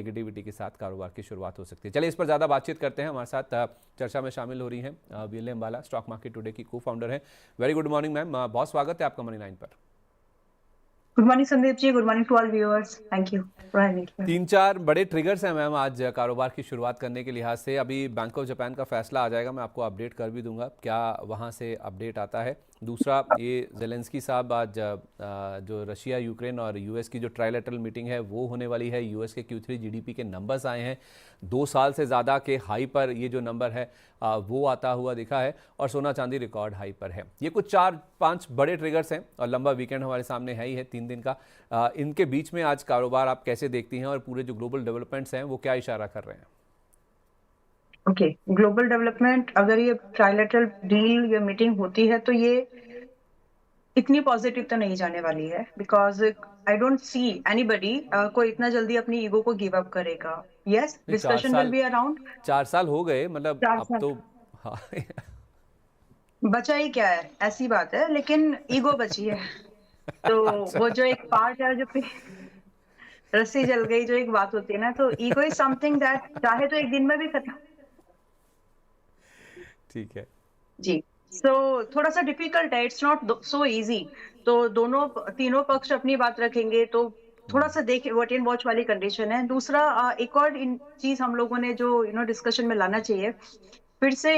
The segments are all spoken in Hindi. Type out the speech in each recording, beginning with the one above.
नेगेटिविटी के साथ कारोबार की शुरुआत हो सकती है। चलिए इस पर ज़्यादा बातचीत करते हैं। हमारे साथ चर्चा में शामिल हो रही हैं VL Ambala, stock market today की को फाउंडर हैं। वेरी गुड मॉर्निंग मैम, बहुत स्वागत है आपका मनी लाइन पर। Good morning Sandeep ji, good morning to all viewers, thank you for having me. 3-4 बड़े ट्रिगर्स हैं मैम आज कारोबार की शुरुआत करने के लिहाज से। अभी बैंक ऑफ जापान का फैसला आ जाएगा, मैं आपको अपडेट कर भी दूंगा क्या वहाँ से अपडेट आता है। दूसरा, ये ज़ेलेंस्की साहब आज जो रशिया, यूक्रेन और यूएस की जो ट्राइलेटरल मीटिंग है वो होने वाली है। यूएस के Q3 जीडीपी के नंबर्स आए हैं, 2 साल से ज़्यादा के हाई पर ये जो नंबर है वो आता हुआ दिखा है, और सोना चांदी रिकॉर्ड हाई पर है। ये कुछ 4-5 बड़े ट्रिगर्स हैं, और लंबा वीकेंड हमारे सामने है ही है 3 दिन का। इनके बीच में आज कारोबार आप कैसे देखती हैं, और पूरे जो ग्लोबल डेवलपमेंट्स हैं वो क्या इशारा कर रहे हैं? ओके, ग्लोबल डेवलपमेंट, अगर ये ट्राइलेटरल डील या मीटिंग होती है तो ये इतनी पॉजिटिव तो नहीं जाने वाली है, because I don't see anybody को इतना जल्दी अपनी ईगो को गिव अप करेगा। यस, नहीं, डिस्कशन विल बी अराउंड 4 साल हो गए, मतलब 4 अब साल। तो हाँ। बचा ही क्या है, ऐसी बात है, लेकिन ईगो बची है। तो अच्छा, वो जो एक पार्ट है, रस्सी जल गई, जो एक बात होती है ना, तो ईगो इज समथिंग दैट चाहे तो एक दिन में भी खत्म। ठीक है। जी, सो थोड़ा सा डिफिकल्ट है, इट्स नॉट सो इजी। तो दोनों तीनों पक्ष अपनी बात रखेंगे तो थोड़ा सा देख वेट एंड वॉच वाली कंडीशन है। दूसरा, एक और चीज हम लोगों ने जो डिस्कशन में लाना चाहिए, फिर से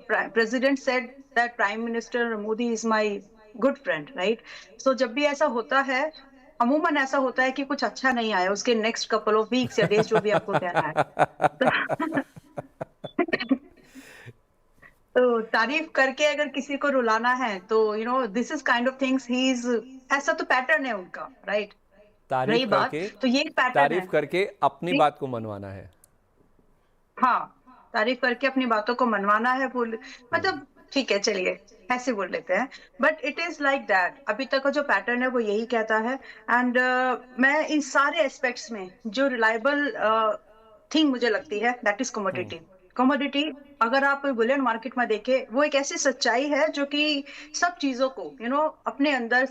president said that prime minister Modi is my good friend, right? So जब भी ऐसा होता है, अमूमन ऐसा होता है कि कुछ अच्छा नहीं आया उसके नेक्स्ट कपल ऑफ वीक्स या डेज, जो भी आपको कहना है। तो तारीफ करके अगर किसी को रुलाना है तो this is kind of things he is, ऐसा तो पैटर्न है उनका, राइट? रही बात, तो ये एक पैटर्न है। तारीफ करके अपनी ठीक? बात को मनवाना है। हाँ, तारीफ करके अपनी बातों को मनवाना है, बोल मतलब ठीक है, चलिए ऐसे बोल लेते हैं। But it is like that, अभी तक का जो पैटर्न है वो यही कहता है। एंड मैं इन सारे एस्पेक्ट्स में जो रिलायबल थिंग मुझे लगती है, दैट इज कमोडिटी। कमोडिटी, अगर आप बुलियन मार्केट में देखें, वो एक ऐसी सच्चाई है जो कि सब चीजों को अपने अंदर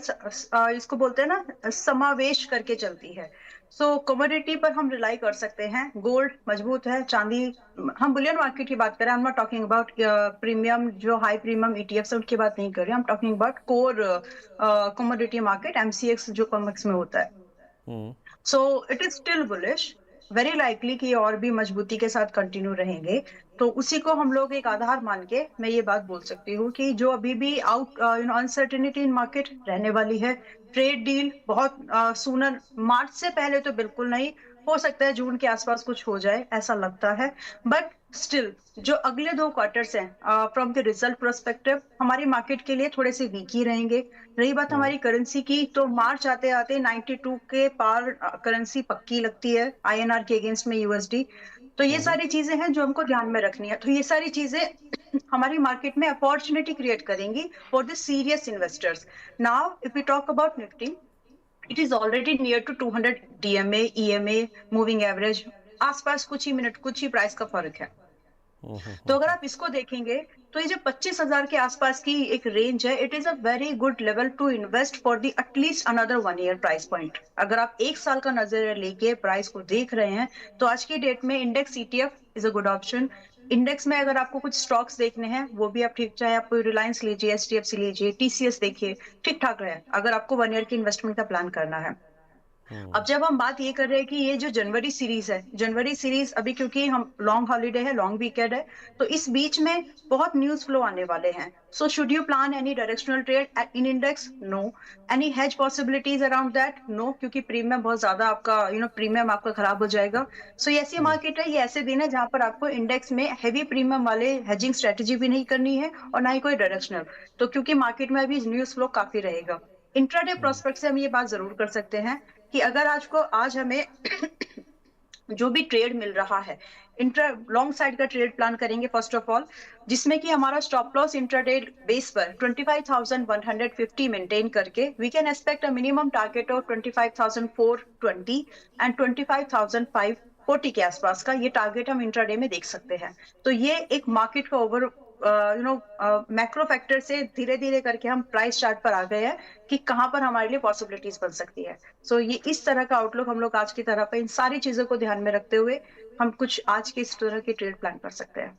इसको बोलते हैं ना, समावेश करके चलती है। सो कमोडिटी पर हम रिलाई कर सकते हैं। गोल्ड मजबूत है, चांदी, हम बुलियन मार्केट की बात करें, I am not talking about premium, जो हाई प्रीमियम ईटीएफ है उनकी बात नहीं कर रही, I am talking about core commodity market, MCX जो कॉमेक्स में होता है। Hmm. So it is still bullish, very likely कि और भी मजबूती के साथ कंटिन्यू रहेंगे। तो उसी को हम लोग एक आधार मान के मैं ये बात बोल सकती हूँ कि जो अभी भी आउट अनसर्टेनिटी इन मार्केट रहने वाली है। ट्रेड डील बहुत सूनर, मार्च से पहले तो बिल्कुल नहीं, हो सकता है जून के आसपास कुछ हो जाए, ऐसा लगता है। बट स्टिल जो अगले 2 क्वार्टर्स हैं, फ्रॉम द रिजल्ट परस्पेक्टिव, हमारी मार्केट के लिए थोड़े से वीक ही रहेंगे। रही बात हमारी करेंसी की, तो मार्च आते आते 92 के पार करेंसी पक्की लगती है आईएनआर के अगेंस्ट में यूएसडी। तो ये सारी चीजें हैं जो हमको ध्यान में रखनी है। तो ये सारी चीजें हमारी मार्केट में अपॉर्चुनिटी क्रिएट करेंगी for the serious investors. Now if we talk about Nifty, it is already near to 200 DMA EMA moving average, आसपास कुछ ही मिनट, कुछ ही प्राइस का फर्क है। तो अगर आप इसको देखेंगे, तो ये जो 25,000 के आसपास की एक रेंज है, it is a very good level to invest for the at least another 1 year price point. अगर आप 1 साल का नजरिया लेके प्राइस को देख रहे हैं, तो आज की डेट में index ETF is a good option. Index में अगर आपको कुछ स्टॉक्स देखने हैं, वो भी आप ठीक, चाहे आप रिलायंस लीजिए, एचडीएफसी लीजिए, टीसीएस देखिए, ठीक ठाक रहे, अगर आपको 1 ईयर की इन्वेस्टमेंट का प्लान करना है। अब जब हम बात ये कर रहे हैं कि ये जो जनवरी सीरीज है, जनवरी सीरीज अभी क्योंकि हम लॉन्ग हॉलीडे है, लॉन्ग वीकेंड है, तो इस बीच में बहुत न्यूज फ्लो आने वाले हैं। So should you plan any directional trade in index? No. Any hedge possibilities around that? No, क्योंकि प्रीमियम बहुत ज्यादा आपका प्रीमियम आपका खराब हो जाएगा। सो ये ऐसी मार्केट है, ये ऐसे दिन है जहां पर आपको इंडेक्स में हैवी प्रीमियम वाले हेजिंग स्ट्रेटेजी भी नहीं करनी है, और ना ही कोई डायरेक्शनल। तो क्योंकि मार्केट में अभी न्यूज फ्लो काफी रहेगा, इंट्राडे प्रोस्पेक्ट से हम ये बात जरूर कर सकते हैं कि अगर आज हमें जो भी ट्रेड मिल रहा है, इंट्रा लॉन्ग साइड का ट्रेड प्लान करेंगे फर्स्ट ऑफ ऑल, जिसमें कि हमारा स्टॉप लॉस इंट्राडे बेस पर 25,150 मेंटेन करके we can expect a minimum target of 25,420 and 25,540 के आसपास का ये टारगेट हम इंट्राडे में देख सकते हैं। तो ये एक मार्केट का मैक्रो फैक्टर से धीरे धीरे करके हम प्राइस चार्ट पर आ गए हैं कि कहाँ पर हमारे लिए पॉसिबिलिटीज बन सकती है। सो ये इस तरह का आउटलुक हम लोग आज की तरह पे इन सारी चीजों को ध्यान में रखते हुए हम कुछ आज के इस तरह की ट्रेड प्लान कर सकते हैं।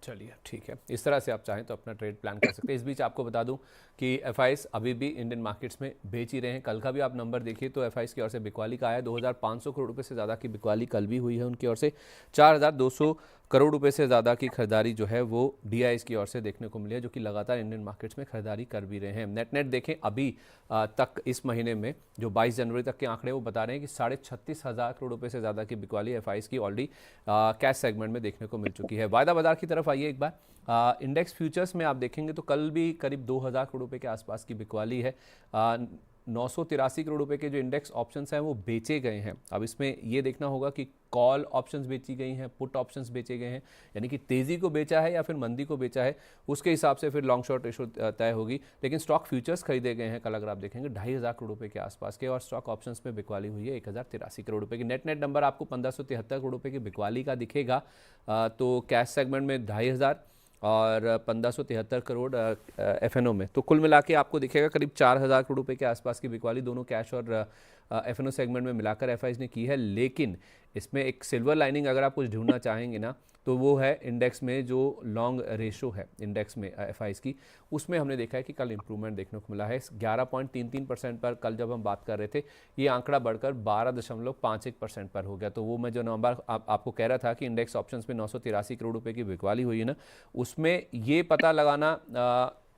चलिए ठीक है, इस तरह से आप चाहें तो अपना ट्रेड प्लान कर सकते हैं। इस बीच आपको बता दूं कि एफआईएस अभी भी इंडियन मार्केट्स में बेच ही रहे हैं। कल का भी आप नंबर देखिए तो एफआईएस की ओर से बिकवाली का आया 2500 करोड़ रुपए से ज़्यादा की बिकवाली कल भी हुई है उनकी ओर से। 4200 करोड़ रुपए से ज़्यादा की खरीदारी जो है वो डीआईएस की ओर से देखने को मिली है, जो कि लगातार इंडियन मार्केट्स में खरीदारी कर भी रहे हैं। नेट देखें अभी तक इस महीने में जो 22 जनवरी तक के आंकड़े वो बता रहे हैं कि 36,500 करोड़ रुपए से ज़्यादा की बिकवाली एफआईएस की ऑलरेडी कैश सेगमेंट में देखने को मिल चुकी है। वायदा बाजार की तरफ आइए एक बार। इंडेक्स फ्यूचर्स में आप देखेंगे तो कल भी करीब 2000 करोड़ रुपए के आसपास की बिकवाली है। 983 करोड़ रुपए के जो इंडेक्स ऑप्शंस हैं वो बेचे गए हैं। अब इसमें ये देखना होगा कि कॉल ऑप्शंस बेची गई हैं, पुट ऑप्शंस बेचे गए हैं, यानी कि तेज़ी को बेचा है या फिर मंदी को बेचा है, उसके हिसाब से फिर लॉन्ग शॉर्ट रेशो तय होगी। लेकिन स्टॉक फ्यूचर्स खरीदे गए हैं कल अगर आप देखेंगे 2500 करोड़ रुपए के आसपास के, और स्टॉक ऑप्शंस में बिकवाली हुई है 1083 करोड़ रुपए की। नेट नंबर आपको 1573 करोड़ रुपए की बिकवाली का दिखेगा। तो कैश सेगमेंट में 2500 और 1573 करोड़ एफएनओ में, तो कुल मिला के आपको दिखेगा करीब 4000 करोड़ रुपए के आसपास की बिकवाली दोनों कैश और एफएनओ सेगमेंट में मिलाकर एफआईज ने की है। लेकिन इसमें एक सिल्वर लाइनिंग अगर आप कुछ ढूंढना चाहेंगे ना तो वो है इंडेक्स में जो लॉन्ग रेशो है इंडेक्स में एफआईज की, उसमें हमने देखा है कि कल इंप्रूवमेंट देखने को मिला है। 11.33% पर कल जब हम बात कर रहे थे ये आंकड़ा बढ़कर 12.51% पर हो गया। तो वो मैं जो नंबर आपको कह रहा था कि इंडेक्स ऑप्शंस में 983 करोड़ रुपए की बिकवाली हुई है ना, उसमें ये पता लगाना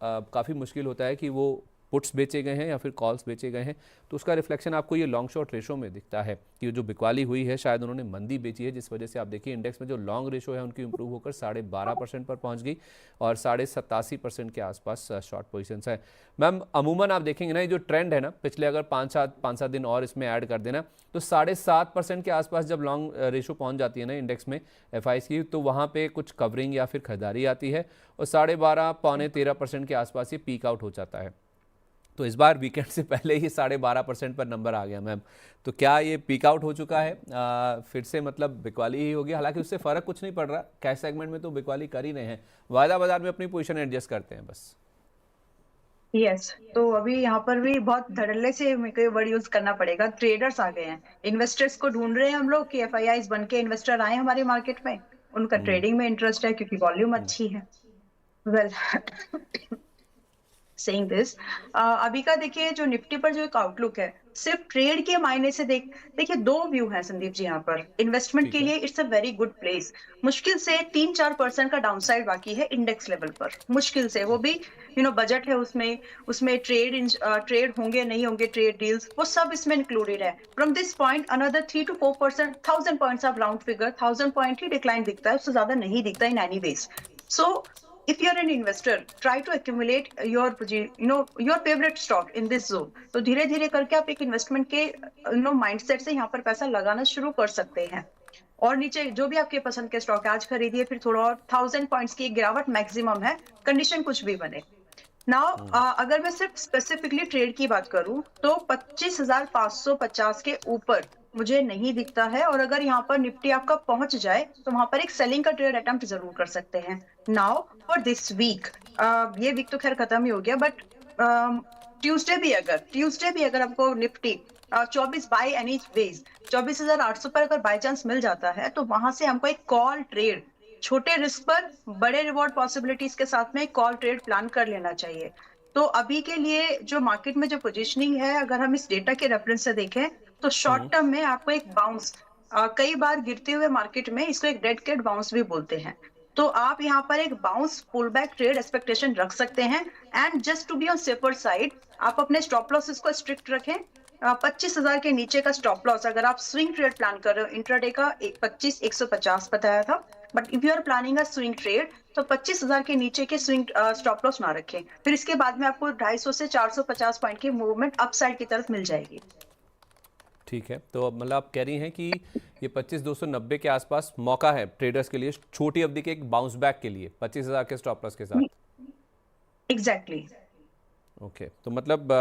काफ़ी मुश्किल होता है कि वो पुट्स बेचे गए हैं या फिर कॉल्स बेचे गए हैं। तो उसका रिफ्लेक्शन आपको ये लॉन्ग शॉर्ट रेशो में दिखता है कि जो बिकवाली हुई है शायद उन्होंने मंदी बेची है, जिस वजह से आप देखिए इंडेक्स में जो लॉन्ग रेशो है उनकी इंप्रूव होकर 12.5% पर पहुंच गई और 87.5% के आसपास शॉर्ट पोजीशंस है। मैम अमूमन आप देखेंगे ना ये जो ट्रेंड है ना पिछले अगर 5-7 दिन और इसमें ऐड कर देना तो 7.5% के आसपास जब लॉन्ग रेशो पहुंच जाती है ना इंडेक्स में एफआईएस की, तो वहाँ पे कुछ कवरिंग या फिर खरीदारी आती है और 12.5-13% के आसपास ये पीक आउट हो जाता है। तो इस बार वीकेंड से पहले ही 12.5% पर नंबर आ गया मैम, तो क्या ये पीक आउट हो चुका है फिर से, मतलब बिकवाली ही होगी? हालांकि उससे फ़र्क कुछ नहीं पड़ रहा, कैश सेगमेंट में तो बिकवाली कर ही रहे हैं, वायदा बाजार में अपनी पोजीशन एडजस्ट करते हैं बस। यस तो अभी यहाँ पर भी बहुत धड़ल्ले से मेरे को ये वर्ड यूज करना पड़ेगा, ट्रेडर्स आ गए हैं, इन्वेस्टर्स को ढूंढ रहे हैं हम लोग कि एफआईआईज बन के इन्वेस्टर आए हमारे मार्केट में, उनका ट्रेडिंग में इंटरेस्ट है क्योंकि वॉल्यूम अच्छी है। वेल सेइंग दिस, अभी का देखिए जो निफ्टी पर जो एक आउटलुक है सिर्फ ट्रेड के मायने से देखिए दो व्यू है संदीप जी यहाँ पर। इन्वेस्टमेंट के लिए it's a very good place, मुश्किल से 3-4% का डाउनसाइड बाकी है इंडेक्स लेवल पर, मुश्किल से, वो भी बजट है उसमें, उसमें ट्रेड होंगे नहीं होंगे, ट्रेड डील्स वो सब इसमें इंक्लूडेड है। From this point another 3-4%, 1000 points of round figure, 1000 point he decline दिखता है, उससे ज्यादा नहीं दिखता in any ways. So if you're an investor, try to accumulate your favorite stock in this zone. तो धीरे धीरे करके आप एक इन्वेस्टमेंट के माइंडसेट से यहाँ पर पैसा लगाना शुरू कर सकते हैं, और नीचे जो भी आपके पसंद के स्टॉक आज खरीदिए, फिर थोड़ा और 1000 पॉइंट्स की गिरावट मैक्सिमम है, कंडीशन कुछ भी बने। नाउ अगर मैं सिर्फ स्पेसिफिकली ट्रेड की बात करूं तो 25,550 के ऊपर मुझे नहीं दिखता है, और अगर यहाँ पर निफ्टी आपका पहुंच जाए तो वहां पर एक सेलिंग का ट्रेड अटेम्प्ट जरूर कर सकते हैं। नाउ फॉर दिस वीक, ये वीक तो खैर खत्म ही हो गया, बट ट्यूसडे भी अगर आपको निफ्टी 24 बाय एनी वेज 24,800 पर अगर बाय चांस मिल जाता है तो वहां से हमको एक कॉल ट्रेड, छोटे रिस्क पर बड़े रिवॉर्ड पॉसिबिलिटीज के साथ में कॉल ट्रेड प्लान कर लेना चाहिए। तो अभी के लिए जो मार्केट में जो पोजीशनिंग है, अगर हम इस डेटा के रेफरेंस से देखें तो शॉर्ट टर्म में आपको एक बाउंस, कई बार गिरते हुए मार्केट में इसको एक डेड कैट बाउंस भी बोलते हैं, तो आप यहाँ पर एक bounce pull back trade expectation रख सकते हैं। And just to be on safer side आप अपने स्टॉप लॉसेस को स्ट्रिक्ट रखें। 25,000 के नीचे का स्टॉप लॉस अगर आप स्विंग ट्रेड प्लान कर रहे हो, इंट्राडे का 25,150 बताया था, but if you are planning a swing trade तो 25,000 के नीचे के स्विंग स्टॉप लॉस ना रखें, फिर इसके बाद में आपको 250 से 450 पॉइंट की मूवमेंट अपसाइड की तरफ मिल जाएगी। ठीक है, तो मतलब आप कह रही हैं कि ये 25,290 के आसपास मौका है ट्रेडर्स के लिए छोटी अवधि के एक बाउंस बैक के लिए 25,000 के स्टॉप लॉस के साथ। एग्जैक्टली ओके, तो मतलब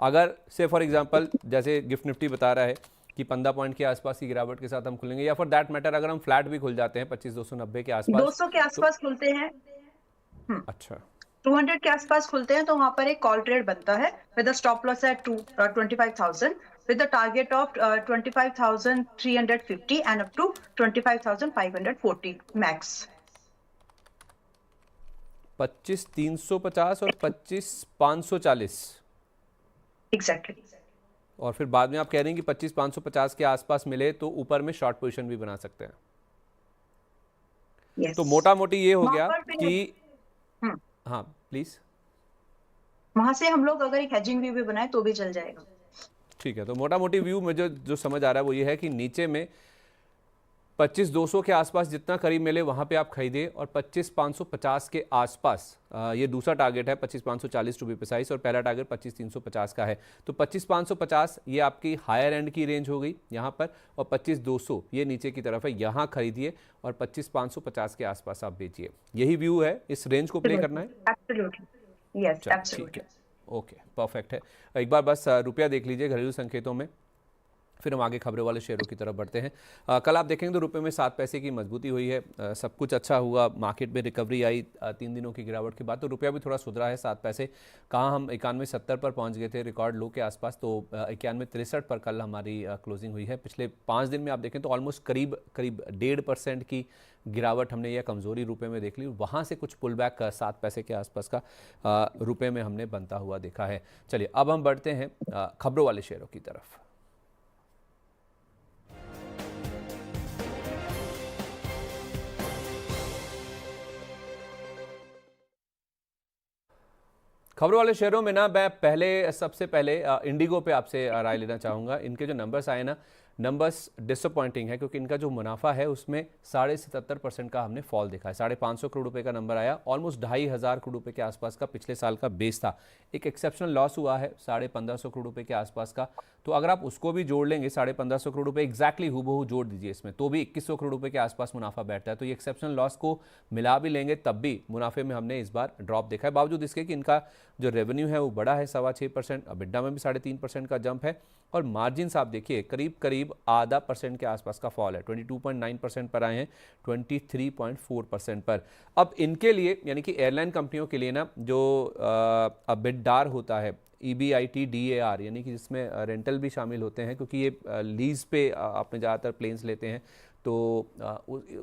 अगर से फॉर एग्जांपल जैसे गिफ्ट निफ्टी बता रहा है कि 15 पॉइंट के आसपास की गिरावट के साथ हम खुलेंगे, या फॉर दैट मैटर अगर हम फ्लैट भी खुल जाते हैं 25,290 के आसपास, 200 के आसपास खुलते हैं, अच्छा 200 के आसपास खुलते हैं तो वहां पर एक कॉल ट्रेड बनता है with stop loss at 25,000 with the target of 25,350 and up to 25,540 max. 25,350 और 25,540 Exactly. और फिर बाद में आप कह रहे हैं कि 25,550 के आसपास मिले तो ऊपर में शॉर्ट पोजीशन भी बना सकते हैं। Yes. तो मोटा मोटी ये हो वहां गया पर फिर कि हम्म, हाँ प्लीज। वहां से हम लोग अगर एक हेजिंग व्यू भी बनाए तो भी चल जाएगा। ठीक है, तो मोटा मोटी व्यू में जो समझ आ रहा है वो ये है कि नीचे में 25,200 के आसपास जितना करीब मिले वहाँ पे आप खरीदिए और 25,550 के आसपास ये दूसरा टारगेट है 25,540 टू बी प्रिसाइज और पहला टारगेट 25,350 का है। तो 25,550 ये आपकी हायर एंड की रेंज हो गई यहाँ पर और 25,200 ये नीचे की तरफ है, यहाँ खरीदिए और 25,550 के आसपास आप बेचिए। यही व्यू है, इस रेंज को प्ले करना है। एब्सोल्युटली यस चलो ठीक एब्सोल्युटली। है, ओके परफेक्ट है। एक बार बस रुपया देख लीजिए घरेलू संकेतों में, फिर हम आगे खबरों वाले शेयरों की तरफ बढ़ते हैं। कल आप देखेंगे तो रुपए में 7 पैसे की मजबूती हुई है। सब कुछ अच्छा हुआ, मार्केट में रिकवरी आई 3 दिनों की गिरावट के बाद, तो रुपया भी थोड़ा सुधरा है 7 पैसे। कहाँ हम 91.70 पर पहुंच गए थे रिकॉर्ड लो के आसपास, तो 91.63 पर कल हमारी क्लोजिंग हुई है। पिछले 5 दिन में आप देखें तो ऑलमोस्ट करीब 1.5% की गिरावट हमने यह कमज़ोरी रुपए में देख ली। वहाँ से कुछ पुल बैक 7 पैसे के आसपास का रुपए में हमने बनता हुआ देखा है। चलिए अब हम बढ़ते हैं खबरों वाले शेयरों की तरफ। खबरों वाले शेयरों में ना मैं सबसे पहले इंडिगो पे आपसे राय लेना चाहूँगा। इनके जो नंबर्स आए ना, नंबर्स डिसअपॉइंटिंग है क्योंकि इनका जो मुनाफा है उसमें 77.5% का हमने फॉल देखा है। 550 करोड़ रुपए का नंबर आया, ऑलमोस्ट 2,500 करोड़ रुपए के आसपास का पिछले साल का बेस था। एक एक्सेप्शनल लॉस हुआ है 1,550 करोड़ रुपए के आसपास का, तो अगर आप उसको भी जोड़ लेंगे 1,550 करोड़ रुपए एग्जैक्टली हूबहू जोड़ दीजिए इसमें, तो भी 2,100 करोड़ रुपए के आसपास मुनाफा बैठता है। तो ये एक्सेप्शनल लॉस को मिला भी लेंगे तब भी मुनाफे में हमने इस बार ड्रॉप देखा है, बावजूद इसके कि इनका जो रेवेन्यू है वो बड़ा है 6.25%, अबिड्डा में भी 3.5% का जंप है और मार्जिन्स आप देखिए करीब 0.5% के आसपास का फॉल है। 22.9% पर आए हैं 23.4% पर। अब इनके लिए यानी कि एयरलाइन कंपनियों के लिए ना जो अबिडार होता है EBIT DAR यानी कि जिसमें रेंटल भी शामिल होते हैं, क्योंकि ये लीज पे आपने ज़्यादातर प्लेन्स लेते हैं तो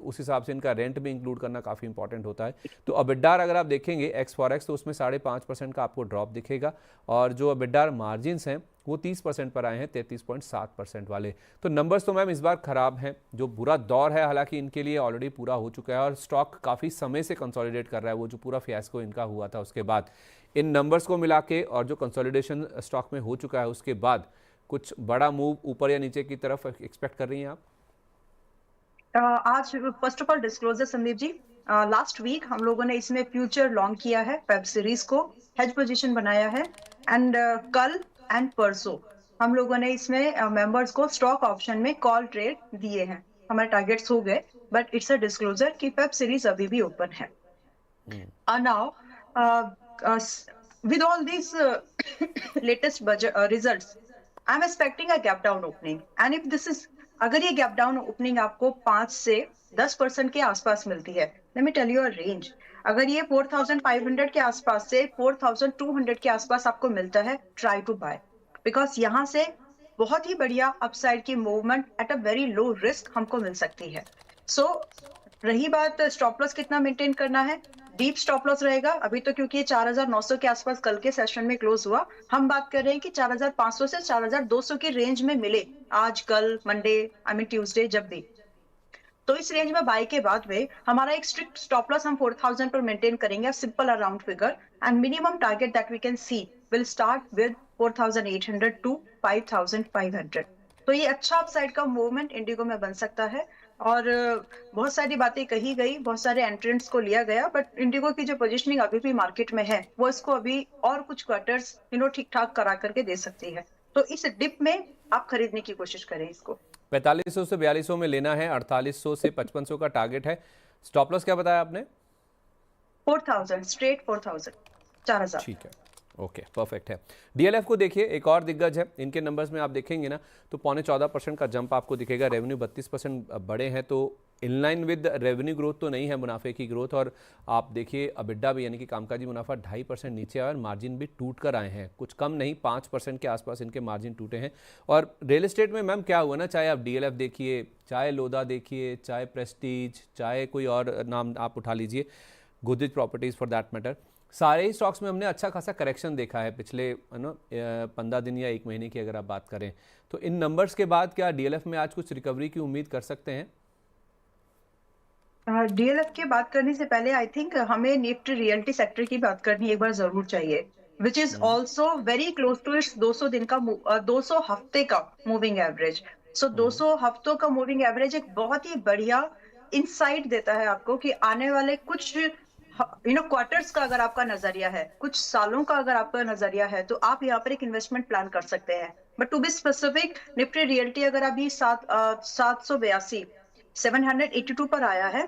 उस हिसाब से इनका रेंट भी इंक्लूड करना काफ़ी इंपॉर्टेंट होता है। तो अबिडार अगर आप देखेंगे एक्स फॉरेक्स तो उसमें 5.5% का आपको ड्रॉप दिखेगा और जो अबिडार मार्जिन्स हैं वो 30% पर आए हैं 33.7% वाले। तो नंबर्स तो मैम इस बार ख़राब हैं, जो बुरा दौर है हालांकि इनके लिए ऑलरेडी पूरा हो चुका है और स्टॉक काफ़ी समय से कंसोलिडेट कर रहा है। वो जो पूरा फियास्को इनका हुआ था उसके बाद इन नंबर्स को मिला के और जो कंसोलिडेशन स्टॉक में हो चुका है उसके बाद कुछ बड़ा मूव ऊपर या नीचे की तरफ एक्सपेक्ट कर रही हैं आप? आज first of all disclosure Sandeep ji, last week हम लोगों ने इसमें फ्यूचर लॉन्ग किया है, वेब सीरीज को हेज पोजीशन बनाया है एंड कल एंड परसों हम लोगों ने इसमें मेंबर्स को स्टॉक ऑप्शन में कॉल ट्रेड दिए हैं। हमारे टारगेट्स हो गए बट इट्स अ डिस्क्लोजर कि वेब सीरीज अभी भी ओपन है। Now with all these latest budget results, I'm expecting a gap down opening. And if this is, अगर ये gap down opening आपको 5 से 10% के आसपास मिलती है, let me tell you a range. अगर ये 4,500 के आसपास से 4,200 के आसपास आपको मिलता है, try to buy. Because यहाँ से बहुत ही बढ़िया अपसाइड की movement at a very low risk हमको मिल सकती है। सो रही बात स्टॉप लॉस कितना मेंटेन करना है, डीप स्टॉप लॉस रहेगा अभी तो, क्योंकि ये 4,900 के आसपास कल के सेशन में क्लोज हुआ। हम बात कर रहे हैं कि 4,500 से 4,200 की रेंज में मिले आज, कल, मंडे, आई मीन ट्यूसडे, जब भी। तो इस रेंज में बाय के बाद में हमारा एक स्ट्रिक्ट स्टॉप लॉस हम 4,000 पर मेंटेन करेंगे, simple around figure, and minimum target that we can see will start with 4,800 to 5,500। तो ये अच्छा अपसाइड का मूवमेंट इंडिगो में बन सकता है। और बहुत सारी बातें कही गई, बहुत सारे एंट्रेंट्स को लिया गया, बट इंडिगो की जो पोजीशनिंग अभी भी मार्केट में है वो इसको अभी और कुछ क्वार्टर्स ठीक ठाक करा करके दे सकती है। तो इस डिप में आप खरीदने की कोशिश करें इसको। 4500 से 4200 में लेना है, 4800 से 5500 का टारगेट है। स्टॉप लॉस क्या बताया आपने? 4,000 स्ट्रेट, 4,000, 4,000। ठीक है, ओके परफेक्ट है। DLF को देखिए, एक और दिग्गज है, इनके नंबर्स में आप देखेंगे ना तो 14.25% का जंप आपको दिखेगा। रेवेन्यू 32% बड़े हैं तो इनलाइन विद रेवेन्यू ग्रोथ तो नहीं है मुनाफे की ग्रोथ, और आप देखिए अबिड्डा भी यानी कि कामकाजी मुनाफा 2.5% नीचे आया और मार्जिन भी टूट कर आए हैं, कुछ कम नहीं 5% के आसपास इनके मार्जिन टूटे हैं। और रियल एस्टेट में मैम क्या हुआ ना, चाहे आप डीएलएफ देखिए, चाहे लोधा देखिए, चाहे प्रेस्टीज, चाहे कोई और नाम आप उठा लीजिए, Godrej properties for that matter, सारे ही स्टॉक्स में हमने अच्छा खासा करेक्शन देखा है पिछले 15 दिन या 1 महीने की अगर आप बात करें। तो इन नंबर्स के बाद क्या डीएलएफ में आज कुछ रिकवरी की उम्मीद कर सकते हैं? डीएलएफ की बात करने से पहले आई थिंक हमें निफ्टी रियल्टी सेक्टर की बात करनी एक बार जरूर चाहिए, which is also very close to its 200 दिन का 200 हफ्ते का मूविंग एवरेज। सो 200 हफ्तों का मूविंग एवरेज एक बहुत ही बढ़िया इंसाइट देता है आपको कि आने वाले कुछ क्वार्टर्स का अगर आपका नजरिया है, कुछ सालों का अगर आपका नजरिया है, तो आप यहाँ पर एक इन्वेस्टमेंट प्लान कर सकते हैं। But to be specific, Nifty realty अगर अभी 782 782 पर आया है,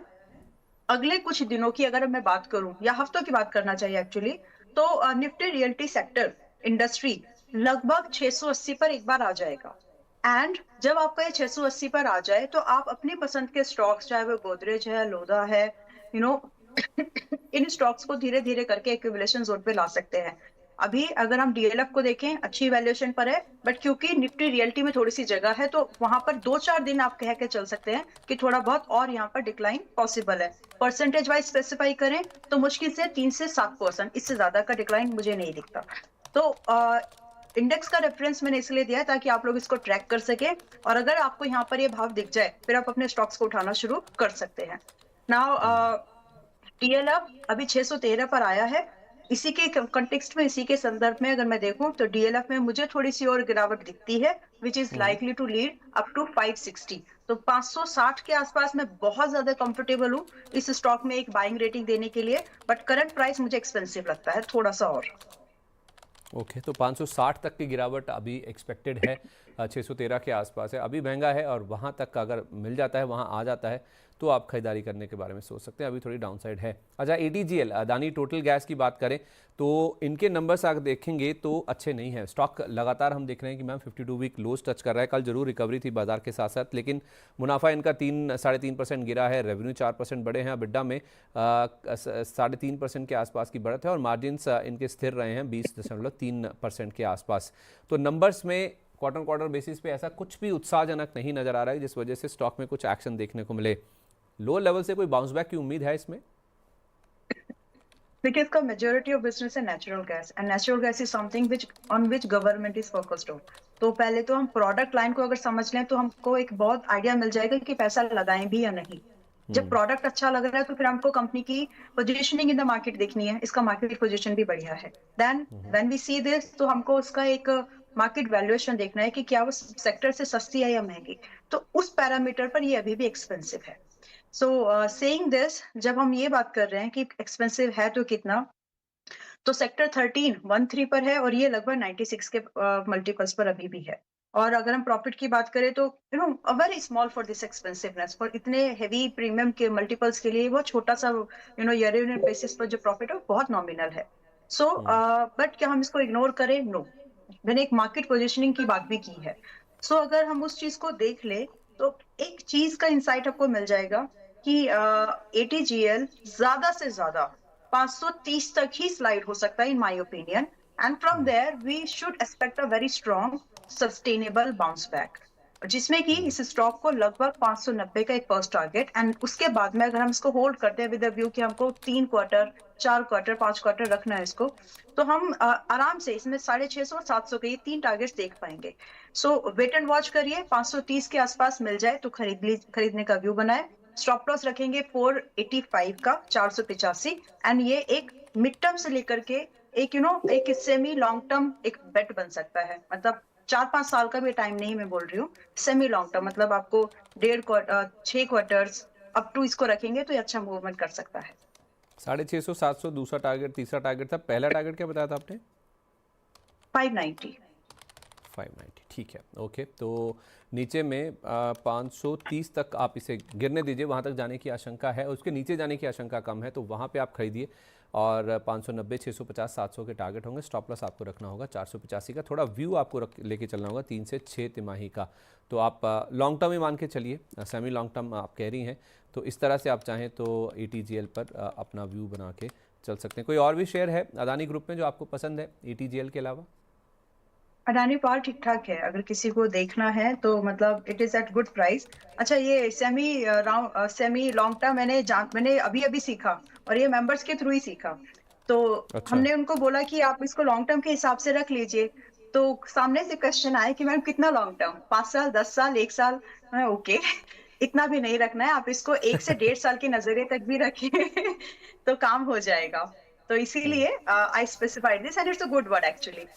अगले कुछ दिनों की अगर मैं बात करूं या हफ्तों की बात करना चाहिए एक्चुअली, तो निफ्टी रियल्टी सेक्टर इंडस्ट्री लगभग 680 पर एक बार आ जाएगा। एंड जब आपका ये 680 पर आ जाए तो आप अपनी पसंद के स्टॉक्स, चाहे वो गोदरेज है, लोधा है, यू नो इन स्टॉक्स को धीरे धीरे करके एक्यूमुलेशन जोन पे ला सकते हैं। अभी अगर हम डीएलएफ को देखें, अच्छी वैल्यूएशन पर है, बट क्योंकि निफ्टी रियल्टी में थोड़ी सी जगह है, तो वहां पर 2-4 दिन आप कह के चल सकते हैं कि थोड़ा बहुत और यहाँ पर डिक्लाइन पॉसिबल है। परसेंटेज वाइज स्पेसिफाई करें तो मुश्किल से 3 से 7%, इससे ज्यादा का डिक्लाइन मुझे नहीं दिखता। तो इंडेक्स का रेफरेंस मैंने इसलिए दिया है ताकि आप लोग इसको ट्रैक कर सके, और अगर आपको यहाँ पर ये भाव दिख जाए फिर आप अपने स्टॉक्स को उठाना शुरू कर सकते हैं। नाउ डीएलएफ अभी 613 पर आया है। इसी के कंटेक्स्ट में, इसी के संदर्भ में अगर मैं देखूं तो डीएलएफ में मुझे थोड़ी सी और गिरावट दिखती है, which is likely to lead up to 560। तो 560 के आसपास मैं बहुत ज्यादा कंफर्टेबल हूँ इस स्टॉक में एक बाइंग रेटिंग देने के लिए, बट करंट प्राइस मुझे एक्सपेंसिव लगता है थोड़ा सा और। ओके, तो 560 तक की गिरावट अभी एक्सपेक्टेड है, 613 के आसपास है, अभी महंगा है, और वहाँ तक का अगर मिल जाता है, वहाँ आ जाता है, तो आप खरीदारी करने के बारे में सोच सकते हैं। अभी थोड़ी डाउनसाइड है। अच्छा, एटीजीएल अदानी टोटल गैस की बात करें तो इनके नंबर्स अगर देखेंगे तो अच्छे नहीं है। स्टॉक लगातार हम देख रहे हैं कि मैम 52 वीक लोज टच कर रहा है। कल जरूर रिकवरी थी बाजार के साथ साथ, लेकिन मुनाफा इनका 3-3.5% गिरा है, रेवेन्यू 4% बढ़े हैं, अबिड्डा में 3.5% के आसपास की बढ़त है, और मार्जिन्स इनके स्थिर रहे हैं 20.3% के आसपास। तो नंबर्स में क्वार्टर बेसिस पे ऐसा कुछ भी उत्साहजनक नहीं नजर आ रहा है जिस वजह से स्टॉक में कुछ एक्शन देखने को मिले। लो लेवल से कोई बाउंस बैक की उम्मीद है इसमें? देखिए, इसका मेजॉरिटी ऑफ बिजनेस है natural gas, and natural gas is something which on which government is focused on. तो पहले तो हम प्रोडक्ट लाइन को अगर समझ लें तो हमको एक बहुत आइडिया मिल जाएगा कि पैसा लगाएं भी या नहीं। जब प्रोडक्ट अच्छा लग रहा है तो फिर हमको कंपनी की पोजीशनिंग इन द मार्केट देखनी है, इसका मार्केट पोजीशन भी बढ़िया है। Then when we see this, तो हमको उसका एक मार्केट वैल्यूएशन देखना है कि क्या वो सेक्टर से सस्ती है या महंगी। तो उस पैरामीटर पर ये अभी भी एक्सपेंसिव है। सो सेइंग दिस, जब हम ये बात कर रहे हैं कि एक्सपेंसिव है तो कितना, तो सेक्टर 13 पर है और ये लगभग 96 के मल्टीपल्स पर अभी भी है। और अगर हम प्रॉफिट की बात करें तो very small for this expensiveness, for इतने हेवी प्रीमियम के मल्टीपल्स के लिए बहुत छोटा सा ईयर यूनिट बेसिस पर जो प्रॉफिट है वो बहुत नॉमिनल है। सो बट क्या हम इसको इग्नोर करें? नो। मैंने एक मार्केट पोजिशनिंग की बात भी की है। सो अगर हम उस चीज को देख ले तो एक चीज का इंसाइट आपको मिल जाएगा कि एटीजीएल ज्यादा से ज्यादा 530 तक ही स्लाइड हो सकता है in my opinion, and from there we should expect a very strong sustainable bounce back, जिसमें कि इस स्टॉक को लगभग 590 का एक फर्स्ट टारगेट, एंड उसके बाद में अगर हम इसको होल्ड करते हैं विद व्यू कि हमको 3 क्वार्टर, 4 क्वार्टर, 5 क्वार्टर रखना है इसको, तो हम आराम से इसमें 650 और 700 के ये 3 टारगेट्स देख पाएंगे। सो वेट एंड वॉच करिए, 530 के आसपास मिल जाए तो खरीदने का व्यू बनाए। स्टॉप लॉस रखेंगे 485 का, 485, एंड ये एक मिड टर्म से लेकर के एक एक सेमी लॉन्ग टर्म एक बेट बन सकता है। मतलब 4-5 साल का भी टाइम नहीं मैं बोल रही हूँ, सेमी लॉन्ग टर्म, मतलब आपको 6 क्वार्टर्स अप टू इसको रखेंगे तो ये अच्छा मूवमेंट कर सकता है। 650-700 दूसरा टारगेट, तीसरा टारगेट था, पहला टारगेट क्या बताया था आपने? 590। 590, ठीक है, ओके। तो नीचे में 530 तक आप इसे गिरने दीजिए, वहाँ तक जाने की आशंका है, उसके नीचे जाने की आशंका कम है, तो वहाँ पे आप खरीदिए। और 590, 650, 700 के टारगेट होंगे। स्टॉप लॉस आपको रखना होगा 485 का। थोड़ा व्यू आपको लेके चलना होगा 3 से 6 तिमाही का। तो आप लॉन्ग टर्म ही मान के चलिए, सेमी लॉन्ग टर्म आप कह रही हैं, तो इस तरह से आप चाहें तो ATGL पर अपना व्यू बना के चल सकते हैं। कोई और भी शेयर है अदानी ग्रुप में जो आपको पसंद है ATGL के अलावा? अडानी पावर ठीक ठाक है, अगर किसी को देखना है तो मतलब it is at good price. अच्छा, ये सेमी लॉन्ग टर्म मैंने अभी अभी सीखा, और ये मेंबर्स के थ्रू ही सीखा। तो अच्छा। हमने उनको बोला कि आप इसको लॉन्ग टर्म के हिसाब से रख लीजिए। तो सामने से क्वेश्चन आया कि मैम कितना लॉन्ग टर्म, 5 साल, 10 साल, 1 साल? मैं ओके इतना भी नहीं रखना है, आप इसको 1 से 1.5 साल के नजरिए तक भी रखिए तो काम हो जाएगा। तो इसीलिए I specified this and it's a good word actually.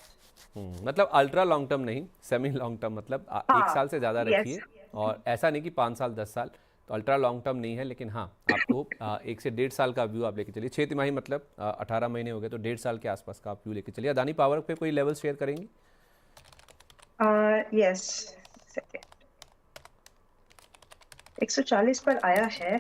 मतलब अल्ट्रा लॉन्ग टर्म नहीं, सेमी लॉन्ग टर्म, मतलब एक हाँ। साल से ज़्यादा यस। रखिए। और ऐसा नहीं कि 5 साल 10 साल, तो अल्ट्रा लॉन्ग टर्म नहीं है, लेकिन हाँ आपको 1 से 1.5 साल का व्यू आप लेके चलिए। 6 तिमाही मतलब 18 महीने हो गए, तो 1.5 साल के आसपास का आप व्यू लेके चलिए। अदानी पावर पे कोई लेवल शेयर करेंगी? यस। 140 पर आया है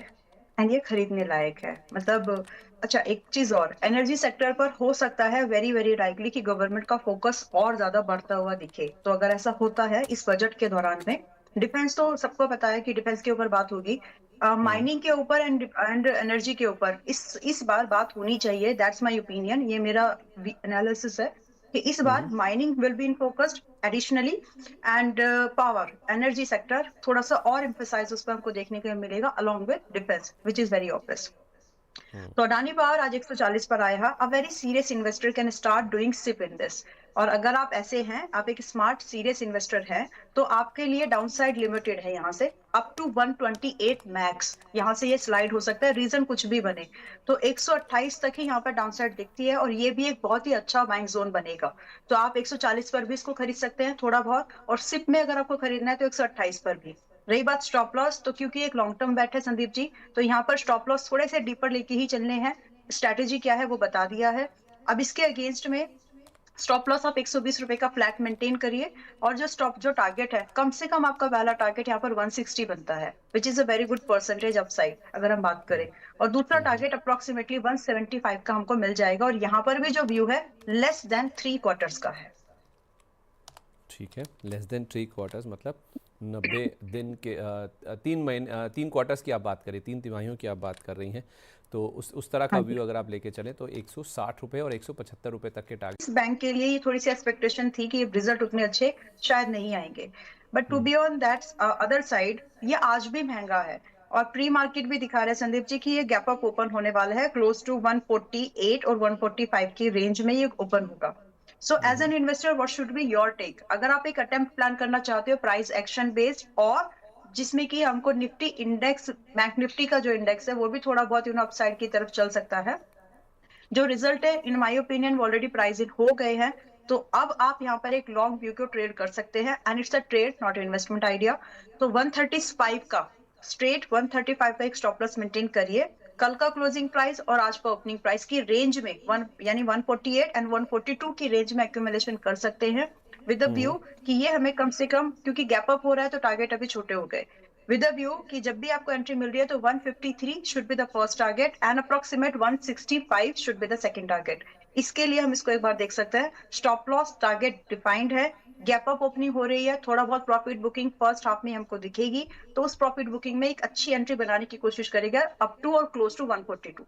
एंड ये खरीदने लायक है, मतलब। अच्छा, एक चीज और, एनर्जी सेक्टर पर हो सकता है वेरी वेरी लाइकली कि गवर्नमेंट का फोकस और ज्यादा बढ़ता हुआ दिखे। तो अगर ऐसा होता है इस बजट के दौरान में, डिफेंस तो सबको पता है कि डिफेंस के ऊपर बात होगी, माइनिंग के ऊपर एंड एनर्जी के ऊपर इस बार बात होनी चाहिए। दैट्स माय ओपिनियन, ये मेरा एनालिसिस है कि इस बार mining will be in focused additionally, and power energy sector थोड़ा सा और एम्फेसाइज उस पर हमको देखने को मिलेगा along with defence, which is very obvious. तो अडानी पावर आज 140 पर आया है। A very serious investor can start doing SIP in this. और अगर आप ऐसे हैं, आप एक स्मार्ट सीरियस इन्वेस्टर हैं, तो आपके लिए डाउनसाइड लिमिटेड है यहाँ से अप टू 128 मैक्स। यहाँ से ये स्लाइड हो सकता है, रीजन कुछ भी बने तो 128 तक ही यहाँ पर डाउनसाइड दिखती है, और ये भी एक बहुत ही अच्छा बाइंग जोन बनेगा। तो आप 140 पर भी इसको खरीद सकते हैं थोड़ा बहुत, और सिप में अगर आपको खरीदना है तो 128 पर भी। रही बात स्टॉप लॉस, तो क्योंकि एक लॉन्ग टर्म बैट है संदीप जी, तो यहाँ पर स्टॉप लॉस थोड़े से डीपर लेके ही चलने हैं। स्ट्रैटेजी क्या है वो बता दिया है। अब इसके अगेंस्ट में स्टॉप लॉस आप 120 रुपए का फ्लैट मेंटेन करिए, और जो टारगेट है, कम से कम आपका पहला टारगेट यहाँ पर 160 बनता है, which is a very good percentage upside अगर हम बात करें। और दूसरा टारगेट अप्रोक्सीमेटली 175 का हमको मिल जाएगा, और यहाँ पर भी जो व्यू है लेस देन 3 क्वार्टर्स का है। ठीक है, लेस देन 3 क्वार्टर्स मतलब 90 दिन के 3 क्वार्टर्स की आप बात करें, 3 तिमाहियों की आप बात कर रही हैं, तो उस तरह का हाँ व्यू जी। अगर आप लेके चलें तो 160 रुपये और 175 रुपये तक के टारगेट। इस बैंक के लिए ये थोड़ी सी एक्सपेक्टेशन थी कि रिजल्ट उतने अच्छे शायद नहीं आएंगे, but to be on that other side, ये आज भी महंगा है। और प्री मार्केट भी दिखा रहे हैं संदीप जी कि ये गैप अप ओपन होने वाला है, क्लोज टू 148 और 145 की रेंज में ये ओपन होगा। So as an investor what should be your take, अगर आप एक अटेम्प्ट प्लान करना चाहते हो प्राइस एक्शन बेस्ड, और जिसमें कि हमको निफ्टी इंडेक्स, बैंक निफ्टी का जो इंडेक्स है वो भी थोड़ा बहुत अपसाइड की तरफ चल सकता है, जो रिजल्ट है in my opinion already price in हो गए हैं। तो अब आप यहाँ पर एक लॉन्ग व्यू को ट्रेड कर सकते हैं, and it's a trade not investment idea. तो 135 का स्ट्रेट 135 का एक स्टॉप लॉस मेंटेन करिए। कल का क्लोजिंग प्राइस और आज का ओपनिंग प्राइस की रेंज में यानी 148 एंड 142 की रेंज में एक्यूमुलेशन कर सकते हैं, विद द व्यू कि ये हमें कम से कम, क्योंकि गैप अप हो रहा है तो टारगेट अभी छोटे हो गए, with a view कि जब भी आपको एंट्री मिल रही है तो 153 should be the first target and approximate 165 should be the second target। इसके लिए हम इसको एक बार देख सकते हैं। स्टॉप लॉस टारगेट डिफाइंड है, गैप अप ओपनिंग हो रही है, थोड़ा बहुत प्रॉफिट बुकिंग फर्स्ट हाफ में हमको दिखेगी, तो उस प्रॉफिट बुकिंग में एक अच्छी एंट्री बनाने की कोशिश करेगा अप टू और क्लोज टू 142।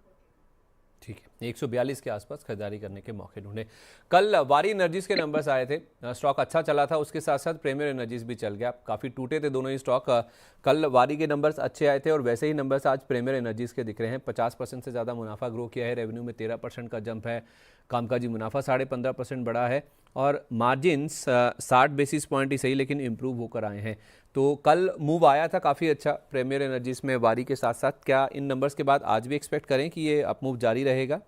ठीक है, 142 के आसपास खरीदारी करने के मौके ढूंढे। कल वारी एनर्जीज के नंबर्स आए थे, स्टॉक अच्छा चला था, उसके साथ साथ प्रीमियर एनर्जीज भी चल गया, काफ़ी टूटे थे दोनों ही स्टॉक। कल वारी के नंबर्स अच्छे आए थे और वैसे ही नंबर्स आज प्रीमियर एनर्जीज के दिख रहे हैं। 50% से ज़्यादा मुनाफा ग्रो किया है, रेवेन्यू में 13% का जंप है, कामकाजी मुनाफा 15.5% बढ़ा है, और मार्जिन्स 60 बेसिस पॉइंट ही सही लेकिन इम्प्रूव होकर आए हैं। तो कल मूव आया था काफ़ी अच्छा प्रीमियर एनर्जीज में वारी के साथ साथ। क्या इन नंबर्स के बाद आज भी एक्सपेक्ट करें कि ये अप मूव जारी रहेगा?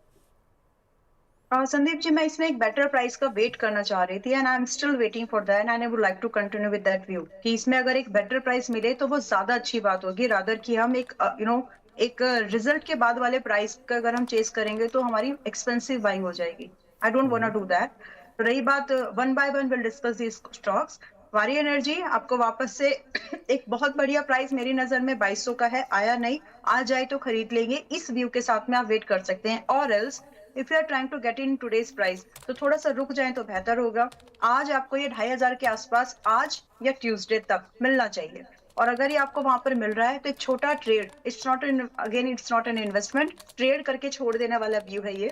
संदीप जी, मैं इसमें एक बेटर प्राइस का वेट करना चाह रही थी, and I am still waiting for that, and I would like to continue with that view कि इसमें अगर एक बेटर प्राइस मिले तो वो ज्यादा अच्छी बात होगी, रादर कि हम एक एक रिजल्ट के बाद वाले प्राइस का अगर हम चेस करेंगे तो हमारी एक्सपेंसिव बाइंग हो जाएगी। I don't want to do that. तो रही बात, one by one will discuss these stocks. Waaree energy आपको वापस से एक बहुत बढ़िया प्राइस मेरी नजर में 2200 का है, आया नहीं, आ जाए तो खरीद लेंगे, इस व्यू के साथ में आप वेट कर सकते हैं। और else if you are trying to get in today's price तो थोड़ा सा रुक जाए तो बेहतर होगा। आज आपको ये 2500 के आसपास आज या ट्यूसडे तक मिलना चाहिए, और अगर ये आपको वहां पर मिल रहा है तो एक छोटा trade, it's not an investment, trade करके छोड़ देने वाला व्यू है ये।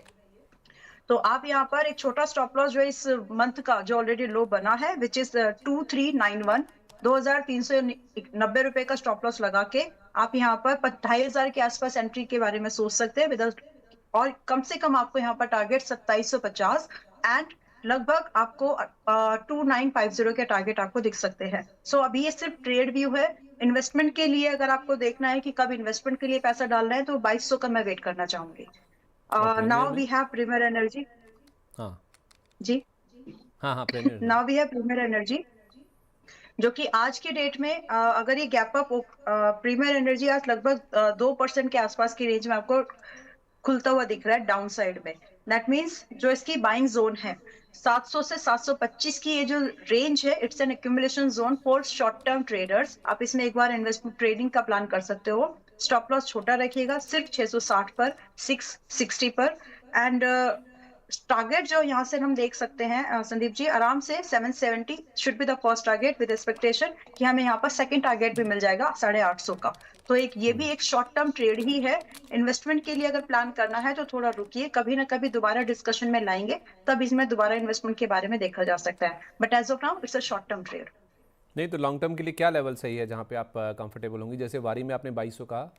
तो आप यहाँ पर एक छोटा स्टॉप लॉस जो है इस मंथ का जो ऑलरेडी लो बना है विच इज 2391, 2390 रुपए का स्टॉप लॉस लगा के आप यहाँ पर 2500 के आसपास एंट्री के बारे में सोच सकते हैं विद, और कम से कम आपको यहाँ पर टारगेट 2750 एंड लगभग आपको 2950 के टारगेट आपको दिख सकते हैं। सो अभी ये सिर्फ ट्रेड व्यू है। इन्वेस्टमेंट के लिए अगर आपको देखना है कि कब इन्वेस्टमेंट के लिए पैसा डालना है तो 2200 का मैं वेट करना चाहूंगी। और प्रीमियर नाउ में? We have premier energy. हाँ जी, हाँ प्रीमियर में। Now we have premier energy जो कि आज की डेट में अगर ये गैप अप, प्रीमियर एनर्जी आज लगभग 2% के आसपास की रेंज में आपको खुलता हुआ दिख रहा है डाउन साइड में। दैट मीन्स जो इसकी बाइंग जोन है 700 से 725 की ये जो रेंज है, it's an accumulation zone for short term traders. आप इसमें एक बार इन्वेस्टमेंट ट्रेडिंग का प्लान कर सकते हो। स्टॉप लॉस छोटा रखिएगा, सिर्फ 660 पर, 660 पर, एंड टारगेट जो यहाँ से हम देख सकते हैं संदीप जी, आराम से 770 should be the first target with expectation कि हमें यहाँ पर सेकंड टारगेट भी मिल जाएगा 850 का। तो एक ये भी एक शॉर्ट टर्म ट्रेड ही है। इन्वेस्टमेंट के लिए अगर प्लान करना है तो थोड़ा रुकिए, कभी ना कभी दोबारा डिस्कशन में लाएंगे, तब इसमें दोबारा इन्वेस्टमेंट के बारे में देखा जा सकता है, but as of now it's a short term trade. नहीं तो लॉन्ग टर्म के लिए क्या लेवल सही है जहाँ पे आप कंफर्टेबल होंगी? जैसे वारी में आपने 2200 कहा,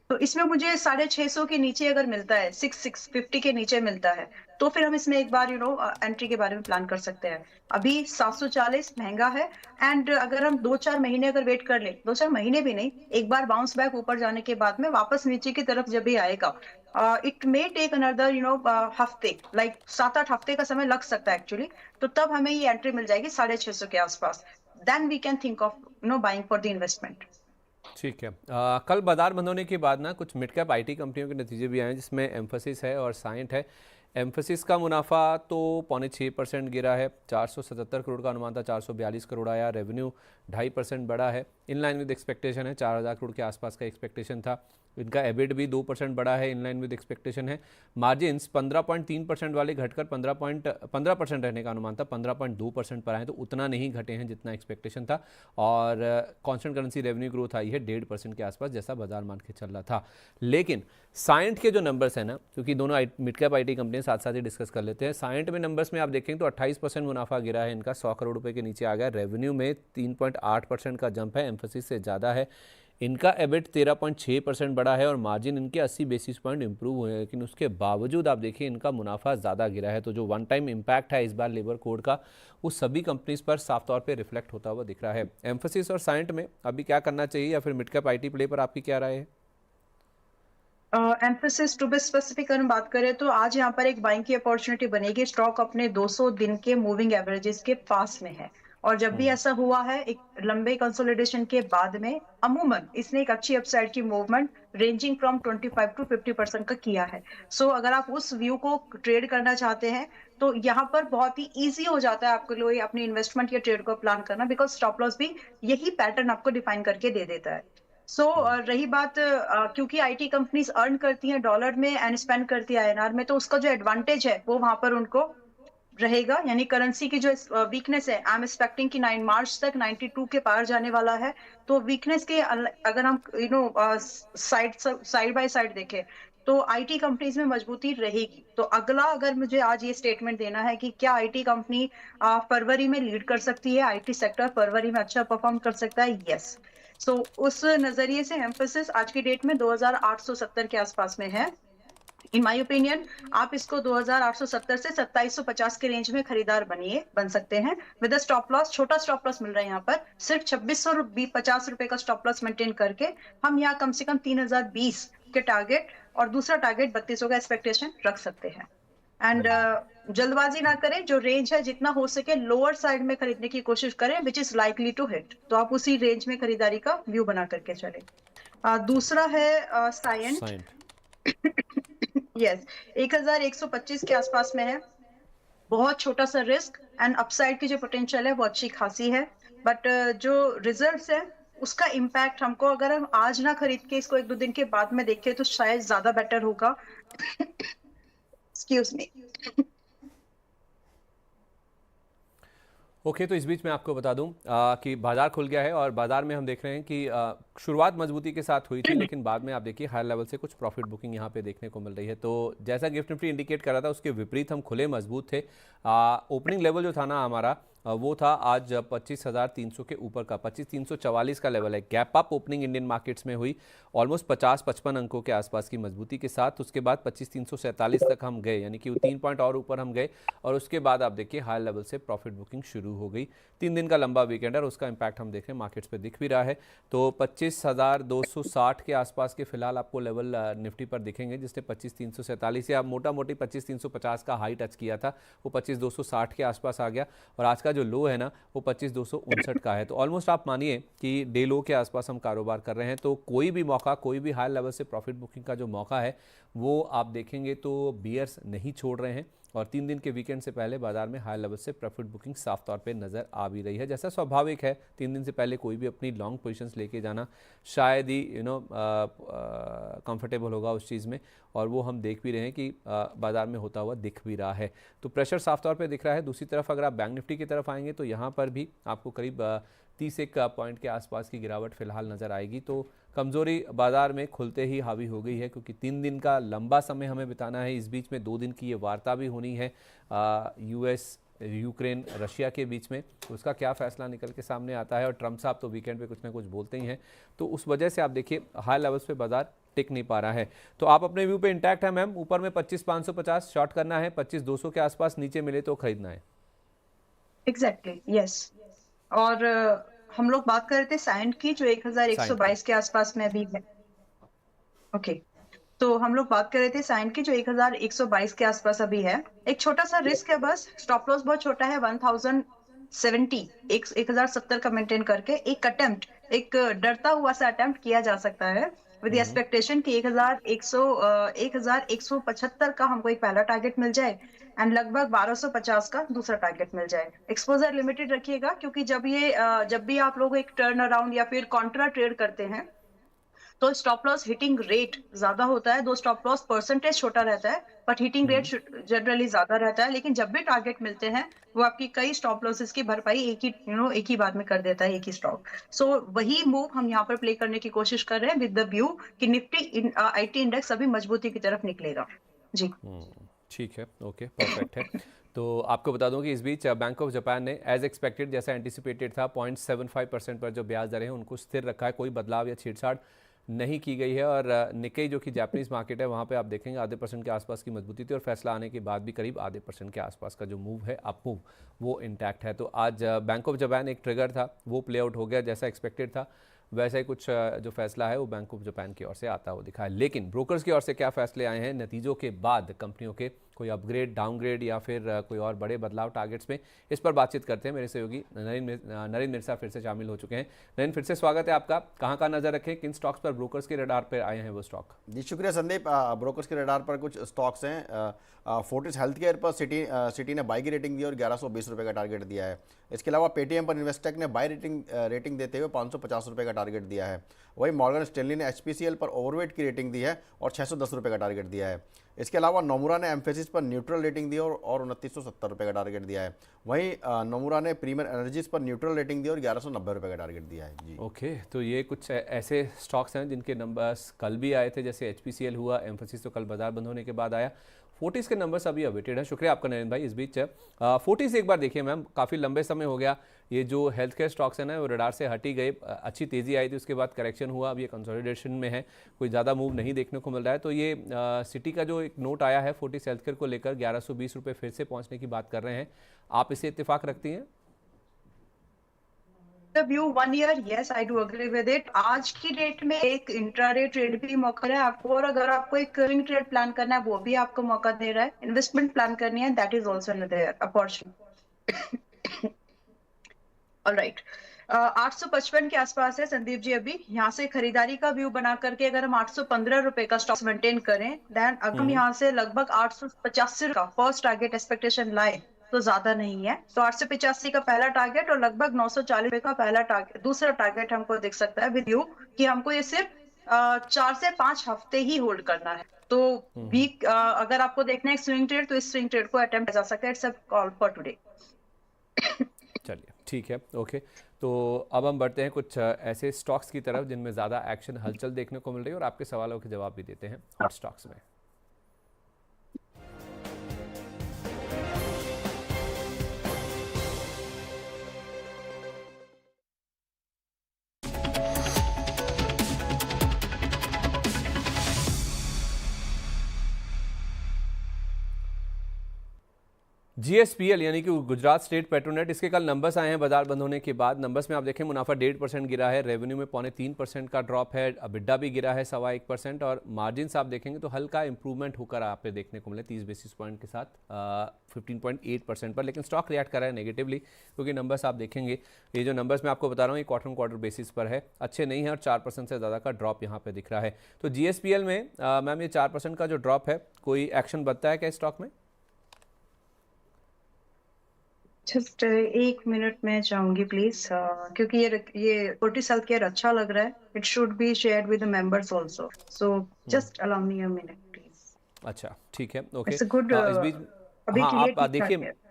तो इसमें मुझे 650 के नीचे अगर मिलता है, 650 के नीचे मिलता है, तो फिर हम इसमें एक बार एंट्री के बारे में प्लान कर सकते हैं। अभी 740 महंगा है, एंड अगर हम 2-4 महीने अगर वेट कर ले, 2-4 महीने भी नहीं, एक बार बाउंस बैक ऊपर जाने के बाद में वापस नीचे की तरफ जब भी आएगा, इट मे टेक अनदर हफ्ते, लाइक 7-8 हफ्ते का समय लग सकता है एक्चुअली। तो तब हमें ये एंट्री मिल जाएगी 650 के आसपास, then we can think of buying for the investment. ठीक है। कल बाजार बंद होने के बाद ना कुछ मिड कैप आईटी कंपनियों के नतीजे भी आए हैं जिसमें एम्फोसिस है और साइंट है। एम्फोसिस का मुनाफा तो 5.6% गिरा है, 477 करोड़ का अनुमान था, 442 करोड़ आया। रेवेन्यू 2.5% बढ़ा है, इन लाइन विद एक्सपेक्टेशन है, 4000 करोड़ के आसपास का एक्सपेक्टेशन था। इनका एबिट भी 2% बढ़ा है, इन लाइन विद एक्सपेक्टेशन है। मार्जिन्स 15.3% वाले घटकर 15% रहने का अनुमान था, 15.2% पर आए, तो उतना नहीं घटे हैं जितना एक्सपेक्टेशन था। और कांस्टेंट करेंसी रेवेन्यू ग्रोथ आई है 1.5% के आसपास, जैसा बाजार मान के चल रहा था। लेकिन साइंट के जो नंबर्स हैं ना, क्योंकि दोनों मिड कैप आईटी कंपनी साथ साथ ही डिस्कस कर लेते हैं। साइंट में नंबर्स में आप देखेंगे तो 28% मुनाफा गिरा है इनका, 100 करोड़ रुपए के नीचे आ गया। रेवेन्यू में 3.8% का जंप है, एम्फोसिस से ज़्यादा है। इनका एबिट 13.6% बढ़ा है और मार्जिन इनके 80 बेसिस पॉइंट इंप्रूव हुए हैं, लेकिन उसके बावजूद आप देखिए इनका मुनाफा ज़्यादा गिरा है। तो जो वन टाइम इम्पैक्ट है इस बार लेबर कोड का, वो सभी कंपनीज पर साफ तौर पे रिफ्लेक्ट होता हुआ दिख रहा है। एम्फोसिस और साइंट में अभी क्या करना चाहिए, या फिर मिड कैप आईटी प्ले पर आपकी क्या राय है? एम्फोसिस टू बी स्पेसिफिक अगर बात करें तो आज यहाँ पर एक बाइंग की अपॉर्चुनिटी बनेगी। स्टॉक अपने 200 दिन के मूविंग एवरेजेस के पास में है, और जब भी ऐसा हुआ है एक लंबे कंसोलिडेशन के बाद में, अमूमन इसने एक अच्छी अपसाइड की मूवमेंट रेंजिंग फ्रॉम 25 to 50% का किया है। सो अगर आप उस व्यू को ट्रेड करना चाहते हैं तो यहाँ पर बहुत ही इजी हो जाता है आपके लिए अपनी इन्वेस्टमेंट या ट्रेड को प्लान करना, बिकॉज स्टॉप लॉस भी यही पैटर्न आपको डिफाइन करके दे देता है। सो रही बात, क्योंकि आईटी कंपनीज अर्न करती हैं डॉलर में एंड स्पेंड करती है आईएनआर में, तो उसका जो एडवांटेज है वो वहां पर उनको रहेगा। यानी करेंसी की जो वीकनेस है, आई एम एक्सपेक्टिंग कि 9 मार्च तक 92 के पार जाने वाला है। तो वीकनेस के अगर हम साइड बाय साइड देखें तो आईटी कंपनीज में मजबूती रहेगी। तो अगला अगर मुझे आज ये स्टेटमेंट देना है कि क्या आईटी कंपनी फरवरी में लीड कर सकती है, आईटी सेक्टर फरवरी में अच्छा परफॉर्म कर सकता है, यस। सो उस नजरिए से एम्फोसिस आज की डेट में 2870 के आसपास में है। इन माय ओपिनियन आप इसको 2870 से 2750 के रेंज में खरीदार बन सकते हैं विद स्टॉप लॉस। छोटा स्टॉप लॉस मिल रहा है यहाँ पर, सिर्फ 2650 रुपए का स्टॉप लॉस मेंटेन करके हम यहाँ कम से कम 3020 के टारगेट और दूसरा टारगेट 3200 का एक्सपेक्टेशन रख सकते हैं। एंड जल्दबाजी ना करें, जो रेंज है जितना हो सके लोअर साइड में खरीदने की कोशिश करें, which is likely to hit. तो आप उसी रेंज में खरीदारी का व्यू बना करके चले। दूसरा है साइंट। यस, 1125 के आसपास में है। बहुत छोटा सा रिस्क एंड अपसाइड की जो पोटेंशियल है वो अच्छी खासी है, बट जो रिजल्ट्स है उसका इम्पैक्ट हमको, अगर हम आज ना खरीद के इसको 1-2 दिन के बाद में देखें तो शायद ज्यादा बेटर होगा। Excuse me. ओके, तो इस बीच मैं आपको बता दूं कि बाजार खुल गया है और बाजार में हम देख रहे हैं कि शुरुआत मजबूती के साथ हुई थी, लेकिन बाद में आप देखिए हाई लेवल से कुछ प्रॉफिट बुकिंग यहाँ पे देखने को मिल रही है। तो जैसा गिफ्ट निफ्टी इंडिकेट कर रहा था उसके विपरीत हम खुले मजबूत थे। ओपनिंग लेवल जो था ना हमारा वो था आज 25,300 के ऊपर का, 25,344 का लेवल है। Gap up opening Indian markets में हुई ऑलमोस्ट 50-55 अंकों के आसपास की मजबूती के साथ। उसके बाद 25,347 तक हम गए, यानी कि 3 पॉइंट और ऊपर हम गए और उसके बाद आप देखिए हाई लेवल से प्रॉफिट बुकिंग शुरू हो गई। 3 दिन का लंबा वीकेंड है और उसका इम्पैक्ट हम देख रहे हैं मार्केट्स पे दिख भी रहा है। तो 25,260 के आसपास के फिलहाल आपको लेवल निफ्टी पर दिखेंगे, जिसने 25,347 या मोटा मोटी 25,350 का हाई टच किया था, वो 25,260 के आसपास आ गया और आज का जो लो है ना वो 25,259 का है। तो ऑलमोस्ट आप मानिए कि डे लो के आसपास हम कारोबार कर रहे हैं। तो कोई भी मौका, कोई भी हाई लेवल से प्रॉफिट बुकिंग का जो मौका है वो आप देखेंगे तो बियर्स नहीं छोड़ रहे हैं और 3 दिन के वीकेंड से पहले बाजार में हाई लेवल से प्रॉफिट बुकिंग साफ तौर पे नज़र आ भी रही है। जैसा स्वाभाविक है, 3 दिन से पहले कोई भी अपनी लॉन्ग पोजीशंस लेके जाना शायद ही कंफर्टेबल होगा उस चीज़ में, और वो हम देख भी रहे हैं कि बाजार में होता हुआ दिख भी रहा है। तो प्रेशर साफ तौर पे दिख रहा है। दूसरी तरफ अगर आप बैंक निफ्टी की तरफ आएंगे तो यहाँ पर भी आपको करीब 31 पॉइंट के आसपास की गिरावट फिलहाल नज़र आएगी। तो कमज़ोरी बाजार में खुलते ही हावी हो गई है, क्योंकि 3 दिन का लंबा समय हमें बिताना है। इस बीच में 2 दिन की ये वार्ता भी होनी है यूएस, यूक्रेन, रशिया के बीच में। उसका क्या फैसला निकल के सामने आता है, और ट्रम्प साहब तो वीकेंड पे कुछ ना कुछ बोलते ही हैं। तो उस वजह से आप देखिए हाई लेवल्स पे बाजार टिक नहीं पा रहा है। तो आप अपने व्यू पे इंटैक्ट है मैम? ऊपर में 25,550 शॉर्ट करना है, 25,200 के आसपास नीचे मिले तो खरीदना है। Exactly, yes. और हम लोग बात कर रहे थे साइंड की, जो साइन की 1122 के आसपास में भी है। ओके, तो हम लोग बात कर रहे थे साइन की, जो 1122 के आसपास अभी है। एक छोटा सा रिस्क है, बस स्टॉप लॉस बहुत छोटा है, 1070, 1070 का मेंटेन करके एक अटेम्प्ट, एक डरता हुआ सा अटेम्प्ट किया जा सकता है विद एक्सपेक्टेशन कि 1175 का हमको एक पहला टारगेट मिल जाए एंड लगभग 1250 का दूसरा टारगेट मिल जाए। एक्सपोजर लिमिटेड रखिएगा, क्योंकि जब भी आप लोग एक टर्न अराउंड या फिर कॉन्ट्रा ट्रेड करते हैं तो स्टॉप लॉस हिटिंग रेट ज्यादा होता है। दो स्टॉप लॉस परसेंटेज छोटा रहता है, बट हिटिंग रेट जनरली ज्यादा रहता है। लेकिन जब भी टारगेट मिलते हैं वो आपकी कई स्टॉप लॉसेस की भरपाई एक ही बार में कर देता है, एक ही स्टॉक। सो वही मूव हम यहाँ पर प्ले करने की कोशिश कर रहे हैं विद द व्यू कि निफ्टी आईटी इंडेक्स अभी मजबूती की तरफ निकलेगा। जी ठीक है, ओके, परफेक्ट है। तो आपको बता दूं कि इस बीच बैंक ऑफ जापान ने एज एक्सपेक्टेड, जैसा एंटिसिपेटेड था, 0.75% पर जो ब्याज दरें हैं उनको स्थिर रखा है। कोई बदलाव या छेड़छाड़ नहीं की गई है। और निक्केई जो कि जापानीज मार्केट है वहाँ पे आप देखेंगे आधे % के आसपास की मजबूती थी और फैसला आने के बाद भी करीब आधे % के आसपास का जो मूव है, अप मूव, वो इंटैक्ट है। तो आज बैंक ऑफ जापान एक ट्रिगर था, वो प्ले आउट हो गया जैसा एक्सपेक्टेड था। वैसा ही कुछ जो फैसला है वो बैंक ऑफ जापान की ओर से आता हुआ दिखा है। लेकिन ब्रोकर्स की ओर से क्या फैसले आए हैं नतीजों के बाद, कंपनियों के कोई अपग्रेड, डाउनग्रेड या फिर कोई और बड़े बदलाव टारगेट्स में, इस पर बातचीत करते हैं। मेरे सहयोगी नरेंद्र मिर्जा फिर से शामिल हो चुके हैं। नरेंद्र, फिर से स्वागत है आपका। कहाँ का नजर रखें, किन स्टॉक्स पर ब्रोकर्स के रडार पर आए हैं वो स्टॉक? जी शुक्रिया संदीप। ब्रोकर्स के रडार पर कुछ स्टॉक्स हैं। फोर्टिस हेल्थ केयर पर सिटी ने बाई की रेटिंग दी और 1120 रुपये का टारगेट दिया है। इसके अलावा पेटीएम पर इन्वेस्टेक ने बाई रेटिंग देते हुए 550 रुपये का टारगेट दिया है। वहीं मॉर्गन स्टैनली ने एचपीसीएल पर ओवरवेट की रेटिंग दी है और 610 रुपये का टारगेट दिया है। इसके अलावा नोमुरा ने एम्फेसिस पर न्यूट्रल रेटिंग दी और 2970 रुपये का टारगेट दिया है। वहीं नोमुरा ने प्रीमियर एनर्जीज पर न्यूट्रल रेटिंग दी और 1190 रुपये का टारगेट दिया है। जी ओके, तो ये कुछ ऐसे स्टॉक्स हैं जिनके नंबर्स कल भी आए थे, जैसे एचपीसीएल हुआ, एम्फेसिस तो कल बाजार बंद होने के बाद आया। फोर्टिस के नंबर्स अभी अवेटेड है। शुक्रिया आपका नरेंद्र भाई। इस बीच फोर्टिस एक बार देखिए मैम, काफ़ी लंबे समय हो गया ये जो हेल्थ केयर स्टॉक्स है ना वो रडार से हट ही गए। अच्छी तेज़ी आई थी, उसके बाद करेक्शन हुआ, अब ये कंसोलिडेशन में है, कोई ज़्यादा मूव नहीं देखने को मिल रहा है। तो ये सिटी का जो एक नोट आया है फोर्टिस हेल्थ केयर को लेकर, 1120 रुपये फिर से पहुँचने की बात कर रहे हैं, आप इसे इत्तेफाक रखती हैं? The view 1 year, yes, I do agree with it. आज की डेट में एक इंट्राडे ट्रेड भी मौका है आपको, और अगर आपको एक स्विंग ट्रेड प्लान करना है वो भी आपको मौका दे रहा है। इन्वेस्टमेंट प्लान करनी है, that is also there opportunity. Alright, 855 के आसपास है संदीप जी। अभी यहाँ से खरीदारी का व्यू बना करके अगर हम 815 रुपए का स्टॉक मेंटेन करें, देन अगर हम यहाँ से लगभग 885 का फर्स्ट टारगेट एक्सपेक्टेशन लाए तो ज्यादा नहीं है। तो 885 का पहला टारगेट और लगभग 940 का पहला टारगेट, दूसरा टारगेट हमको दिख सकता है विद यू, कि हमको ये सिर्फ 4 से 5 हफ्ते ही होल्ड करना है। तो वीक अगर आपको देखना है स्विंग ट्रेड, तो इस स्विंग ट्रेड को अटेम्प्ट किया जा सकता है। It's a call for today. चलिए ठीक है, ओके। तो अब हम बढ़ते हैं कुछ ऐसे स्टॉक्स की तरफ जिनमें ज़्यादा एक्शन हलचल देखने को मिल रही है और आपके सवालों के जवाब भी देते हैं हॉट स्टॉक्स में। GSPL यानी कि गुजरात स्टेट पेट्रोनेट, इसके कल नंबर्स आए हैं बाजार बंद होने के बाद। नंबर्स में आप देखें मुनाफा 1.5% गिरा है, रेवेन्यू में 3.25% का ड्रॉप है, अबिड्डा भी गिरा है 1.25% और मार्जिन आप देखेंगे तो हल्का इंप्रूवमेंट होकर आप देखने को मिले 30 बेसिस पॉइंट के साथ 15.8% पर। लेकिन स्टॉक रिएक्ट कर रहा है नेगेटिवली, क्योंकि नंबर्स आप देखेंगे, ये जो नंबर्स मैं आपको बता रहा हूँ ये क्वार्टर बेसिस पर है, अच्छे नहीं है और 4% से ज़्यादा का ड्रॉप यहाँ पर दिख रहा है। तो GSPL में मैम ये 4% का जो ड्रॉप है, कोई एक्शन बनता है क्या स्टॉक में? जस्ट 1 मिनट में चाहूंगी प्लीज, क्योंकि ये फोर्टिस हेल्थ केयर अच्छा लग रहा है। It should be shared with the members also, so just allow me a minute please. अच्छा ठीक है, ओके। इट्स अ गुड, इस बीच अभी हाँ क्लियर आप ठीक ठाक देखिए, है।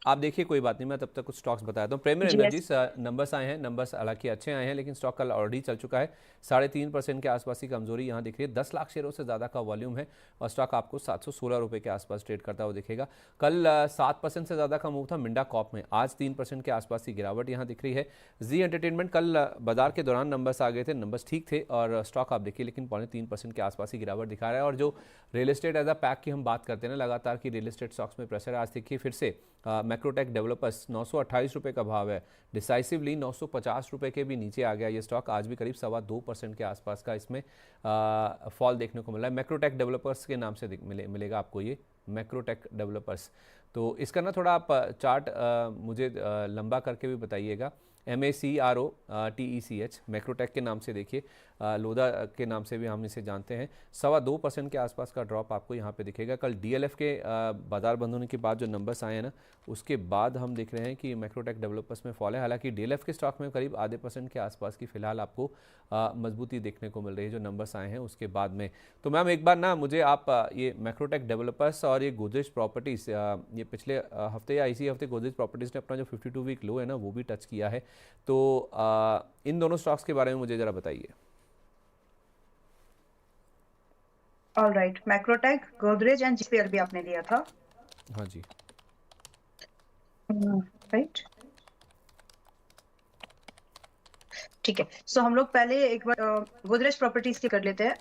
आप देखिए कोई बात नहीं, मैं तब तक कुछ स्टॉक्स बताता हूँ। प्रेमियर जीएस एनर्जीज नंबर्स आए हैं, नंबर्स हालांकि अच्छे आए हैं लेकिन स्टॉक कल ऑलरेडी चल चुका है, 3.5% के आसपास की कमजोरी यहाँ दिख रही है। 10 लाख शेयरों से ज़्यादा का वॉल्यूम है और स्टॉक आपको 716 रुपये के आसपास ट्रेड करता हुआ दिखेगा। कल 7% से ज़्यादा का मूव था मिंडा कॉप में, आज 3% के आसपास की गिरावट यहाँ दिख रही है। जी एंटरटेनमेंट कल बाजार के दौरान नंबर्स आ गए थे, नंबर्स ठीक थे और स्टॉक आप देखिए लेकिन 3.25% के आसपास की गिरावट दिखा रहा है। और जो real estate as a pack की हम बात करते हैं ना लगातार कि रियल एस्टेट स्टॉक्स में प्रेशर, आज देखिए फिर से मैक्रोटेक डेवलपर्स 928 रुपये का भाव है, डिसाइसिवली 950 रुपये के भी नीचे आ गया ये स्टॉक, आज भी करीब 2.25% के आसपास का इसमें फॉल देखने को मिला है। मैक्रोटेक डेवलपर्स के नाम से मिलेगा आपको ये मैक्रोटेक डेवलपर्स। तो इसका ना थोड़ा आप चार्ट मुझे लंबा करके भी बताइएगा। MACROTECH मैक्रोटेक के नाम से देखिए, लोधा के नाम से भी हम इसे जानते हैं। 2.25% के आसपास का ड्रॉप आपको यहाँ पे दिखेगा। कल DLF के बाजार बंद होने के बाद जो नंबर्स आए हैं ना, उसके बाद हम देख रहे हैं कि मैक्रोटेक डेवलपर्स में फॉल है। हालांकि DLF के स्टॉक में करीब 0.5% के आसपास की फिलहाल आपको मजबूती देखने को मिल रही है जो नंबर्स आए हैं उसके बाद में। तो मैम एक बार ना मुझे आप ये मैक्रोटेक डेवलपर्स और ये गोदरेज प्रॉपर्टीज़, ये पिछले हफ्ते या इसी हफ्ते गोदरेज प्रॉपर्टीज़ ने अपना जो 52 वीक लो है ना वो भी टच किया है। तो इन दोनों स्टॉक्स के बारे में मुझे ज़रा बताइए। All right, Macrotech, Godrej and GSPL भी आपने दिया था। हाँ जी, राइट, ठीक है। सो हम लोग पहले एक बार गोदरेज प्रॉपर्टीज की कर लेते हैं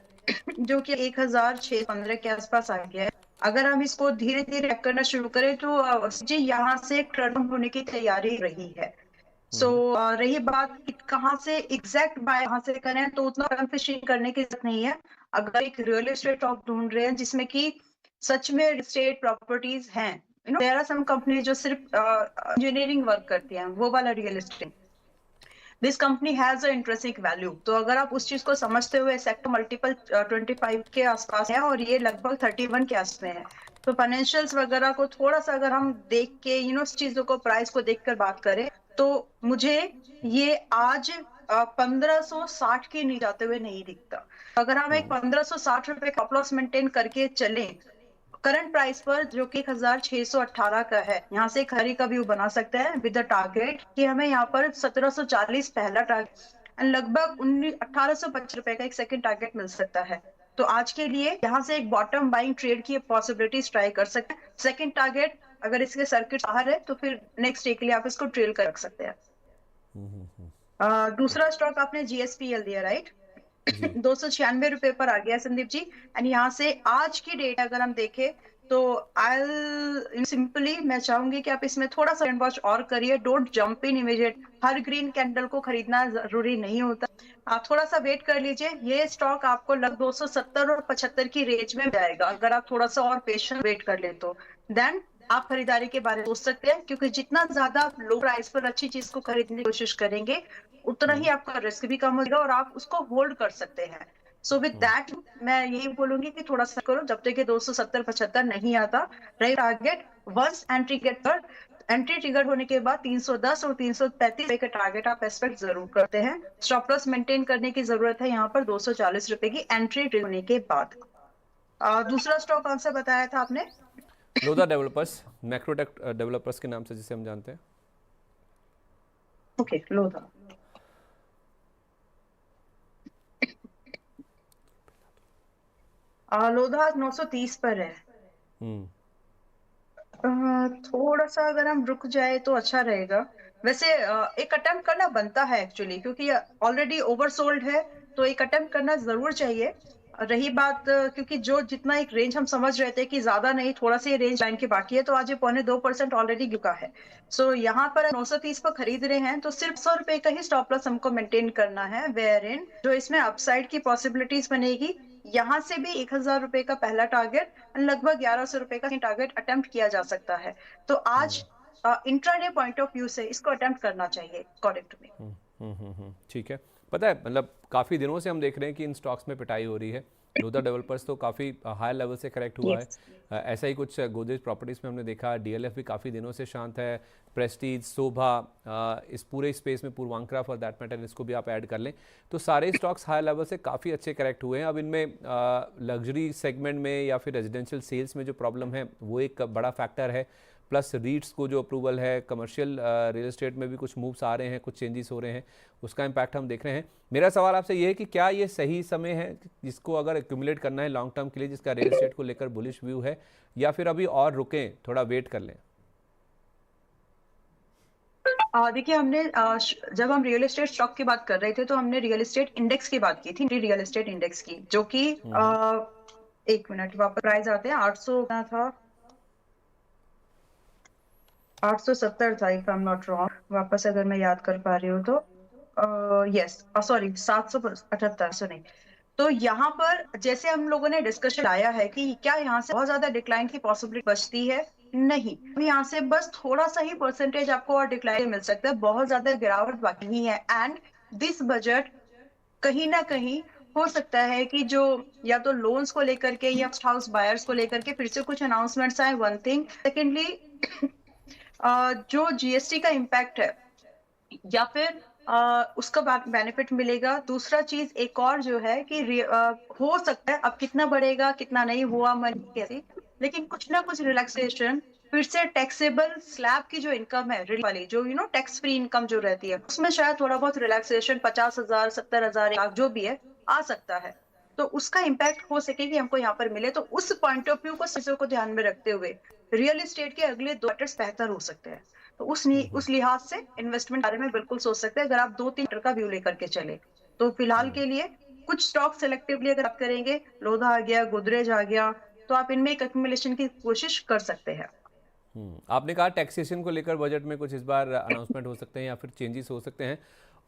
जो कि 1615 के आसपास आ गया है। अगर हम इसको धीरे धीरे करना शुरू करें तो जी यहाँ से एक टर्न होने की तैयारी रही है। सो रही बात कहाँ से एग्जैक्ट बाय कहाँ से करें, तो उतना कंफ्यूजन करने की जरूरत नहीं है। अगर एक रियल एस्टेट स्टॉक ढूंढ रहे हैं जिसमें कि सच में रियल एस्टेट प्रॉपर्टीज हैं, देयर आर सम कंपनी जो सिर्फ इंजीनियरिंग वर्क करती हैं, वो वाला real estate, this company has a intrinsic value. तो अगर आप उस चीज को समझते हुए, सेक्टर मल्टीपल 25 के आसपास है और ये लगभग 31 के आसपास में है, तो फाइनेंशियल्स वगैरह को थोड़ा सा अगर हम देख के चीजों को, प्राइस को देखकर बात करें, तो मुझे ये आज 1560 के नीचे जाते हुए नहीं दिखता। अगर हम एक 1560 रुपए का लॉस मेंटेन करके चलें करंट प्राइस पर, जो कि 1618 का है, यहाँ से एक हरी का व्यू बना सकते हैं विद द टारगेट कि हमें यहाँ पर 1740 पहला टारगेट एंड लगभग 1825 रुपए का एक सेकंड टारगेट मिल सकता है। तो आज के लिए यहाँ से एक बॉटम बाइंग ट्रेड की पॉसिबिलिटीज ट्राई कर सकते हैं। सेकंड टारगेट अगर इसके सर्किट बाहर है तो फिर नेक्स्ट डे के लिए आप इसको ट्रेल कर रख सकते हैं। दूसरा स्टॉक आपने GSPL दिया, राइट? 296 रुपए पर आ गया संदीप जी। एंड यहाँ से आज की डेट अगर हम देखें तो आई सिंपली मैं चाहूंगी कि आप इसमें थोड़ा सा वॉच और करिए, don't jump in immediate. Her green candle को खरीदना जरूरी नहीं होता, आप थोड़ा सा वेट कर लीजिए। ये स्टॉक आपको लग 270 और 75 की रेंज में जाएगा। अगर आप थोड़ा सा और पेशेंट वेट कर ले तो देन आप खरीदारी के बारे में सोच सकते हैं, क्योंकि जितना ज्यादा आप लो प्राइस पर अच्छी चीज को खरीदने की कोशिश करेंगे उतना ही आपका रिस्क भी कम होगा और आप उसको होल्ड कर सकते हैं। सो विद दैट मैं यही बोलूंगी कि थोड़ा सा करो जब तक कि 270-75 नहीं आता। Right target once entry get पर एंट्री ट्रिगर होने के बाद 310 और 335 रुपए का टारगेट आप एक्सपेक्ट जरूर करते हैं। स्टॉप लॉस मेंटेन करने की जरूरत है यहाँ पर 240 रुपए की एंट्री ट्रिगर होने के बाद। दूसरा स्टॉक कौन सा बताया था आपने? लोधा डेवलपर्स, मैक्रोटेक डेवलपर्स के नाम से जिसे हम जानते हैं। ओके, लोधा। लोधा 930 पर है। थोड़ा सा अगर हम रुक जाए तो अच्छा रहेगा। वैसे एक अटेम्प्ट करना बनता है एक्चुअली, क्योंकि ऑलरेडी ओवरसोल्ड है, तो एक अटेम्प्ट करना जरूर चाहिए। रही बात क्योंकि जो जितना एक रेंज हम समझ रहे थे कि ज्यादा नहीं, थोड़ा सा रेंज लाइन के बाकी है, तो आज ये 0.2% ऑलरेडी झुका है। सो यहाँ पर 930 पर खरीद रहे हैं तो सिर्फ 100 रुपए का ही स्टॉप लॉस हमको मेंटेन करना है, वेयर इन जो इसमें अपसाइड की पॉसिबिलिटीज बनेगी। यहाँ से भी 1000 रुपए का पहला टारगेट, लगभग 1100 रुपए का टारगेट अटेम्प्ट किया जा सकता है। तो आज इंट्राडे पॉइंट ऑफ व्यू से इसको अटेम्प्ट करना चाहिए अकॉर्डिंग टू मी। ठीक है। पता है, मतलब काफ़ी दिनों से हम देख रहे हैं कि इन स्टॉक्स में पिटाई हो रही है। लोधा डेवलपर्स तो काफ़ी हाई लेवल से करेक्ट हुआ है। ऐसा ही कुछ गोदरेज प्रॉपर्टीज़ में हमने देखा। डीएलएफ भी काफ़ी दिनों से शांत है। प्रेस्टीज, शोभा, इस पूरे स्पेस में पूर्वांकरा फॉर दैट मैटर, इसको भी आप ऐड कर लें तो सारे स्टॉक्स हाई लेवल से काफ़ी अच्छे करेक्ट हुए हैं। अब इनमें लग्जरी सेगमेंट में या फिर रेजिडेंशियल सेल्स में जो प्रॉब्लम है वो एक बड़ा फैक्टर है। प्लस रीट्स को जो अप्रूवल है, कमर्शियल रियल एस्टेट में भी कुछ मूव्स आ रहे हैं, कुछ चेंजेस हो रहे हैं, उसका इम्पैक्ट हम देख रहे हैं। मेरा सवाल आपसे ये है कि क्या ये सही समय है जिसको अगर एक्यूमुलेट करना है लॉन्ग टर्म के लिए, जिसका रियल एस्टेट को लेकर बुलिश व्यू है, या फिर अभी और रुकें, थोड़ा वेट कर लें? देखिए, हमने जब हम रियल एस्टेट स्टॉक की बात कर रहे थे तो हमने रियल एस्टेट इंडेक्स की बात की थी, रियल एस्टेट इंडेक्स की, जो कि 1 मिनट वापस प्राइस आते हैं। 800 था, 870 था, if I am not wrong, वापस अगर मैं याद कर पा रही हूँ तो। यस, सॉरी, 778, सो नहीं। तो यहाँ पर जैसे हम लोगों ने डिस्कशन आया है कि क्या यहाँ से बहुत ज्यादा डिक्लाइन की पॉसिबिलिटी बचती है? नहीं, यहाँ से बस थोड़ा सा ही परसेंटेज आपको और डिक्लाइन मिल सकता है, बहुत ज्यादा गिरावट बाकी नहीं है। एंड दिस बजट कहीं ना कहीं हो सकता है कि जो या तो लोन्स को लेकर के या हाउस बायर्स को लेकर के फिर से कुछ अनाउंसमेंट्स आए, वन थिंग। सेकेंडली, जो जीएसटी का इम्पैक्ट है या फिर उसका बेनिफिट मिलेगा। दूसरा चीज एक और जो है कि हो सकता है, अब कितना बढ़ेगा कितना नहीं हुआ मन कैसी, लेकिन कुछ ना कुछ रिलैक्सेशन फिर से टैक्सेबल स्लैब की जो इनकम है वाली, जो टैक्स फ्री इनकम जो रहती है, उसमें शायद थोड़ा बहुत रिलैक्सेशन 50,000, 70,000, लाख जो भी है आ सकता है। तो उसका इम्पैक्ट हो सके कि हमको यहाँ पर मिले, तो उस पॉइंट ऑफ व्यू को चीजों को ध्यान में रखते हुए रियल एस्टेट के अगले 2 क्वार्टर्स बेहतर हो सकते हैं। तो उस लिहाज से इन्वेस्टमेंट बारे में बिल्कुल सोच सकते हैं, अगर आप 2-3 क्वार्टर का व्यू लेकर के चले। तो फिलहाल के लिए कुछ स्टॉक सेलेक्टिवली अगर आप करेंगे, लोधा आ गया, गोदरेज आ गया, तो आप इनमें एक एक्यूमुलेशन की कोशिश कर सकते हैं। आपने कहा टैक्सेशन को लेकर बजट में कुछ इस बार अनाउंसमेंट हो सकते हैं या फिर चेंजेस हो सकते हैं,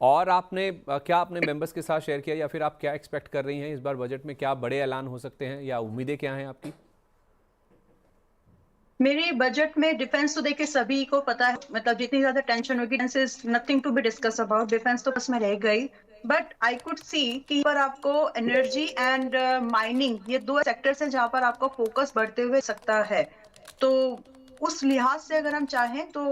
और आपने क्या अपने मेंबर्स के साथ शेयर किया, या फिर आप क्या एक्सपेक्ट कर रही हैं इस बार बजट में? क्या बड़े ऐलान हो सकते हैं या उम्मीदें क्या हैं आपकी? मेरी बजट में डिफेंस तो देखिए सभी को पता है, मतलब जितनी ज्यादा टेंशन होगी, defence is nothing to be discuss about, defence तो बस में रह गई। बट आई कुड सी कि पर आपको एनर्जी एंड माइनिंग, ये 2 सेक्टर्स हैं जहां पर आपका फोकस बढ़ते हुए सकता है। तो उस लिहाज से अगर हम चाहें तो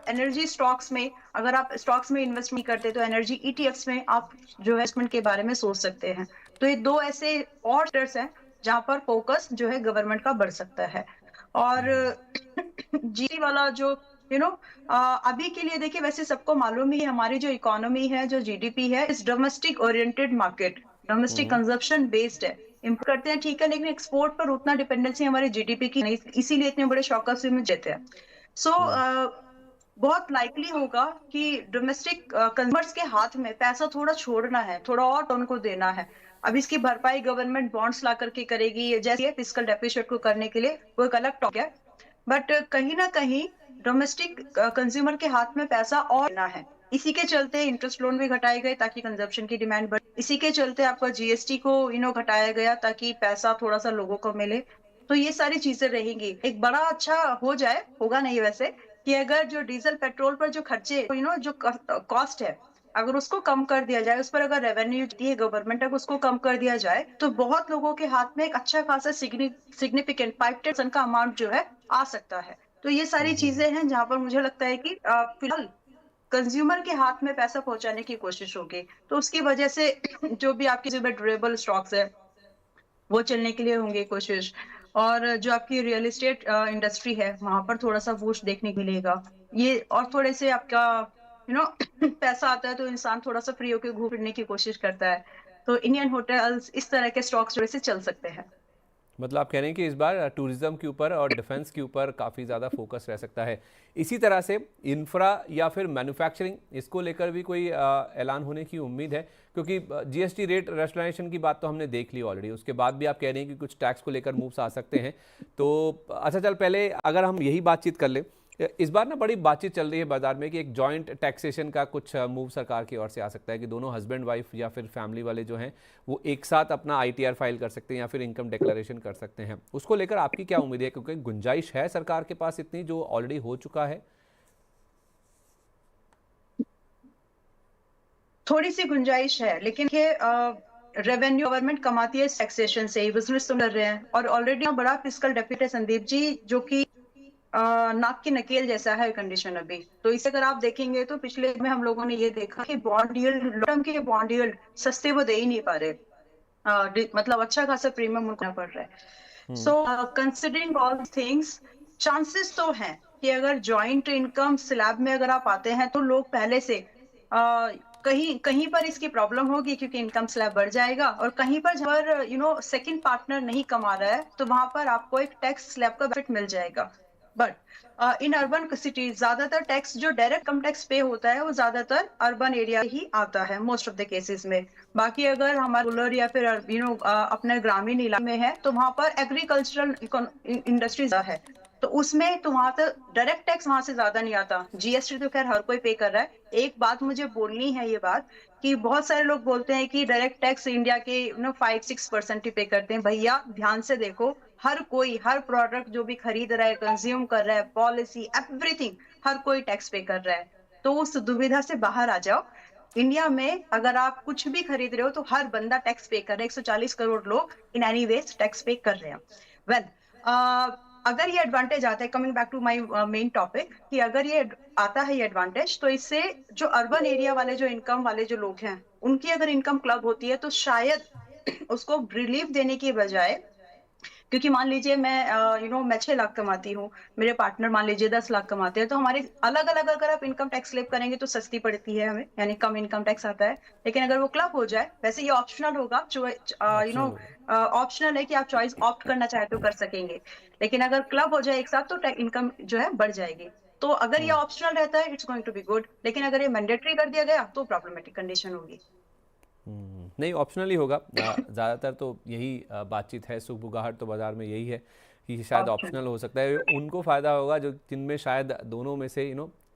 एनर्जी स्टॉक्स में, अगर आप स्टॉक्स में इन्वेस्ट नहीं करते तो एनर्जी ईटीएफ्स में आप जो इन्वेस्टमेंट के बारे में सोच सकते हैं। तो ये 2 ऐसे और सेक्टर्स हैं जहां पर फोकस जो है गवर्नमेंट का बढ़ सकता है। और जी वाला जो अभी के लिए देखिए, वैसे सबको मालूम ही है हमारी जो इकोनॉमी है, जो जीडीपी है, इस domestic oriented market, domestic consumption based है। इम्पोर्ट करते हैं ठीक है, लेकिन एक्सपोर्ट पर उतना डिपेंडेंसी हमारी जीडीपी की नहीं, इसीलिए इतने बड़े शॉकर्स में देते हैं। सो बहुत लाइकली होगा कि डोमेस्टिक कंज्यूमर्स के हाथ में पैसा थोड़ा छोड़ना है, थोड़ा और उनको देना है। अब इसकी भरपाई गवर्नमेंट बॉन्ड्स ला करके करेगी, जैसे फिस्कल डेफिसिट को करने के लिए, वो एक अलग टॉपिक है। बट कहीं ना कहीं डोमेस्टिक कंज्यूमर के हाथ में पैसा और देना है। इसी के चलते इंटरेस्ट लोन भी घटाए गए ताकि कंजप्शन की डिमांड बढ़े। इसी के चलते आपका जीएसटी को घटाया गया ताकि पैसा थोड़ा सा लोगों को मिले। तो ये सारी चीजें रहेंगी। एक बड़ा अच्छा हो जाए, होगा नहीं वैसे, कि अगर जो डीजल पेट्रोल पर जो खर्चे जो कॉस्ट है, अगर उसको कम कर दिया जाए, उस पर अगर रेवेन्यू दी है गवर्नमेंट, अगर उसको कम कर दिया जाए, तो बहुत लोगों के हाथ में एक अच्छा खासा सिग्निफिकेंट 5-10% का अमाउंट जो है आ सकता है। तो ये सारी चीजें हैं जहां पर मुझे लगता है कि फिलहाल कंज्यूमर के हाथ में पैसा पहुंचाने की कोशिश होगी, तो उसकी वजह से जो भी आपके जो ड्यूरेबल स्टॉक्स है वो चलने के लिए होंगे कोशिश। और जो आपकी रियल एस्टेट इंडस्ट्री है वहां पर थोड़ा सा बूस्ट देखने को मिलेगा। ये और थोड़े से आपका पैसा आता है तो इंसान थोड़ा सा फ्री होकर घूम फिरने की कोशिश करता है, तो इंडियन होटल्स इस तरह के स्टॉक्स थोड़े से चल सकते हैं। मतलब आप कह रहे हैं कि इस बार टूरिज्म के ऊपर और डिफेंस के ऊपर काफ़ी ज़्यादा फोकस रह सकता है। इसी तरह से इंफ्रा या फिर मैन्युफैक्चरिंग, इसको लेकर भी कोई ऐलान होने की उम्मीद है? क्योंकि जीएसटी रेट रेस्टोरेशन की बात तो हमने देख ली ऑलरेडी, उसके बाद भी आप कह रहे हैं कि कुछ टैक्स को लेकर मूव्स आ सकते हैं। तो अच्छा, चल पहले अगर हम यही बातचीत कर लें, इस बार ना बड़ी बातचीत चल रही है बाजार में कि एक जॉइंट टैक्सेशन का कुछ मूव सरकार की ओर से आ सकता है कि दोनों हस्बैंड वाइफ या फिर फैमिली वाले जो हैं वो एक साथ अपना आईटीआर फाइल कर सकते हैं या फिर इनकम डिक्लेरेशन कर सकते हैं। उसको लेकर आपकी क्या उम्मीद है? क्योंकि गुंजाइश है सरकार के पास इतनी, जो ऑलरेडी हो चुका है? थोड़ी सी गुंजाइश है, लेकिन ये रेवेन्यू गवर्नमेंट कमाती है टैक्सेशन से ही, बिजनेस तो कर रहे हैं और ऑलरेडी बड़ा फिस्कल डेफिसिट है संदीप जी, जो कि नाक की नकेल जैसा है कंडीशन अभी। तो इसे अगर आप देखेंगे तो पिछले में हम लोगों ने ये देखा कि बॉन्ड यील्ड, लॉन्ग टर्म के बॉन्ड यील्ड सस्ते वो दे ही नहीं पा रहे, मतलब अच्छा खासा प्रीमियम उनको पड़ रहा है। So considering all things, chances तो हैं कि अगर जॉइंट इनकम स्लैब में अगर आप आते हैं तो लोग पहले से कहीं कहीं पर इसकी प्रॉब्लम होगी क्योंकि इनकम स्लैब बढ़ जाएगा, और कहीं पर जब सेकंड पार्टनर नहीं कमा रहा है तो वहां पर आपको एक टैक्स स्लैब का बेनिफिट मिल जाएगा। बट इन अर्बन सिटीज ज्यादातर टैक्स जो डायरेक्ट कम टैक्स पे होता है वो ज्यादातर अर्बन एरिया ही आता है मोस्ट ऑफ द केसेस में। बाकी अगर हमारा रूरल या फिर अपने ग्रामीण इलाके में है तो वहां पर एग्रीकल्चरल इंडस्ट्रीज है, तो उसमें तो वहां तक डायरेक्ट टैक्स वहां से ज्यादा नहीं आता। जीएसटी तो खैर हर कोई पे कर रहा है। एक बात मुझे बोलनी है, ये बात कि बहुत सारे लोग बोलते हैं कि डायरेक्ट टैक्स इंडिया के 5-6% ही पे करते हैं। भैया ध्यान से देखो, हर कोई हर प्रोडक्ट जो भी खरीद रहा है, कंज्यूम कर रहा है, पॉलिसी एवरीथिंग, हर कोई टैक्स पे कर रहा है। तो उस दुविधा से बाहर आ जाओ। इंडिया में अगर आप कुछ भी खरीद रहे हो तो हर बंदा टैक्स पे कर रहा है। 140 करोड़ लोग इन एनी वेज टैक्स पे कर रहे हैं। वेल, अगर ये एडवांटेज आता है, coming back to my main topic, कि अगर ये आता है ये एडवांटेज, तो इससे जो अर्बन एरिया वाले जो इनकम वाले जो लोग हैं उनकी अगर इनकम क्लब होती है तो शायद उसको रिलीफ देने की बजाय, क्योंकि मान लीजिए मैं 6 लाख कमाती हूँ, मेरे पार्टनर मान लीजिए 10 लाख कमाते हैं, तो हमारे अलग अलग अगर आप इनकम टैक्स स्लैब करेंगे तो सस्ती पड़ती है हमें, यानी कम इनकम टैक्स आता है। लेकिन अगर वो क्लब हो जाए, वैसे ये ऑप्शनल होगा, ऑप्शनल है कि आप चॉइस ऑप्ट करना चाहे तो कर सकेंगे, लेकिन अगर क्लब हो जाए एक साथ तो इनकम जो है बढ़ जाएगी। तो अगर ये ऑप्शनल रहता है it's going to be good, लेकिन अगर ये मैंडेटरी कर दिया गया तो प्रॉब्लमेटिक कंडीशन होगी। नहीं, ऑप्शनल ही होगा ज़्यादातर, तो यही बातचीत है। सुगबुगाहट तो बाजार में यही है कि शायद ऑप्शनल हो सकता है। उनको फ़ायदा होगा जो जिनमें शायद दोनों में से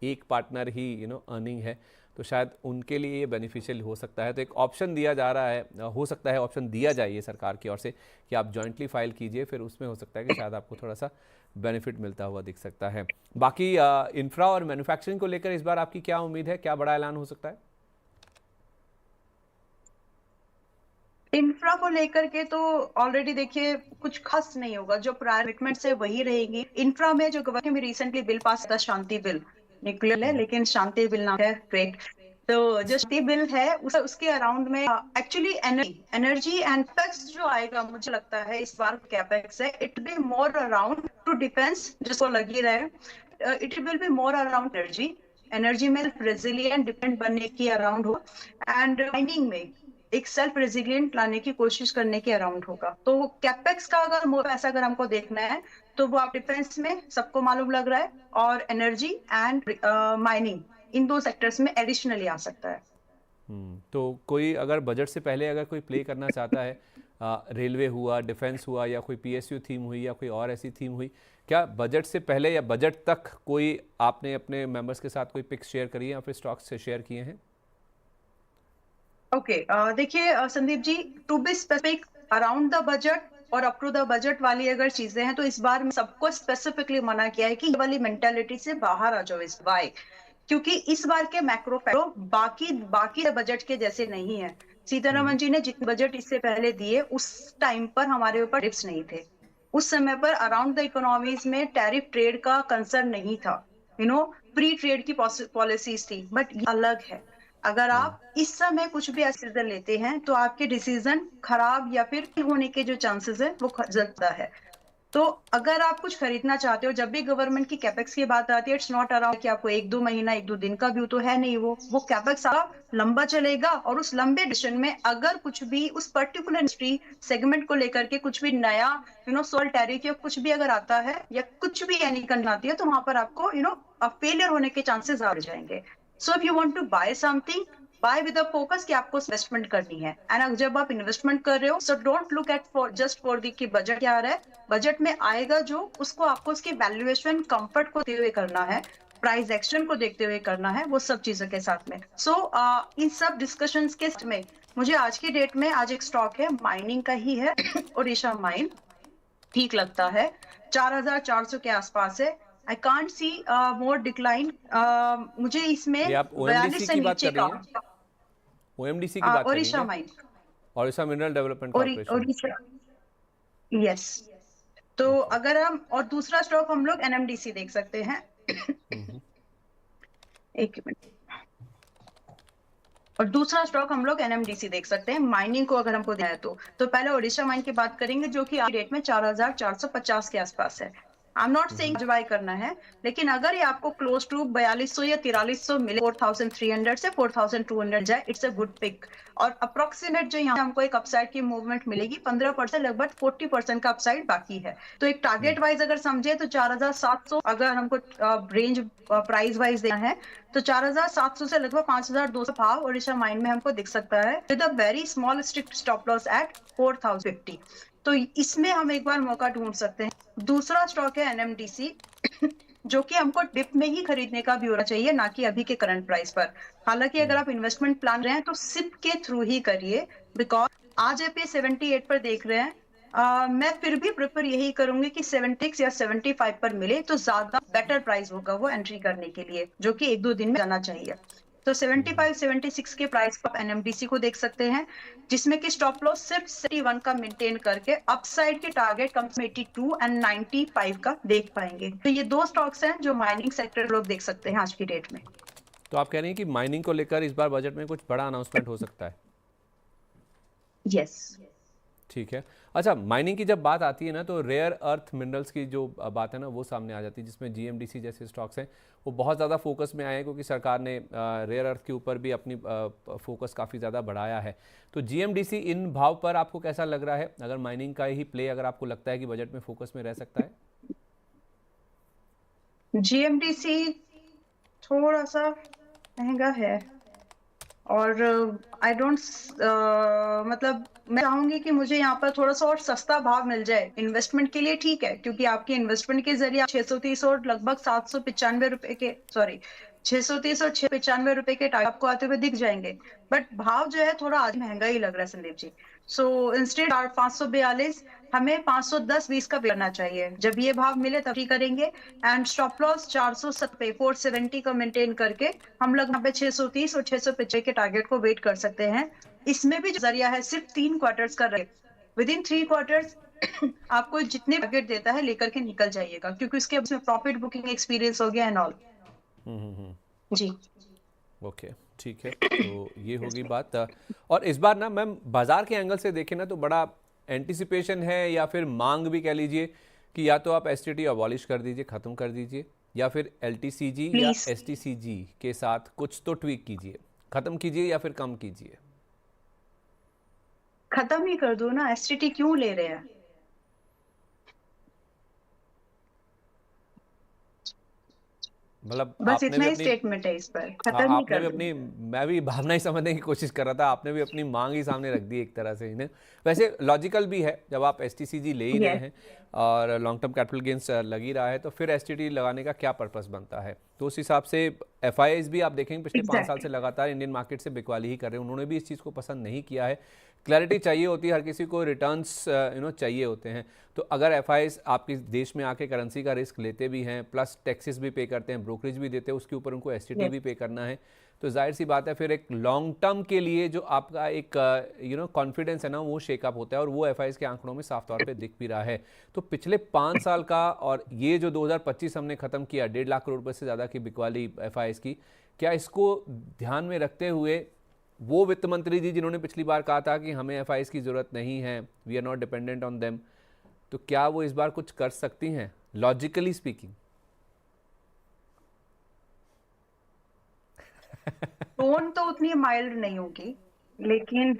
एक पार्टनर ही अर्निंग है, तो शायद उनके लिए ये बेनिफिशियल हो सकता है। तो एक ऑप्शन दिया जा रहा है, हो सकता है ऑप्शन दिया जाए ये सरकार की ओर से कि आप जॉइंटली फाइल कीजिए, फिर उसमें हो सकता है कि शायद आपको थोड़ा सा बेनिफिट मिलता हुआ दिख सकता है। बाकी इंफ्रा और मैन्युफैक्चरिंग को लेकर इस बार आपकी क्या उम्मीद है? क्या बड़ा ऐलान हो सकता है? इंफ्रा को लेकर के तो ऑलरेडी देखिए कुछ खास नहीं होगा, जो प्रायर कमिटमेंट्स है वही रहेगी। इंफ्रा में जो गवर्नमेंट में रिसेंटली बिल पास था, शांति बिल निकल है, लेकिन शांति बिल नाम है, ग्रेट। तो जो शांति बिल है उसके अराउंड में एक्चुअली एनर्जी एंड टैक्स जो आएगा, मुझे लगता है इस बार कैपेक्स है, it be more around two defence, जिसको लगी रहे, it will be more around energy में रेजिलियंट डिपेंड बनने की अराउंड हो, एंड माइनिंग में एक सेल्फ रेजिलियंट लाने की कोशिश करने के अराउंड होगा। तो कैपेक्स का अगर मोर पैसा अगर हमको देखना है तो वो आप डिफेंस में सबको मालूम लग रहा है, और एनर्जी एंड माइनिंग, इन दो सेक्टर्स में एडिशनली आ सकता है। तो कोई अगर बजट से पहले अगर कोई प्ले करना चाहता है, रेलवे हुआ, डिफेंस हुआ, या कोई पीएसयू थीम हुई, या कोई और ऐसी थीम हुई, क्या बजट से पहले या बजट तक कोई आपने अपने मेंबर्स के साथ कोई पिक्स शेयर करी है या फिर स्टॉक्स से शेयर किए हैं? ओके, देखिए Sandeep ji, to be specific around the budget और अप टू द बजट वाली अगर चीजें हैं तो इस बार में सबको स्पेसिफिकली मना किया है कि ये वाली मेंटालिटी से बाहर आ जाओ। इस बार क्योंकि इस बार के मैक्रो फैक्टर बाकी बजट के जैसे नहीं है। सीतारमन जी ने जितने बजट इससे पहले दिए उस टाइम पर हमारे ऊपर डिप्स नहीं थे, उस समय पर अराउंड द इकोनॉमीज में टैरिफ ट्रेड का कंसर्न नहीं था, प्री ट्रेड की पॉलिसीज थी, बट अलग है। अगर आप इस समय कुछ भी डिसीजन लेते हैं तो आपके डिसीजन खराब या फिर होने के जो चांसेस है वो ज्यादा है। तो अगर आप कुछ खरीदना चाहते हो, जब भी गवर्नमेंट की कैपेक्स की बात आती है, इट्स नॉट अराउंड कि आपको 1-2 महीना 1-2 दिन का व्यू तो है नहीं, वो कैपेक्स लंबा चलेगा। और उस लंबे डिसीजन में अगर कुछ भी उस पर्टिकुलर इंडस्ट्री सेगमेंट को लेकर के कुछ भी नया सोल टैरिफ या कुछ भी अगर आता है या कुछ भी यानी कंडीशन आती है, तो वहां पर आपको फेलियर होने के चांसेस आ जाएंगे। So if you want to buy something, buy with a focus कि आपको इन्वेस्टमेंट करनी है। एंड जब आप इन्वेस्टमेंट कर रहे हो, so don't look at for just for the कि बजट क्या आ रहा है। बजट में आएगा जो, उसको आपको उसकी वैल्यूएशन कंफर्ट को देखते हुए करना है, प्राइस एक्शन को देखते हुए करना है, वो सब चीजों के साथ में। सो इन सब डिस्कशंस के साथ में मुझे आज की डेट में आज एक स्टॉक है माइनिंग का ही है ओडिशा माइन, ठीक लगता है, 4,400 के आसपास है। I can't see more decline. मुझे इसमें ये आप 42 OMDC से की बात नीचे कर रही हैं? OMDC की बात कर रही हैं ओडिशा क्या? Mine, Odisha mineral development corporation. Odisha, yes. तो ओके। अगर हम, और दूसरा स्टॉक हम लोग एनएमडीसी देख सकते हैं। एक मिनट। और दूसरा स्टॉक हम लोग एनएमडीसी देख सकते हैं। माइनिंग को अगर हमको देखना है तो पहले ओडिशा माइन की बात करेंगे, जो कि आज डेट में 4,450 के आसपास है। I am not saying buy करना है, लेकिन अगर ये आपको क्लोज टू 4200 या 4300 मिले, 4,300 से 4,200 जाए, इट्स अ गुड पिक। और अप्रोक्सीमेट जो यहाँ हमको एक अपसाइड की मूवमेंट मिलेगी 15%, लगभग 40% का अपसाइड बाकी है। तो एक टारगेट वाइज अगर समझे तो 4,700 अगर हमको रेंज प्राइस वाइज देना है, तो 4,700 से लगभग 5,200 भाव ओडिशा माइन में हमको दिख सकता है, with a very small strict stop loss at 4,050। तो इसमें हम एक बार मौका ढूंढ सकते हैं। दूसरा स्टॉक है एनएमडीसी जो कि हमको डिप में ही खरीदने का भी होना चाहिए, ना कि अभी के करंट प्राइस पर। हालांकि अगर आप इन्वेस्टमेंट प्लान रहे हैं तो सिप के थ्रू ही करिए, बिकॉज आज आप ये 78 पर देख रहे हैं। मैं फिर भी प्रेफर यही करूंगी कि 76 या 75 पर मिले तो ज्यादा बेटर प्राइस होगा वो एंट्री करने के लिए, जो कि 1-2 दिन में जाना चाहिए। तो 75-76 के प्राइस पर आप एनएमडीसी को देख सकते हैं, जिसमें कि स्टॉप लॉस सिर्फ 71 का मेंटेन करके अपसाइड के टारगेट कम से 82 एंड 95 का देख पाएंगे। तो ये दो स्टॉक्स हैं जो माइनिंग सेक्टर लोग देख सकते हैं आज की डेट में। तो आप कह रही हैं कि माइनिंग को लेकर इस बार बजट में कुछ बड़ा अनाउंसमेंट हो सकता है? यस। ठीक है। अच्छा, माइनिंग की जब बात आती है ना, तो रेयर अर्थ मिनरल्स की जो बात है ना वो सामने आ जाती है, जिसमें जीएमडीसी जैसे स्टॉक्स हैं वो बहुत ज़्यादा फोकस में आए हैं, क्योंकि सरकार ने रेयर अर्थ के ऊपर भी अपनी फोकस काफ़ी ज़्यादा बढ़ाया है। तो जीएमडीसी इन भाव पर आपको कैसा लग रहा है? अगर माइनिंग का ही प्ले अगर आपको लगता है कि बजट में फोकस में रह सकता है? जीएमडीसी थोड़ा सा महंगा है, और आई डोंट मतलब मैं चाहूंगी कि मुझे यहाँ पर थोड़ा सा और सस्ता भाव मिल जाए इन्वेस्टमेंट के लिए। ठीक है, क्योंकि आपके इन्वेस्टमेंट के जरिए 630 और लगभग 795 रुपए के, सॉरी 630 और 695 रुपए के टारगेट आपको आते हुए दिख जाएंगे, बट भाव जो है थोड़ा आज महंगा ही लग रहा है संदीप जी। सो इंस्टेड 542 हमें 510-20 का करना चाहिए। जब ये भाव मिले तभी करेंगे। एंड स्टॉप लॉस 470 470 का मेंटेन करके हम लोग यहाँ पे 630 और 650 के टारगेट को वेट कर सकते हैं। इसमें भी जो जरिया है सिर्फ 3 क्वार्टर्स का रहे, विद इन 3 क्वार्टर्स आपको जितने टारगेट देता है लेकर के निकल जाइएगा, क्योंकि उसके उसमें प्रॉफिट बुकिंग एक्सपीरियंस हो गया एंड ऑल। जी ओके, ठीक है। तो ये होगी बात। और इस बार ना मैम बाजार के एंगल से देखें ना तो बड़ा एंटिसिपेशन है, या फिर मांग भी कह लीजिए, कि या तो आप एसटीटी अबॉलिश कर दीजिए, ख़त्म कर दीजिए, या फिर एलटीसीजी या प्लीज एसटीसीजी के साथ कुछ तो ट्वीक कीजिए, ख़त्म कीजिए या फिर कम कीजिए। खत्म ही कर दो ना, एसटीटी क्यों ले रहे हैं? मतलब बस आपने इतना भी ही अपनी, स्टेटमेंट है इस पर, हाँ खत्म ही आपने कर भी दो। अपनी, मैं भी भावना ही समझने की कोशिश कर रहा था, आपने भी अपनी मांग ही सामने रख दी एक तरह से इन्हें। वैसे लॉजिकल भी है, जब आप एसटीसीजी ले ही रहे यस हैं और लॉन्ग टर्म कैपिटल गेंस लग ही रहा है, तो फिर एसटीटी लगाने का क्या पर्पस बनता है? तो उस हिसाब से एफआईआईज भी आप देखेंगे पिछले 5 साल से एग्जैक्टली। लगातार इंडियन मार्केट से बिकवाली ही कर रहे हैं, उन्होंने भी इस चीज़ को पसंद नहीं किया है। क्लैरिटी चाहिए होती है हर किसी को, रिटर्न्स चाहिए होते हैं। तो अगर एफआईआईज आपके देश में आके करेंसी का रिस्क लेते भी हैं, प्लस टैक्सेस भी पे करते हैं, ब्रोकरेज भी देते हैं, उसके ऊपर उनको एसटीटी यस भी पे करना है, तो जाहिर सी बात है फिर एक लॉन्ग टर्म के लिए जो आपका एक कॉन्फिडेंस है ना वो शेकअप होता है, और वो एफआईज के आंकड़ों में साफ तौर पे दिख भी रहा है। तो पिछले 5 साल का और ये जो 2025 हमने ख़त्म किया 1.5 लाख करोड़ रुपये से ज़्यादा की बिकवाली एफआईज की, क्या इसको ध्यान में रखते हुए वो वित्त मंत्री जी जिन्होंने पिछली बार कहा था कि हमें एफआईज की ज़रूरत नहीं है, we are not dependent on them, तो क्या वो इस बार कुछ कर सकती हैं लॉजिकली स्पीकिंग? टोन तो उतनी माइल्ड नहीं होगी, लेकिन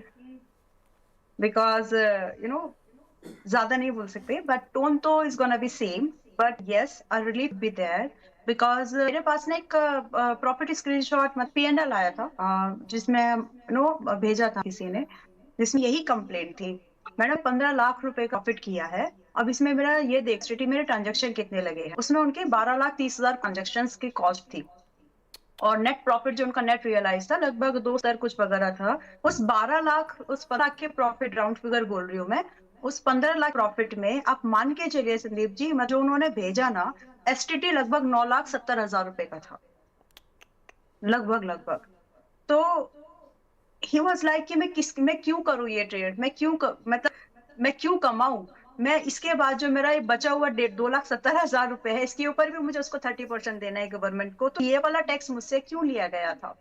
बिकॉज ज्यादा नहीं बोल सकते, बट टोन तो is gonna be same. But yes, I relief be there because मेरे पास ना एक प्रॉपर्टी स्क्रीनशॉट मतलब P&L आया था, जिसमें भेजा था किसी ने, जिसमें यही कंप्लेंट थी, मैंने 15 लाख रुपए प्रॉफिट किया है। अब इसमें मेरा ये देख स्ट्रीटी मेरे ट्रांजेक्शन कितने लगे हैं, उसमें उनके 12,30,000 ट्रांजेक्शन की कॉस्ट थी, और नेट प्रॉफिट जो उनका नेट रियलाइज था लगभग 2 कुछ वगैरह था। उस 12 लाख, उस 15 लाख के प्रॉफिट, राउंड फिगर बोल रही हूँ मैं, उस 15 लाख प्रॉफिट में आप मान के चलिए संदीप जी, जो उन्होंने भेजा ना, STT लगभग 9,70,000 रुपए का था, लगभग। तो ही वाज लाइक कि मैं क्यों करूँ ये ट्रेड, मतलब मैं क्यों कमाऊं, मैं इसके बाद जो मेरा ये बचा हुआ 2,70,000 रुपए है, इसके ऊपर भी मुझे उसको 30% देना है गवर्नमेंट को, तो ये वाला टैक्स मुझसे क्यों लिया गया था।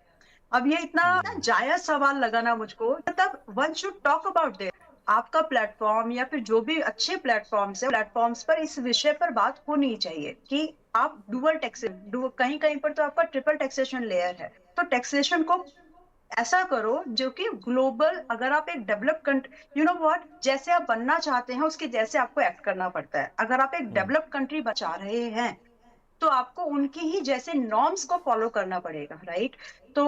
अब ये इतना जायज सवाल लगा ना मुझको, मतलब one should talk about this. आपका प्लेटफॉर्म या फिर जो भी अच्छे प्लेटफॉर्म्स पर इस विषय पर बात होनी चाहिए कि आप डुअल टैक्सेशन, कहीं कहीं पर तो आपका ट्रिपल टैक्सेशन लेयर है, तो टैक्सेशन को ऐसा करो जो कि ग्लोबल, अगर आप एक डेवलप कंट्री, व्हाट, जैसे आप बनना चाहते हैं उसके जैसे आपको एक्ट करना पड़ता है। अगर आप एक डेवलप कंट्री बचा रहे हैं तो आपको उनकी ही जैसे नॉर्म्स को फॉलो करना पड़ेगा, राइट। तो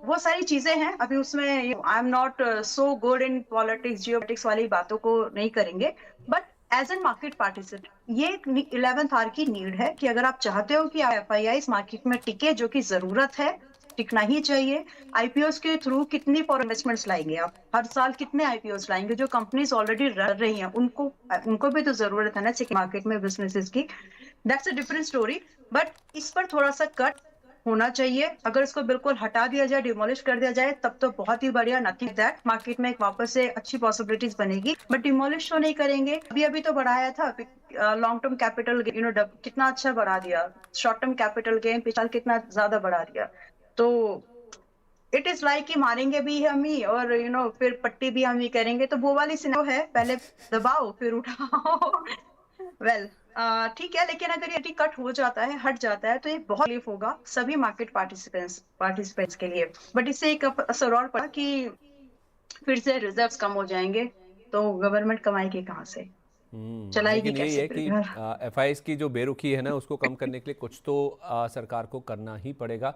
वो सारी चीजें हैं, अभी उसमें I am not so good in politics, geopolitics वाली बातों को नहीं करेंगे, but as an market participant ये 11th आवर की नीड है कि अगर आप चाहते हो कि FII इस मार्केट में टिके, जो कि जरूरत है, टिकना ही चाहिए। IPOs के थ्रू कितनी फॉरेन इन्वेस्टमेंट्स लाएंगे आप, हर साल कितने IPOs लाएंगे, जो कंपनीज ऑलरेडी रन रही हैं उनको भी तो जरूरत है ना मार्केट में बिजनेसेस की। That's a different story, but इस पर थोड़ा सा कट होना चाहिए। अगर इसको बिल्कुल हटा दिया जाए, डिमोलिश कर दिया जाए, तब तो बहुत ही बढ़िया, नथिंग दैट, मार्केट में एक वापस से अच्छी पॉसिबिलिटीज बनेगी, बट डिमोलिश तो नहीं करेंगे। अभी तो बढ़ाया था, लॉन्ग टर्म कैपिटल कितना अच्छा बढ़ा दिया, शॉर्ट टर्म कैपिटल गेन पिछले साल कितना ज्यादा बढ़ा दिया। तो इट इज लाइक कि मारेंगे भी हम ही, और फिर पट्टी भी हम ही करेंगे, तो वो वाली सिनेरियो है, पहले दबाओ फिर उठाओ। वेल, ठीक है, लेकिन अगर ये कट हो जाता है, हट जाता है, तो ये बहुत रिलीफ होगा सभी मार्केट पार्टिसिपेंट्स के लिए। बट इससे एक असर और पड़ा कि फिर से रिजर्व्स कम हो जाएंगे, तो गवर्नमेंट कमाएगी कहाँ से, चलाएगी लेकिन यही कैसे है फिर कि घर। एफआईज की जो बेरुखी है ना उसको कम करने के लिए कुछ तो सरकार को करना ही पड़ेगा।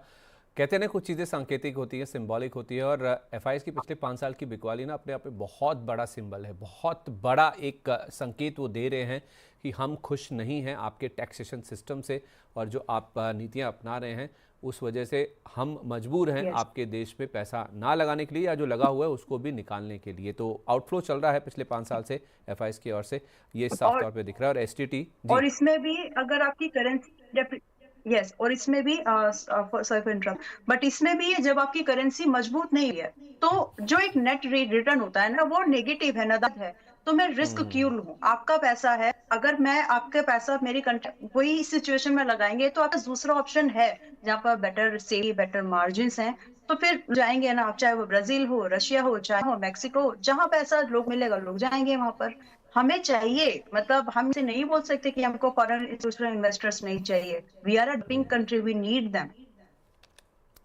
कहते हैं ना कुछ चीज़ें सांकेतिक होती है, सिंबॉलिक होती है, और एफआईज की पिछले 5 साल की बिकवाली ना अपने आप में बहुत बड़ा सिंबल है, बहुत बड़ा एक संकेत वो दे रहे हैं कि हम खुश नहीं हैं आपके टैक्सेशन सिस्टम से, और जो आप नीतियां अपना रहे हैं उस वजह से हम मजबूर हैं Yes. आपके देश में पैसा ना लगाने के लिए, या जो लगा हुआ है उसको भी निकालने के लिए। तो आउटफ्लो चल रहा है पिछले 5 साल से एफआईज की ओर से, ये साफ तौर पे दिख रहा है। और एसटीटी जी, और इसमें भी अगर आपकी करेंसी, यस, और इसमें भी सॉरी फॉर इंटरप्ट, बट इसमें भी जब आपकी करेंसी मजबूत नहीं है, तो जो एक नेट रिटर्न होता है ना, वो नेगेटिव है, नदारद है। तो मैं रिस्क क्यों लूं, आपका पैसा है, अगर मैं आपके पैसा मेरी कंट्री वही सिचुएशन में लगाएंगे, तो आपका दूसरा ऑप्शन है जहाँ पर बेटर सेल, बेटर मार्जिन हैं, तो फिर जाएंगे ना आप, चाहे वो ब्राजील हो, रशिया हो, चाहे हो मैक्सिको, जहां पैसा लोग मिलेगा लोग जाएंगे वहां पर। हमें चाहिए, मतलब हम इसे नहीं बोल सकते कि हमको फॉरेन इंस्टीट्यूशनल इन्वेस्टर्स नहीं चाहिए, we are a developing country, we need them.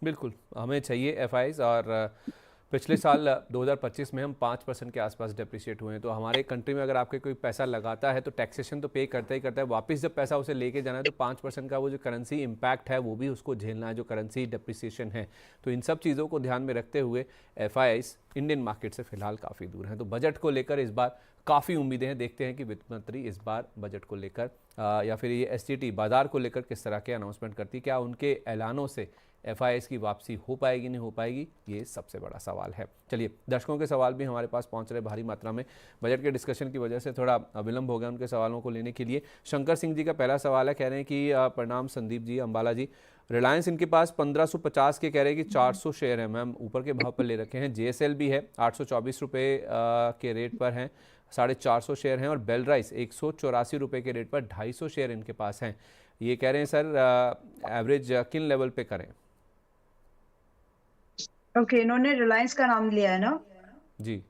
बिल्कुल हमें चाहिए एफआईज। और पिछले साल 2025 में हम 5% के आसपास डेप्रिशिएट हुए हैं। तो हमारे कंट्री में अगर आपके कोई पैसा लगाता है तो टैक्सेशन तो पे करता ही करता है, वापस जब पैसा उसे लेके जाना है तो 5% का वो जो करेंसी इम्पैक्ट है वो भी उसको झेलना है, जो करेंसी डेप्रिसिएशन है। तो इन सब चीज़ों को ध्यान में रखते हुए एफआईज इंडियन मार्केट से फिलहाल काफ़ी दूर हैं। तो बजट को लेकर इस बार काफ़ी उम्मीदें हैं, देखते हैं कि वित्त मंत्री इस बार बजट को लेकर या फिर ये एसटीटी बाजार को लेकर किस तरह के अनाउंसमेंट करती, क्या उनके ऐलानों से FIIs की वापसी हो पाएगी नहीं हो पाएगी, ये सबसे बड़ा सवाल है। चलिए, दर्शकों के सवाल भी हमारे पास पहुंच रहे भारी मात्रा में। बजट के डिस्कशन की वजह से थोड़ा विलंब हो गया उनके सवालों को लेने के लिए। शंकर सिंह जी का पहला सवाल है, कह रहे हैं कि प्रणाम संदीप जी, अंबाला जी, रिलायंस इनके पास 1550 के कह रहे हैं कि 400 शेयर है मैम, ऊपर के भाव पर ले रखे हैं। JSL भी है 824 रुपये के रेट पर हैं, 450 शेयर हैं। और बेल राइस 184 रुपये के रेट पर 250 शेयर इनके पास हैं। ये कह रहे हैं सर एवरेज किन लेवल पे करें? ओके, इन्होंने रिलायंस का नाम लिया है ना? जी,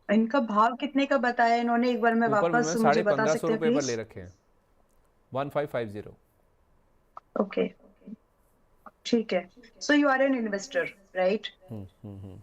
इनका भाव कितने का बताया इन्होंने, एक बार मैं ऊपर में वापस मुझे बता 1550 सकते हैं रुपये पर ले प्लीज? रखे हैं, 1550। ओके, ठीक है। So you are an investor, right? Hmm.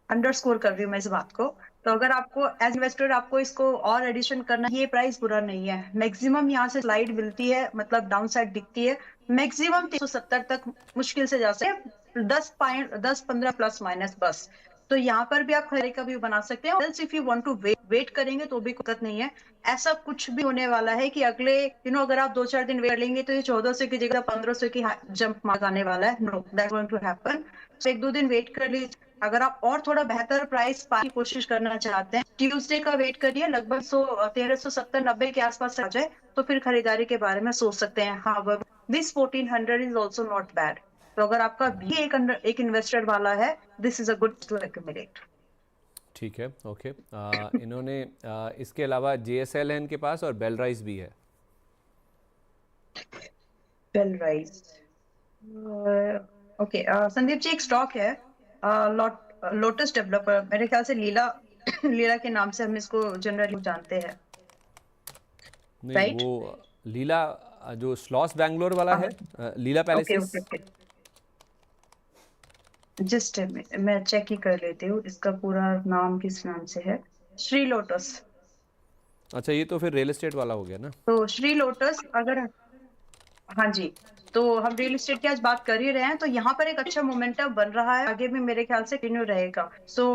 Underscore कर रही हूँ मैं इस बात को। तो अगर आपको एज इन्वेस्टर आपको इसको और एडिशन करना, ये प्राइस बुरा नहीं है। मैक्सिमम यहाँ से स्लाइड मिलती है, मतलब डाउन साइड दिखती है। मैक्सिमम 370 तक मुश्किल से जा सकते हैं, 10-15 प्लस माइनस बस। तो यहाँ पर भी आप खरीद का भी बना सकते हैं। If you want to wait करेंगे तो भी दिक्कत नहीं है। ऐसा कुछ भी होने वाला है कि अगले अगर आप 2-4 दिन वेट कर लेंगे तो ये 1400 की जगह 1500 की जंप मार आने वाला है। No, that's going to happen. So 1-2 दिन वेट कर लीजिए। अगर आप और थोड़ा बेहतर प्राइस पाने की कोशिश करना चाहते हैं, ट्यूसडे का वेट करिए, लगभग 1370-90 के आसपास आ जाए तो फिर खरीदारी के बारे में सोच सकते हैं। हाँ, this 1400 is also not bad. तो अगर आपका भी एक इन्वेस्टर वाला है, this is a good to accumulate. ठीक है, ओके। इन्होंने इसके अलावा JSL है इनके पास और बेल राइस भी है। Belrise, okay. संदीप जी, एक स्टॉक है लोटस डेवलपर, मेरे ख्याल से लीला लीला के नाम से हम इसको जनरली जानते हैं, नहीं, राइट? वो लीला जो स्लॉस बैंगलोर वाला है, Leela okay palaces. Okay okay, just मैं चेक ही कर लेती हूँ इसका पूरा नाम किस नाम से है। श्री लोटस। अच्छा, ये तो फिर रियल एस्टेट वाला हो गया ना। तो श्री लोटस, अगर हाँ जी, तो हम रियल एस्टेट की आज बात कर ही रहे हैं, तो यहाँ पर एक अच्छा मोमेंटम बन रहा है, आगे भी मेरे ख्याल से कंटिन्यू रहेगा। सो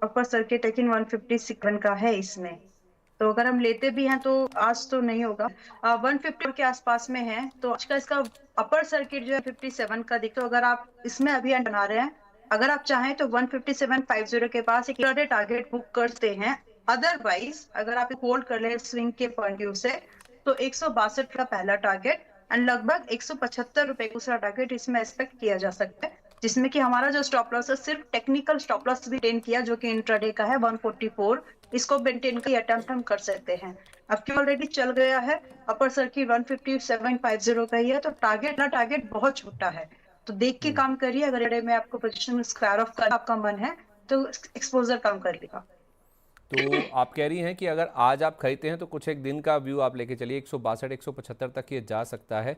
अपर सर्किट लेकिन 157 का है इसमें। तो अगर हम लेते भी हैं तो आज तो नहीं होगा, 150 के आसपास में है। तो आज का इसका अपर सर्किट जो है 57 का दिख, तो अगर आप इसमें अभी बना रहे हैं, अगर आप चाहें तो 157.50 के पास एक टारगेट बुक करते हैं। अदरवाइज अगर आप होल्ड कर ले स्विंग के पॉइंट व्यू से, तो 162 का पहला टारगेट एंड लगभग 175 रुपए दूसरा टारगेट इसमें एक्सपेक्ट किया जा सकता है। जिसमें कि हमारा जो स्टॉप लॉस है, सिर्फ टेक्निकल स्टॉप लॉस भी मेंटेन किया जो कि इंट्राडे का है 144, इसको मेंटेन का अटेम्प्ट हम कर सकते हैं। अब क्यों ऑलरेडी चल गया है, अपर सर्किट 157.50 का ही है, तो टारगेट बहुत छोटा है। तो देख के काम करिए। अगर में आपको पोजीशन स्क्वायर ऑफ कर आपका मन है तो एक्सपोजर कम कर लेगा। तो आप कह रही हैं कि अगर आज आप खरीदते हैं तो कुछ एक दिन का व्यू आप लेके चलिए, 162 175 तक ये जा सकता है।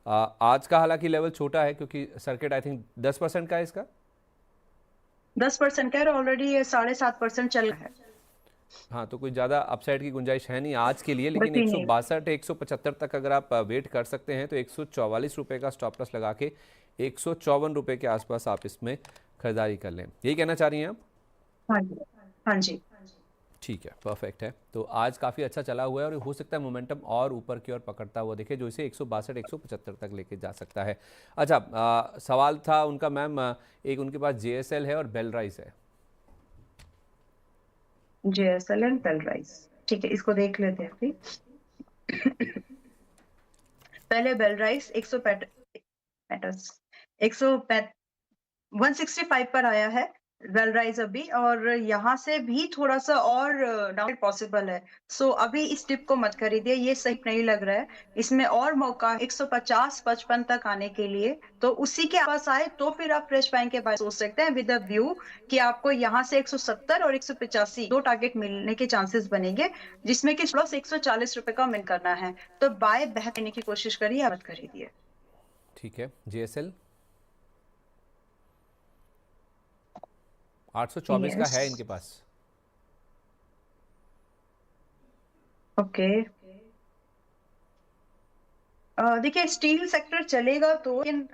आज का हालांकि लेवल छोटा है क्योंकि सर्किट आई थिंक 10% का है इसका। 10% का है, ऑलरेडी ये 7.5% चल रहा है। हाँ, तो कोई ज़्यादा अपसाइड की गुंजाइश है नहीं आज के लिए, लेकिन बची नहीं। 162 175 तक अगर आप वेट कर सकते हैं तो 144 रुपये का स्टॉप लॉस लगा के 154 रुपये के आसपास आप इसमें खरीदारी कर लें, यही कहना चाह रही हैं आप? हाँ जी, हाँ जी। ठीक है, परफेक्ट है। तो आज काफ़ी अच्छा चला हुआ है और हो सकता है मोमेंटम और ऊपर की ओर पकड़ता हुआ दिखे, जो इसे 162 175 तक लेके जा सकता है। अच्छा, सवाल था उनका मैम, एक उनके पास JSL है और बेल राइस है। JSL एंड बेल राइस, ठीक है, इसको देख लेते हैं अभी। पहले बेल राइस 165 पर आया है वेल राइज अभी, और यहाँ से भी थोड़ा सा और डाउन पॉसिबल है। सो अभी इस टिप को मत खरीदिए, ये सही नहीं लग रहा है। इसमें और मौका 150-55 तक आने के लिए, तो उसी के आसपास आए तो फिर आप फ्रेश बाइंग के बारे में सोच सकते हैं, विद अ व्यू कि आपको यहाँ से 170 और 185 दो टारगेट मिलने के चांसेस बनेंगे, जिसमें कि प्लस 140 रुपए का मिन करना है। तो बाय बेहतर करने की कोशिश करिए, मत खरीदिए। ठीक है, JSL 824 का यस, है इनके पास। ओके। देखिए, स्टील सेक्टर चलेगा तो, लेकिन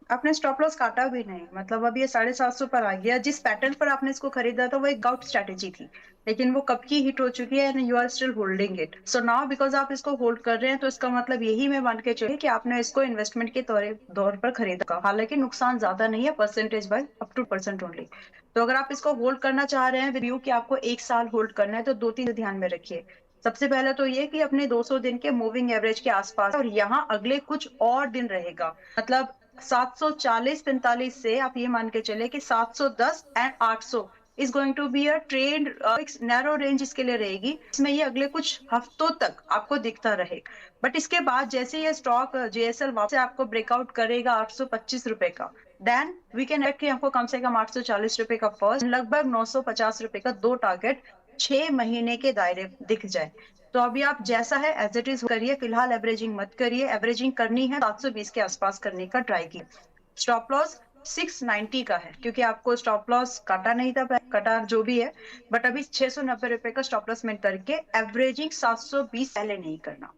आपने स्टॉप लॉस काटा भी नहीं, मतलब अब ये 750 पर आ गया। जिस पैटर्न पर आपने इसको खरीदा था वो एक आउट स्ट्रेटेजी थी, लेकिन वो कब की हिट हो चुकी है and you are still holding it. So now because आप इसको होल्ड कर रहे हैं, तो इसका मतलब यही मैं मान के चलिए कि आपने इसको इन्वेस्टमेंट के तौर पर खरीदा। हालांकि नुकसान ज्यादा नहीं है, percentage by up two percent only. तो अगर आप इसको होल्ड करना चाह रहे हैं व्यू कि आपको 1 साल होल्ड करना है, तो 2-3 ध्यान में रखिए। सबसे पहले तो ये कि अपने 200 दिन के मूविंग एवरेज के आसपास, और यहाँ अगले कुछ और दिन रहेगा, मतलब 740-45 से आप ये मान के चले कि 710 and 800 is going to be a trade, एक नैरो रेंज इसके लिए रहेगी। इसमें ये अगले कुछ हफ्तों तक आपको दिखता रहे। बट इसके बाद जैसे ये स्टॉक जेएसएल वापस आपको ब्रेकआउट करेगा 825 रुपए का, देन वी कैन एक्ट आपको कम से कम 840 रुपए का फर्स्ट, लगभग 950 रुपए का 2 टारगेट 6 महीने के दायरे दिख जाए। तो अभी आप जैसा है एज इट इज करिए, फिलहाल एवरेजिंग मत करिए। एवरेजिंग करनी है 720 के आसपास करने का ट्राई कीजिए। स्टॉप लॉस 690 का है, क्योंकि आपको स्टॉप लॉस काटा नहीं था, कटा जो भी है, बट अभी 690 रुपए का स्टॉप लॉस मेंट करके एवरेजिंग 720 पहले नहीं करना।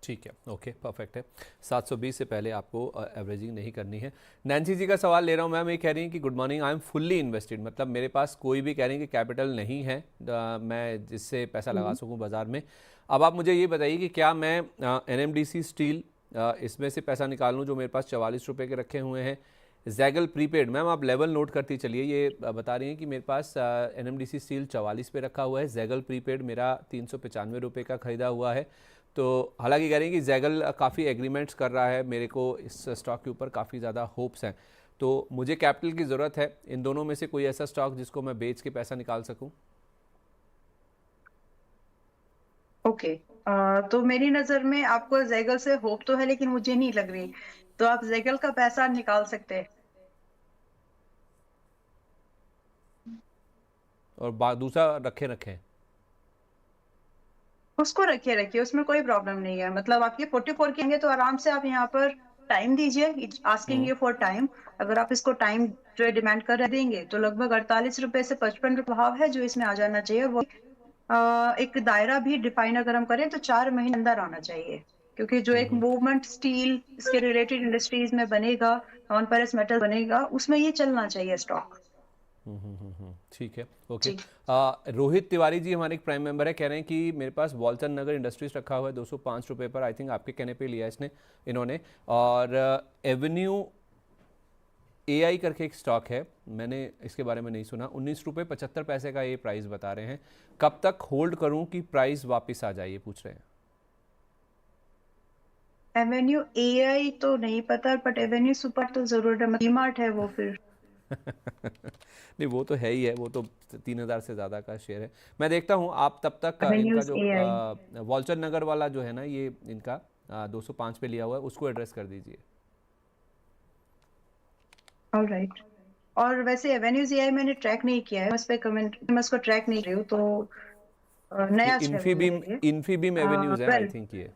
ठीक है, ओके, परफेक्ट है। 720 से पहले आपको एवरेजिंग नहीं करनी है। नैन्सी जी का सवाल ले रहा हूँ मैम, ये कह रही हैं कि good morning, I am fully invested, मतलब मेरे पास कोई भी कह रही हैं कि कैपिटल नहीं है मैं जिससे पैसा लगा सकूँ बाजार में। अब आप मुझे ये बताइए कि क्या मैं एनएमडीसी स्टील इसमें से पैसा निकाल लूँ जो मेरे पास 44 रुपये के रखे हुए हैं। जैगल प्रीपेड, मैम आप लेवल नोट करती चलिए, ये बता रही हैं कि मेरे पास एनएमडीसी स्टील 44 पे रखा हुआ है, जैगल प्रीपेड मेरा 395 रुपये का खरीदा हुआ है। तो हालांकि कह रही हैं कि जैगल काफ़ी एग्रीमेंट्स कर रहा है, मेरे को इस स्टॉक के ऊपर काफ़ी ज़्यादा होप्स हैं, तो मुझे कैपिटल की ज़रूरत है। इन दोनों में से कोई ऐसा स्टॉक जिसको मैं बेच के पैसा निकाल सकूं? ओके, तो मेरी नजर में आपको जैगल से होप तो है, लेकिन मुझे नहीं लग रही, तो आप जैगल का पैसा निकाल सकते हैं। और दूसरा रखे हैं। उसको रखिए रखिए, उसमें कोई प्रॉब्लम नहीं है। मतलब आप ये 44 के आएंगे तो आराम से आप यहाँ पर टाइम दीजिए, आस्किंग यू फॉर टाइम। अगर आप इसको टाइम जो है डिमांड कर देंगे, तो लगभग 48 रुपए से 55 रुपए भाव है जो इसमें आ जाना चाहिए। वो एक दायरा भी डिफाइन अगर हम करें तो 4 महीने अंदर आना चाहिए, क्योंकि जो एक मूवमेंट स्टील इसके रिलेटेड इंडस्ट्रीज में बनेगा, नॉन फेरस मेटल बनेगा, उसमें ये चलना चाहिए स्टॉक। ठीक है, ओके। जी। रोहित तिवारी जी हमारे एक प्राइम मेंबर है, कह रहे हैं कि मेरे पास वॉल्चन नगर इंडस्ट्रीज रखा हुआ है 205 रुपये पर, आई थिंक आपके कहने पे लिया इन्होंने। और एवेन्यू एआई करके एक स्टॉक है, मैंने इसके बारे में नहीं सुना, 19 रुपये 75 पैसे का ये प्राइस बता रहे हैं। कब तक होल्ड करूं कि प्राइस वापस आ जाए, ये पूछ रहे हैं। एवेन्यू एआई तो नहीं पता, बट एवेन्यू सुपर तो जरूर है, डीमार्ट है वो फिर। नहीं वो तो है ही है, वो तो 3000 से ज़्यादा का शेयर है। मैं देखता हूँ, आप तब तक इनका एवेन्यूज जो एआई। वॉल्चर नगर वाला जो है ना, ये इनका 205 पे लिया हुआ है, उसको एड्रेस कर दीजिए। ऑलराइट। और वैसे एवेन्यूज एआई मैंने ट्रैक नहीं किया है, उस पे कमेंट मैं उसको ट्रैक नहीं रही हूँ, तो ये नया है वो मेरे लिए। इन्फीबीम एवेन्यूज है आई वेल, थिंक ये।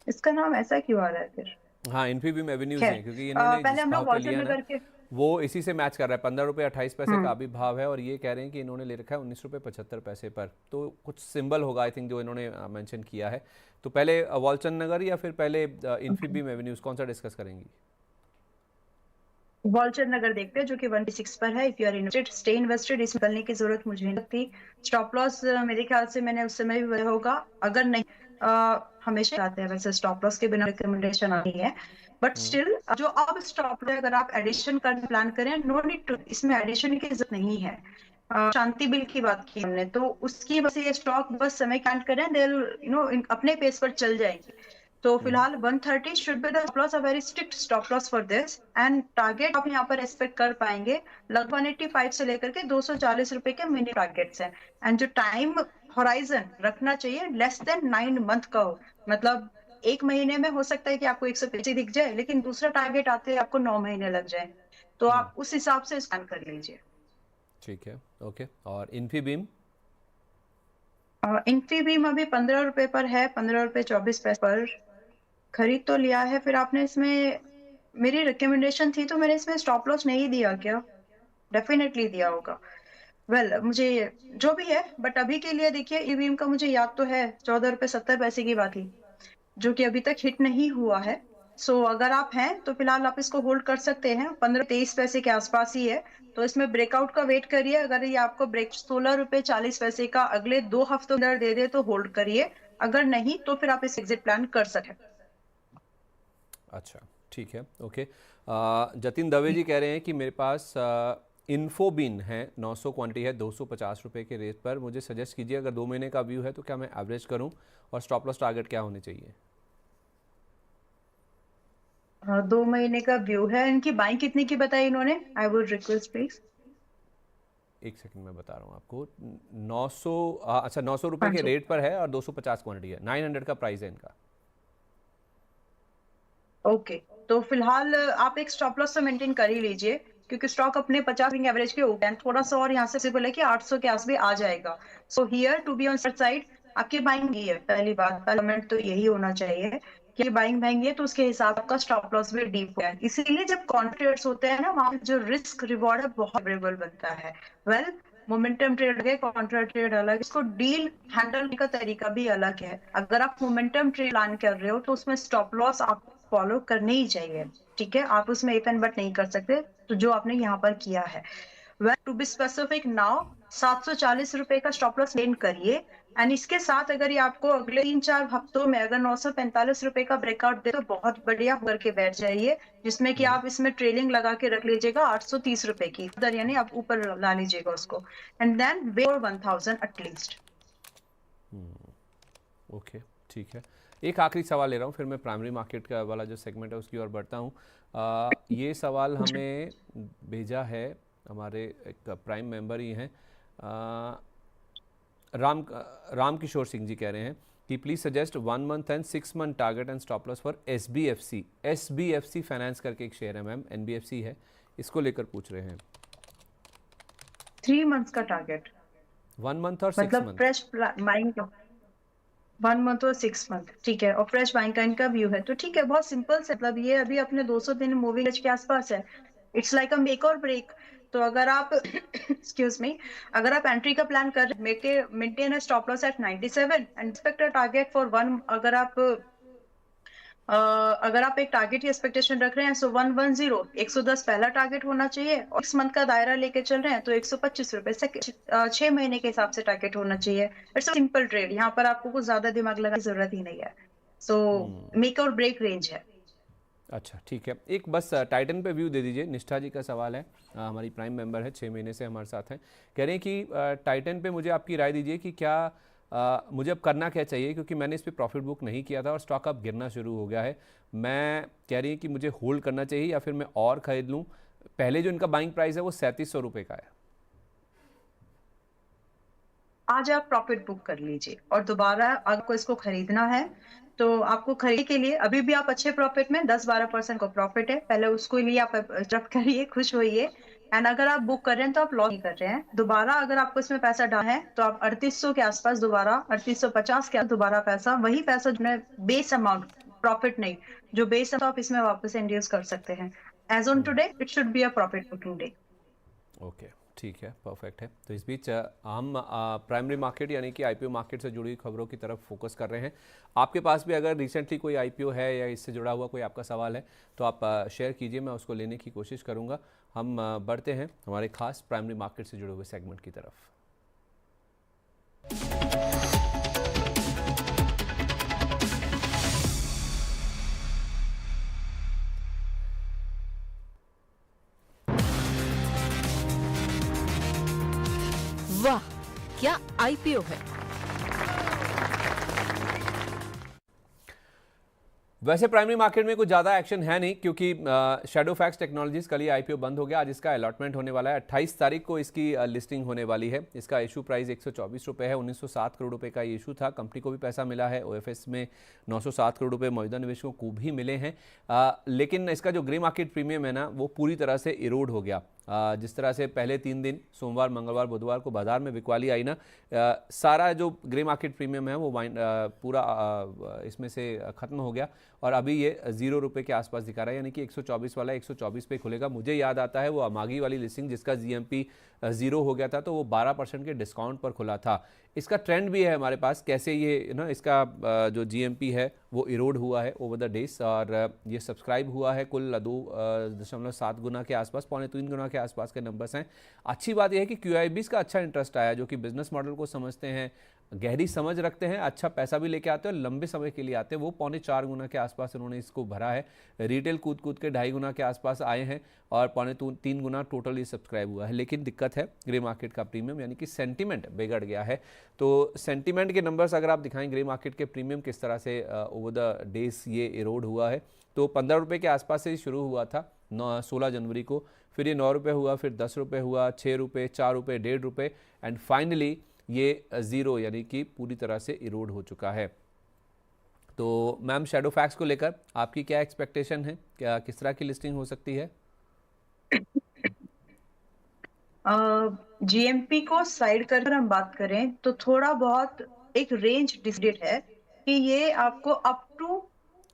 इसका नाम ऐसा क्यों आ रहा है फिर? हाँ, इन्फीबीम एवेन्यूज खैर, है, क्योंकि इन्होंने पहले जिस हम भाव लोग पे वॉल्चर लिया ना नगर के। वो इसी से मैच कर रहा है। 15 रुपये 28 पैसे का अभी भाव है, और ये कह रहे हैं कि इन्होंने ले रखा है 19 रुपये 75 पैसे पर, तो कुछ सिंबल होगा आई थिंक जो इन्होंने मेंशन किया है। तो पहले वॉल्चर नगर या फिर पहले इन्फीबीम एवेन्यूज, कौन सा डिस्कस करेंगी? वॉल्चर नगर देखते हैं जो कि 126 पर है। If you are invested stay invested, इसमें निकलने की जरूरत मुझे नहीं लगती। स्टॉप लॉस मेरे ख्याल से मैंने उस समय भी होगा, अगर नहीं हमेशा आते हैं वैसे स्टॉप लॉस के बिना रिकमेंडेशन आती है, बट स्टिल जो अब स्टॉप है, अगर आप एडिशन करने प्लान करें, नो नीड टू, इसमें एडिशन की जरूरत नहीं है। शांति बिल की बात की हमने, तो उसकी वजह से ये स्टॉक बस समय काउंट करें, दे अपने पेस पर चल जाएंगे। तो फिलहाल 130 should be the stop loss, a very strict stop loss for this, and target आप यहाँ पर एक्सपेक्ट कर पाएंगे लगभग 185 से लेकर के 240 रुपए के मिनी टारगेट्स हैं। एंड जो टाइम होराइजन रखना चाहिए लेस देन 9 मंथ का हो, मतलब 1 महीने में हो सकता है कि आपको 150 दिख जाए, लेकिन दूसरा टारगेट आते आपको 9 महीने लग जाए, तो आप उस हिसाब से स्कैन कर लीजिए। ठीक है, ओके। और इन्फीबीम? इन्फीबीम अभी 15 रुपए पर है, 15 रुपए 24 पैसे पर खरीद तो लिया है। फिर आपने इसमें मेरी रिकमेंडेशन थी तो मैंने इसमें स्टॉप लॉस नहीं दिया क्या? डेफिनेटली दिया होगा। मुझे जो भी है, बट अभी के लिए देखिए ईवीएम का मुझे याद तो है 14 रुपए 70 पैसे की बात थी, जो कि अभी तक हिट नहीं हुआ है। सो अगर आप हैं तो फिलहाल आप इसको होल्ड कर सकते हैं, 15-23 पैसे के आसपास ही है। तो इसमें ब्रेकआउट का वेट करिए, अगर ये आपको ब्रेक 16 रुपए 40 पैसे का अगले 2 हफ्तों अंदर दे दे तो होल्ड करिए, अगर नहीं तो फिर आप इस एग्जिट प्लान कर सकते हैं। अच्छा, ठीक है, ओके। जतिन दवे जी कह रहे हैं कि मेरे पास इन्फोबिन है, 900 क्वांटिटी है, 250 रुपये के रेट पर, मुझे सजेस्ट कीजिए अगर 2 महीने का व्यू है तो क्या मैं एवरेज करूं और स्टॉप लॉस टारगेट क्या होने चाहिए? 2 महीने का व्यू है, इनकी बाइंग कितने की बताई इन्होंने? I would request please. एक सेकंड में बता रहा हूँ आपको। 900, अच्छा 900 रुपये हाँ के जी। रेट पर है और 250 क्वांटिटी है, 900 का प्राइस है इनका। ओके, तो फिलहाल आप एक स्टॉप लॉस तो मेंटेन कर ही लीजिए, क्योंकि स्टॉक अपने 50 एवरेज के ऊपर है, थोड़ा सा और यहाँ से पॉसिबल है कि 800 के आस भी आ जाएगा। So here to be on side आपकी बाइंग ही है, पहली बात, पहला कमेंट तो यही होना चाहिए कि बाइंग महंगी है तो उसके हिसाब का स्टॉप लॉस भी डीप है। इसीलिए जब कॉन्ट्रेट्स होते हैं ना, वहां जो रिस्क रिवॉर्ड है बहुत फेवरेबल बनता है। मोमेंटम ट्रेड है, कॉन्ट्रा ट्रेड अलग, इसको डील हैंडल करने का तरीका भी अलग है। अगर आप मोमेंटम ट्रेड प्लान कर रहे हो तो उसमें स्टॉप लॉस आप फॉलो करने ही चाहिए, ठीक है? आप उसमें इफ एंड बट नहीं कर सकते, तो जो आपने यहाँ पर किया है। टू बी स्पेसिफिक नाउ 740 रुपए का स्टॉप लॉस लेन करिए, एंड इसके साथ अगर ये आपको अगले 3-4 हफ्तों में अगर 945 रुपए का ब्रेकआउट दे तो बहुत बढ़िया करके बैठ जाइए, जिसमें कि आप इसमें ट्रेलिंग लगा के रख लीजिएगा 830 रुपए की, यानी आप ऊपर ला लीजिएगा उसको, and then way 1000 at least. Okay, ठीक है। एक आखिरी सवाल ले रहा हूँ, फिर मैं प्राइमरी मार्केट का वाला जो सेगमेंट है उसकी ओर बढ़ता हूँ। ये सवाल हमें भेजा है, हमारे एक प्राइम मेंबर ही हैं, राम किशोर सिंह जी कह रहे हैं कि please suggest 1 month and 6 month target and stop loss for SBFC finance करके एक शेयर है मैम, एनबीएफसी है, इसको लेकर पूछ रहे हैं। 3 मंथ्स का टारगेट 1 मंथ और 6 मतलब मंथ। फ्रेश बाइंग 1 मंथ और 6 मंथ, ठीक है, और फ्रेश बाइंग का इनका व्यू है तो ठीक है, बहुत सिंपल से, मतलब ये अभी अपने 200 दिन मूविंग एवरेज के आसपास है। इट्स लाइक अ मेक और ब्रेक। तो अगर आप एक्सक्यूज मी, अगर आप एंट्री का प्लान कर maintain stop loss at 97 and expect a target for 1, अगर आप एक टारगेट की एक्सपेक्टेशन रख रहे हैं सो 110 110 पहला टारगेट होना चाहिए, और 6 मंथ का दायरा लेके चल रहे हैं तो 125 रुपए से 6 महीने के हिसाब से टारगेट होना चाहिए। इट्स अ सिंपल ट्रेड, यहाँ पर आपको कुछ ज्यादा दिमाग लगाने की जरूरत ही नहीं है। सो मेक और ब्रेक रेंज है। अच्छा, ठीक है। एक बस टाइटन पे व्यू दे दीजिए, निष्ठा जी का सवाल है, हमारी प्राइम मेंबर है, 6 महीने से हमारे साथ हैं, कह रहे हैं कि टाइटन पे मुझे आपकी राय दीजिए कि क्या मुझे अब करना क्या चाहिए, क्योंकि मैंने इस पे प्रॉफिट बुक नहीं किया था और स्टॉक अब गिरना शुरू हो गया है। मैं कह रही है कि मुझे होल्ड करना चाहिए या फिर मैं और ख़रीद लूँ। पहले जो इनका बाइंग प्राइस है वो 3700 रुपये का है। आज आप प्रॉफिट बुक कर लीजिए, और दोबारा आपको इसको खरीदना है तो आपको खरीदने के लिए अभी भी आप अच्छे प्रॉफिट में 10-12% को प्रॉफिट है, पहले उसको लिए आप जब करिए, खुश होइए। एंड अगर आप बुक कर रहे हैं तो आप लॉस नहीं कर रहे हैं। दोबारा अगर आपको इसमें पैसा डालना है तो आप 3800 के आसपास दोबारा, 3850 के आसपास दोबारा पैसा, वही पैसा जो बेस अमाउंट, प्रॉफिट नहीं, जो बेस आप इसमें वापस इंड्यूस कर सकते हैं। As on today it should be a profit booking day. Okay, ठीक है, परफेक्ट है। तो इस बीच हम प्राइमरी मार्केट यानी कि आईपीओ मार्केट से जुड़ी खबरों की तरफ फोकस कर रहे हैं। आपके पास भी अगर रिसेंटली कोई आईपीओ है या इससे जुड़ा हुआ कोई आपका सवाल है तो आप शेयर कीजिए, मैं उसको लेने की कोशिश करूँगा। हम बढ़ते हैं हमारे खास प्राइमरी मार्केट से जुड़े हुए सेगमेंट की तरफ। वाह, क्या आईपीओ है! वैसे प्राइमरी मार्केट में कुछ ज़्यादा एक्शन है नहीं, क्योंकि शैडोफैक्स टेक्नोलॉजीज का लिए आईपीओ बंद हो गया। आज इसका अलॉटमेंट होने वाला है, 28 तारीख को इसकी लिस्टिंग होने वाली है। इसका इशू प्राइस 124 रुपये है, 1907 करोड़ रुपए का ये इशू था। कंपनी को भी पैसा मिला है, ओएफएस में 907 करोड़ रुपए मौजूदा निवेशकों को भी मिले हैं, लेकिन इसका जो ग्रे मार्केट प्रीमियम है ना, वो पूरी तरह से इरोड हो गया। जिस तरह से पहले 3 दिन सोमवार, मंगलवार, बुधवार को बाजार में बिकवाली आई ना, सारा जो ग्रे मार्केट प्रीमियम है वो पूरा इसमें से ख़त्म हो गया और अभी ये 0 रुपये के आसपास दिखा रहा है, यानी कि 124 वाला 124 पे खुलेगा। मुझे याद आता है वो अमागी वाली लिस्टिंग जिसका GMP 0 हो गया था, तो वो 12% के डिस्काउंट पर खुला था। इसका ट्रेंड भी है हमारे पास, कैसे ये ना इसका जो GMP है वो इरोड हुआ है ओवर द डेज, और ये सब्सक्राइब हुआ है कुल 2.7 गुना के आसपास, 2.25 गुना के आसपास के नंबर्स हैं। अच्छी बात यह है कि QIBs का अच्छा इंटरेस्ट आया, जो कि बिजनेस मॉडल को समझते हैं, गहरी समझ रखते हैं, अच्छा पैसा भी लेके आते हैं और लंबे समय के लिए आते हैं। वो 4.25 गुना के आसपास उन्होंने इसको भरा है। रिटेल कूद कूद के 2.5 गुना के आसपास आए हैं और 3.25 गुना टोटल ये सब्सक्राइब हुआ है। लेकिन दिक्कत है ग्रे मार्केट का प्रीमियम, यानी कि सेंटीमेंट बिगड़ गया है। तो सेंटीमेंट के नंबर्स अगर आप दिखाएं, ग्रे मार्केट के प्रीमियम किस तरह से ओवर द डेज ये इरोड हुआ है, तो 15 रुपये के आसपास से शुरू हुआ था 16 जनवरी को, फिर ये 9 रुपये हुआ, फिर 10 रुपये हुआ, 6 रुपये, 4 रुपये, 1.5 रुपये, एंड फाइनली ये 0 यानी कि पूरी तरह से इरोड हो चुका है। तो मैम, शैडो फैक्स को लेकर आपकी क्या एक्सपेक्टेशन है, क्या किस तरह की लिस्टिंग हो सकती है? GMP को साइड कर हम बात करें तो थोड़ा बहुत एक रेंज डिसाइडेड है कि ये आपको अप टू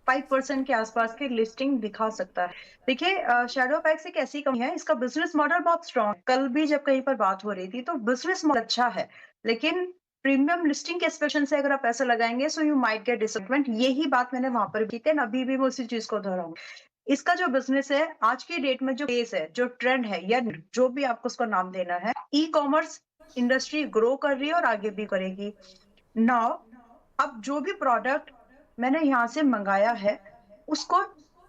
5% के आसपास की लिस्टिंग दिखा सकता है। देखिए, शैडो फैक्स एक ऐसी कंपनी है, इसका बिजनेस मॉडल बहुत स्ट्रॉन्ग है। कल भी जब कहीं पर बात हो रही थी तो बिजनेस मॉडल अच्छा है, लेकिन प्रीमियम लिस्टिंग के एक्सपेक्टेशन से अगर आप पैसा लगाएंगे so you might get disappointment. यही बात मैंने वहां पर की थी, अभी भी मैं उसी चीज को दोहराऊंगी। इसका जो बिजनेस है आज की डेट में, जो केस है, जो ट्रेंड है, या जो भी आपको उसका नाम देना है, ई कॉमर्स इंडस्ट्री ग्रो कर रही है और आगे भी करेगी। नाउ अब जो भी प्रोडक्ट मैंने यहाँ से मंगाया है उसको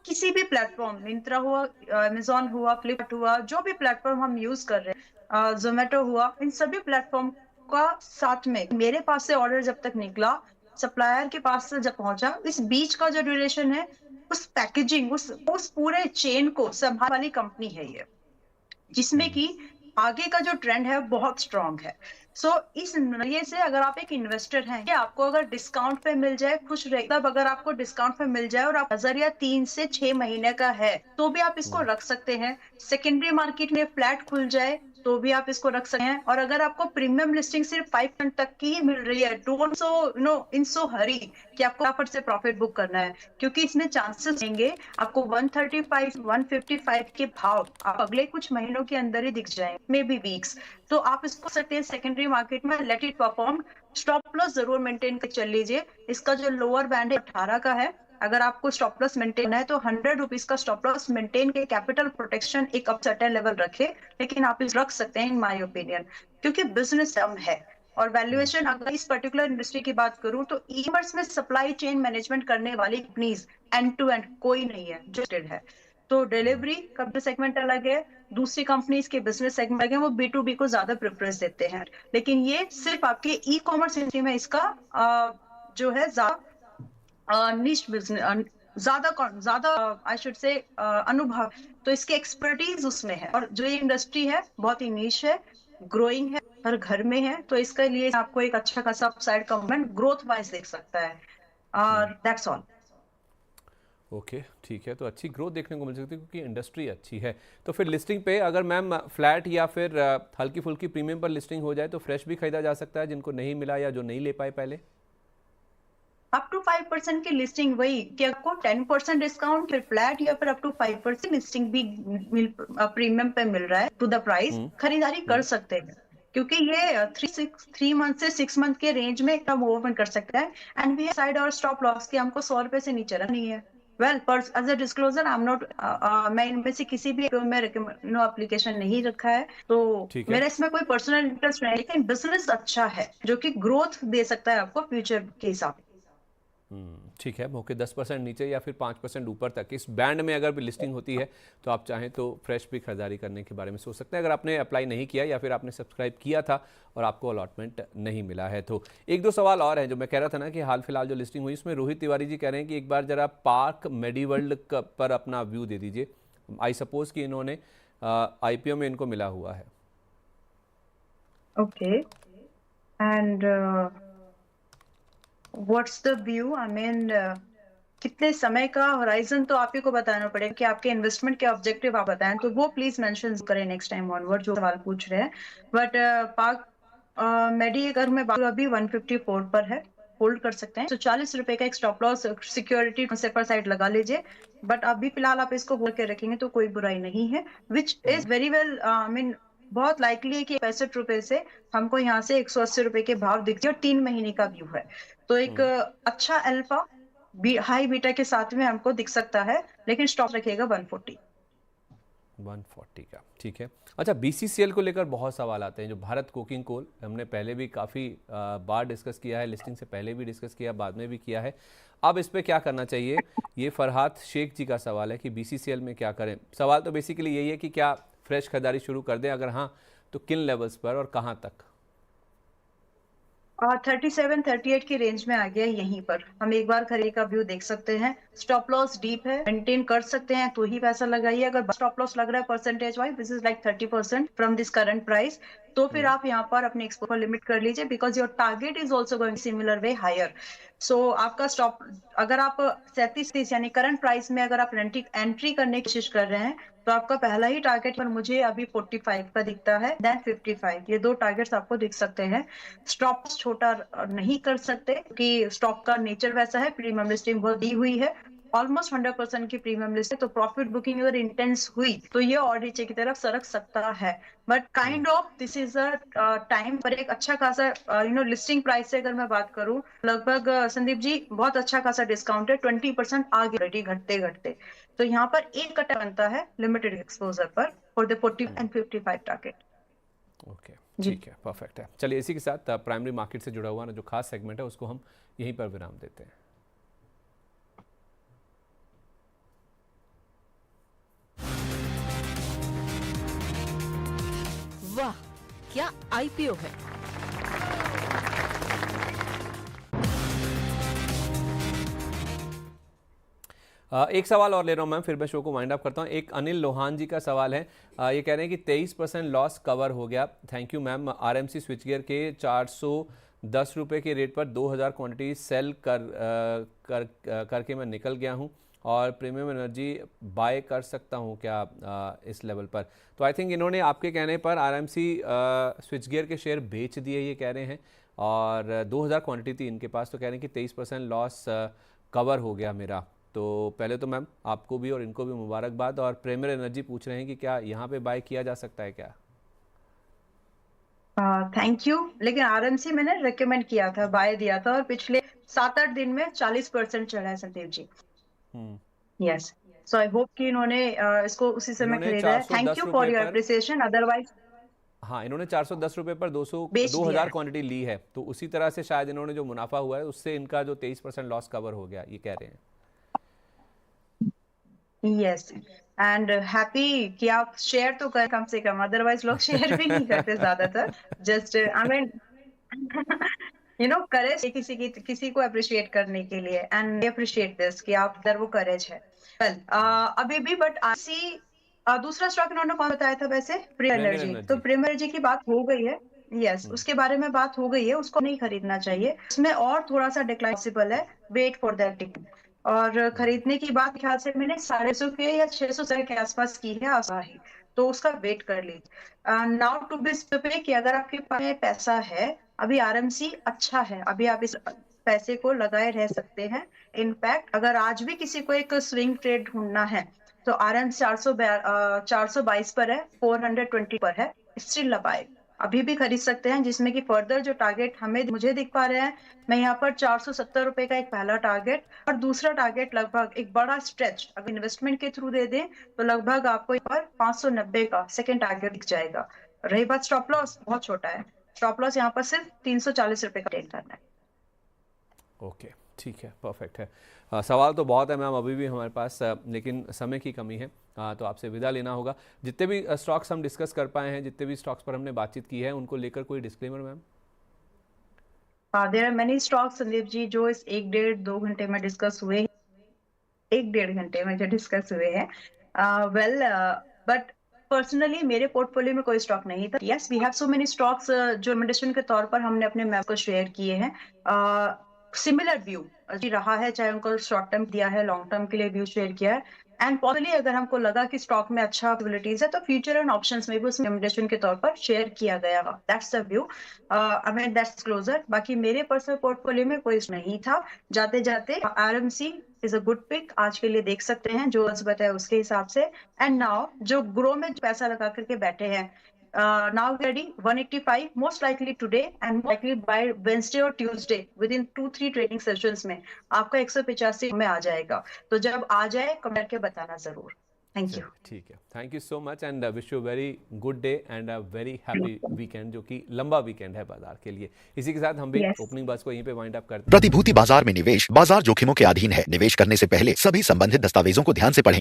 किसी भी प्लेटफॉर्म, मिंत्रा हुआ, अमेजोन हुआ, फ्लिपकार्ट हुआ, जो भी प्लेटफॉर्म हम यूज कर रहे हैं, जोमेटो हुआ, इन सभी प्लेटफॉर्म का साथ में मेरे पास से ऑर्डर जब तक निकला, सप्लायर के पास से जब पहुंचा, इस बीच का जो ड्यूरेशन है, उस पैकेजिंग, उस पूरे चेन को संभालने वाली कंपनी है ये, जिसमें कि आगे का जो ट्रेंड है बहुत स्ट्रांग है। सो इस नजरिए से अगर आप एक इन्वेस्टर हैं, कि आपको अगर डिस्काउंट पे मिल जाए खुश रहे, तब अगर आपको डिस्काउंट पे मिल जाए और आप नजरिया 3 से 6 महीने का है तो भी आप इसको रख सकते हैं। सेकेंडरी मार्केट में फ्लैट खुल जाए तो भी आप इसको रख सकते हैं। और अगर आपको प्रीमियम लिस्टिंग सिर्फ 5% तक की ही मिल रही है, डोंट इन सो हरी कि आपको फटाफट से प्रॉफिट बुक करना है, क्योंकि इसमें चांसेस रहेंगे आपको 135, 155 के भाव आप अगले कुछ महीनों के अंदर ही दिख जाएंगे, मे बी वीक्स। तो आप इसको सकते हैं सेकेंडरी मार्केट में, let it perform. Stop loss जरूर मेंटेन कर चल लीजिए। इसका जो लोअर बैंड है 18 का है, अगर आपको स्टॉप लॉस मेंटेन है तो 100 रुपीज का स्टॉप लॉस मेंटेन के कैपिटल प्रोटेक्शन एक अप सर्टेन लेवल रखे, लेकिन आप इस रख सकते हैं इन माय ओपिनियन, क्योंकि बिजनेस कम है। और वैल्यूएशन, अगर इस पर्टिकुलर इंडस्ट्री की बात करूं तो ई कॉमर्स में सप्लाई चेन मैनेजमेंट करने वाली कंपनीज एंड टू एंड कोई नहीं है जो है। तो डिलीवरी का सेगमेंट अलग है, दूसरी कंपनीज के बिजनेस सेगमेंट अलग है, वो B2B को ज्यादा प्रेफरेंस देते हैं। लेकिन ये सिर्फ आपके ई कॉमर्स इंडस्ट्री में इसका जो है निश बिजनेस, ज्यादा आई शुड से अनुभव, तो इसके एक्सपर्टीज उसमें है। और जो ये इंडस्ट्री है बहुत ही नीश है, ग्रोइंग है, हर घर में है, तो इसके लिए आपको एक अच्छा खासा अपसाइड कमेंट ग्रोथ वाइज देख सकता है। और दैट्स ऑल। ओके, ठीक है, तो अच्छी ग्रोथ देखने को मिल सकती है क्योंकि इंडस्ट्री अच्छी है। तो फिर लिस्टिंग पे अगर मैम फ्लैट या फिर हल्की फुल्की प्रीमियम पर लिस्टिंग हो जाए तो फ्रेश भी खरीदा जा सकता है, जिनको नहीं मिला या जो नहीं ले पाए पहले? अप टू 5% की लिस्टिंग, वही कि आपको 10% डिस्काउंट, फिर फ्लैट, या फिर अप टू 5% लिस्टिंग भी प्रीमियम पे मिल रहा है टू द प्राइस, खरीदारी कर सकते हैं। क्योंकि ये 3 मंथ से 6 मंथ के रेंज में कम ओपन कर सकता है। एंड वी साइड और स्टॉप लॉस की हमको 100 रुपए से नीचे नहीं है। Well, as a disclosure, I am not, मैं इनमें से किसी भी में एप्लीकेशन नहीं रखा है, तो मेरा इसमें कोई पर्सनल इंटरेस्ट नहीं है। लेकिन बिजनेस अच्छा है जो कि ग्रोथ दे सकता है आपको फ्यूचर के हिसाब से। ठीक है, मौके 10% नीचे या फिर 5% ऊपर तक इस बैंड में अगर भी लिस्टिंग होती है तो आप चाहें तो फ्रेश भी खरीदारी करने के बारे में सोच सकते हैं, अगर आपने अप्लाई नहीं किया या फिर आपने सब्सक्राइब किया था और आपको अलॉटमेंट नहीं मिला है तो। एक दो सवाल और हैं जो मैं कह रहा था ना कि हाल फिलहाल जो लिस्टिंग हुई उसमें रोहित तिवारी जी कह रहे हैं कि एक बार जरा पार्क मेडीवर्ल्ड पर अपना व्यू दे दीजिए। आई सपोज कि इन्होंने IPO में इनको मिला हुआ है। Okay, and what's the view, I mean कितने समय का होराइजन तो आप ही को बताना पड़ेगा कि आपके इन्वेस्टमेंट के ऑब्जेक्टिव आप बताएं, तो वो प्लीज मेंशन करें नेक्स्ट टाइम ऑनवर्ड जो सवाल पूछ रहे हैं। बट पार्क मेडी अगर मैं बात अभी 154 पर है, होल्ड कर सकते हैं। तो 40 रुपए का एक stop loss security shaper side लगा लीजिए, बट अभी फिलहाल आप इसको होल्ड के रखेंगे तो कोई बुराई नहीं है, which is very well I mean बहुत लाइकली है कि 65 रुपए से हमको यहाँ से 180 रुपए के भाव दिखते हैं और 3 महीने का व्यू है, तो एक अच्छा अल्फा हाई बीटा के साथ में हमको दिख सकता है, लेकिन स्टॉप रखिएगा 140 का। ठीक है। अच्छा, बीसीसीएल को लेकर बहुत सवाल आते हैं, जो भारत कोकिंग कोल, हमने पहले भी काफ़ी बार डिस्कस किया है, लिस्टिंग से पहले भी डिस्कस किया, बाद में भी किया है। अब इस पे क्या करना चाहिए, ये फरहाद शेख जी का सवाल है कि बीसीसीएल में क्या करें। सवाल तो बेसिकली यही है कि क्या फ्रेश खरीदारी शुरू कर दें, अगर हाँ तो किन लेवल्स पर और कहाँ तक? 37-38 की रेंज में आ गया, यहीं पर हम एक बार खरीद का व्यू देख सकते हैं। स्टॉप लॉस डीप है, मेंटेन कर सकते हैं तो ही पैसा लगाइए। अगर स्टॉप लॉस लग रहा है percentage wise this is like 30% from this current price, तो फिर आप यहाँ पर अपने एक्सपोजर लिमिट कर लीजिए, because your target is also going similar way higher. So आपका स्टॉप, अगर आप 37-30 यानी करंट प्राइस में अगर आप एंट्री करने की कोशिश कर रहे हैं, तो आपका पहला ही टारगेट पर मुझे अभी 45 का दिखता है, देन 55, ये दो टारगेट्स आपको दिख सकते हैं। स्टॉप छोटा नहीं कर सकते क्योंकि स्टॉक का नेचर वैसा है, प्रीमियम लिस्टिंग बहुत दी हुई है, ऑलमोस्ट 100% की प्रीमियम लिस्ट है, तो प्रॉफिट बुकिंग अगर इंटेंस हुई तो ये और नीचे की तरफ सरक सकता है, but kind of this is a time पर एक अच्छा खासा लिस्टिंग प्राइस से अगर मैं बात करूं, लगभग संदीप जी बहुत अच्छा खासा डिस्काउंट है, 20% आगे ऑलरेडी घटते घटते, तो यहाँ पर एक कटा बनता है लिमिटेड एक्सपोजर पर for the 40 and 55 target. Okay, ठीक है, परफेक्ट है। चलिए, इसी के साथ प्राइमरी मार्केट से जुड़ा हुआ ना जो खास सेगमेंट है उसको हम यहीं पर विराम देते हैं। वाह, क्या आईपीओ है। एक सवाल और ले रहा हूँ मैम, फिर मैं शो को वाइंड अप करता हूँ। एक अनिल लोहान जी का सवाल है, ये कह रहे हैं कि 23% लॉस कवर हो गया। Thank you ma'am. RMC switch gear के 410 रुपये के रेट पर 2000 क्वांटिटी सेल करके मैं निकल गया हूँ, और प्रीमियम एनर्जी बाय कर सकता हूँ क्या इस लेवल पर? तो आई थिंक इन्होंने आपके कहने पर आरएमसी स्विच गियर के शेयर बेच दिए, ये कह रहे हैं, और 2000 क्वांटिटी थी इनके पास, तो कह रहे हैं कि 23% लॉस कवर हो गया मेरा। तो पहले तो मैम आपको भी और इनको भी मुबारकबाद। और प्रीमियर एनर्जी पूछ रहे हैं कि क्या यहाँ पे बाय किया जा सकता है क्या? थैंक यू, लेकिन आरएमसी मैंने रेकमेंड किया था, बाय दिया था, और पिछले 7-8 दिन में 40% चढ़ा है Sandeep ji. Yes, so I hope कि इन्होंने इसको उसी समय इन्होंने खरीदा है। 410 थैंक यू फॉर योर पर, अप्रिसिएशन, अदरवाइज हाँ, इन्होंने 410 रुपये पर बेच दिया 2000 है। क्वांटिटी ली है, तो उसी तरह से शायद इन्होंने जो मुनाफा हुआ है उससे इनका जो 23% लॉस कवर हो गया, ये कह रहे हैं। यस, एंड हैप्पी कि आप शेयर तो करें कम से कम, अदरवाइज लोग शेयर भी नहीं करते ज्यादातर, जस्ट आई मीन करेज किसी को अप्रिशिएट करने के लिए, एंड अप्रिशिएट दिस कि आप अंदर वो करेज है। वेल अभी भी, बट आरसी दूसरा स्टॉक इन्होंने कौन बताया था वैसे? Premier Energy. तो प्रीमियर एनर्जी की बात हो गई है, यस, उसके बारे में बात हो गई है, उसको नहीं खरीदना चाहिए, उसमें और थोड़ा सा डिक्लाइन पॉसिबल है, वेट फॉर दैट टिकट। और खरीदने की बात ख्याल से मैंने 650 के या 600 के आसपास की है आसाही, तो उसका वेट कर लीजिए। नाउ टू बी स्पेसिफिक कि अगर आपके पास पैसा है, अभी आरएमसी अच्छा है, अभी आप इस पैसे को लगाए रह सकते हैं। इनफैक्ट अगर आज भी किसी को एक स्विंग ट्रेड ढूंढना है तो आरएमसी 422 पर है, 420 पर है, स्टिल बाय, अभी भी खरीद सकते हैं, जिसमें कि फर्दर जो टारगेट मुझे दिख पा रहे हैं, मैं यहाँ पर 470 रुपए का एक पहला टारगेट, और दूसरा टारगेट लगभग एक बड़ा स्ट्रेच अगर इन्वेस्टमेंट के थ्रू दे दें तो लगभग आपको यहाँ पर 590 का सेकेंड टारगेट दिख जाएगा। रही बात स्टॉप लॉस, बहुत छोटा है, स्टॉप लॉस यहाँ पर सिर्फ 340 रुपए का टेन करना है। ओके, ठीक है, परफेक्ट है। सवाल तो बहुत है मैम अभी भी हमारे पास, लेकिन समय की कमी है, तो आपसे विदा लेना होगा। जितने भी स्टॉक्स हम डिस्कस कर पाए हैं, जितने भी स्टॉक्स पर हमने बातचीत की है, उनको लेकर कोई disclaimer ma'am? There are many stocks Sandeep ji जो इस 1-1.5-2 घंटे में डिस्कस हुए, 1-1.5 घंटे में जो डिस्कस हुए हैं, वेल बट पर्सनली मेरे पोर्टफोलियो में कोई स्टॉक नहीं था। Yes, we have so many stocks जो रिकमेंडेशन के तौर पर हमने अपने मैप को शेयर किए हैं। सिमिलर व्यू रहा है, चाहे उनको शॉर्ट टर्म दिया है, लॉन्ग टर्म के लिए व्यू शेयर किया है, एंड पॉसिबली अगर हमको लगा कि स्टॉक में अच्छा पॉसिबिलिटीज है तो फ्यूचर एंड ऑप्शंस में भी उसमें रिकमेंडेशन के तौर पर शेयर किया गया। That's the view, I mean that's closure. बाकी मेरे पर्सनल पोर्टफोलियो में कोई नहीं था। जाते जाते RMC is a good pick, आज के लिए देख सकते हैं जो बताया उसके हिसाब से। एंड नाउ जो ग्रो में पैसा लगा करके बैठे हैं, now ready 185 most likely today and most likely by Wednesday or Tuesday within 2-3 trading sessions में आपका 185 में आ जाएगा। तो जब आ जाए कमेंट करके बताना जरूर। Thank you. ठीक है, thank you so much and wish you very good day and a very happy weekend, जो कि लंबा वीकेंड है बाजार के लिए। इसी के साथ हम भी ओपनिंग बस को यहीं पे वाइंड अप करते हैं। प्रतिभूति बाजार में निवेश बाजार जोखिमों के अधीन है। निवेश करने से पहले सभी संबंधित दस्तावेजों को ध्यान से पढ़ें।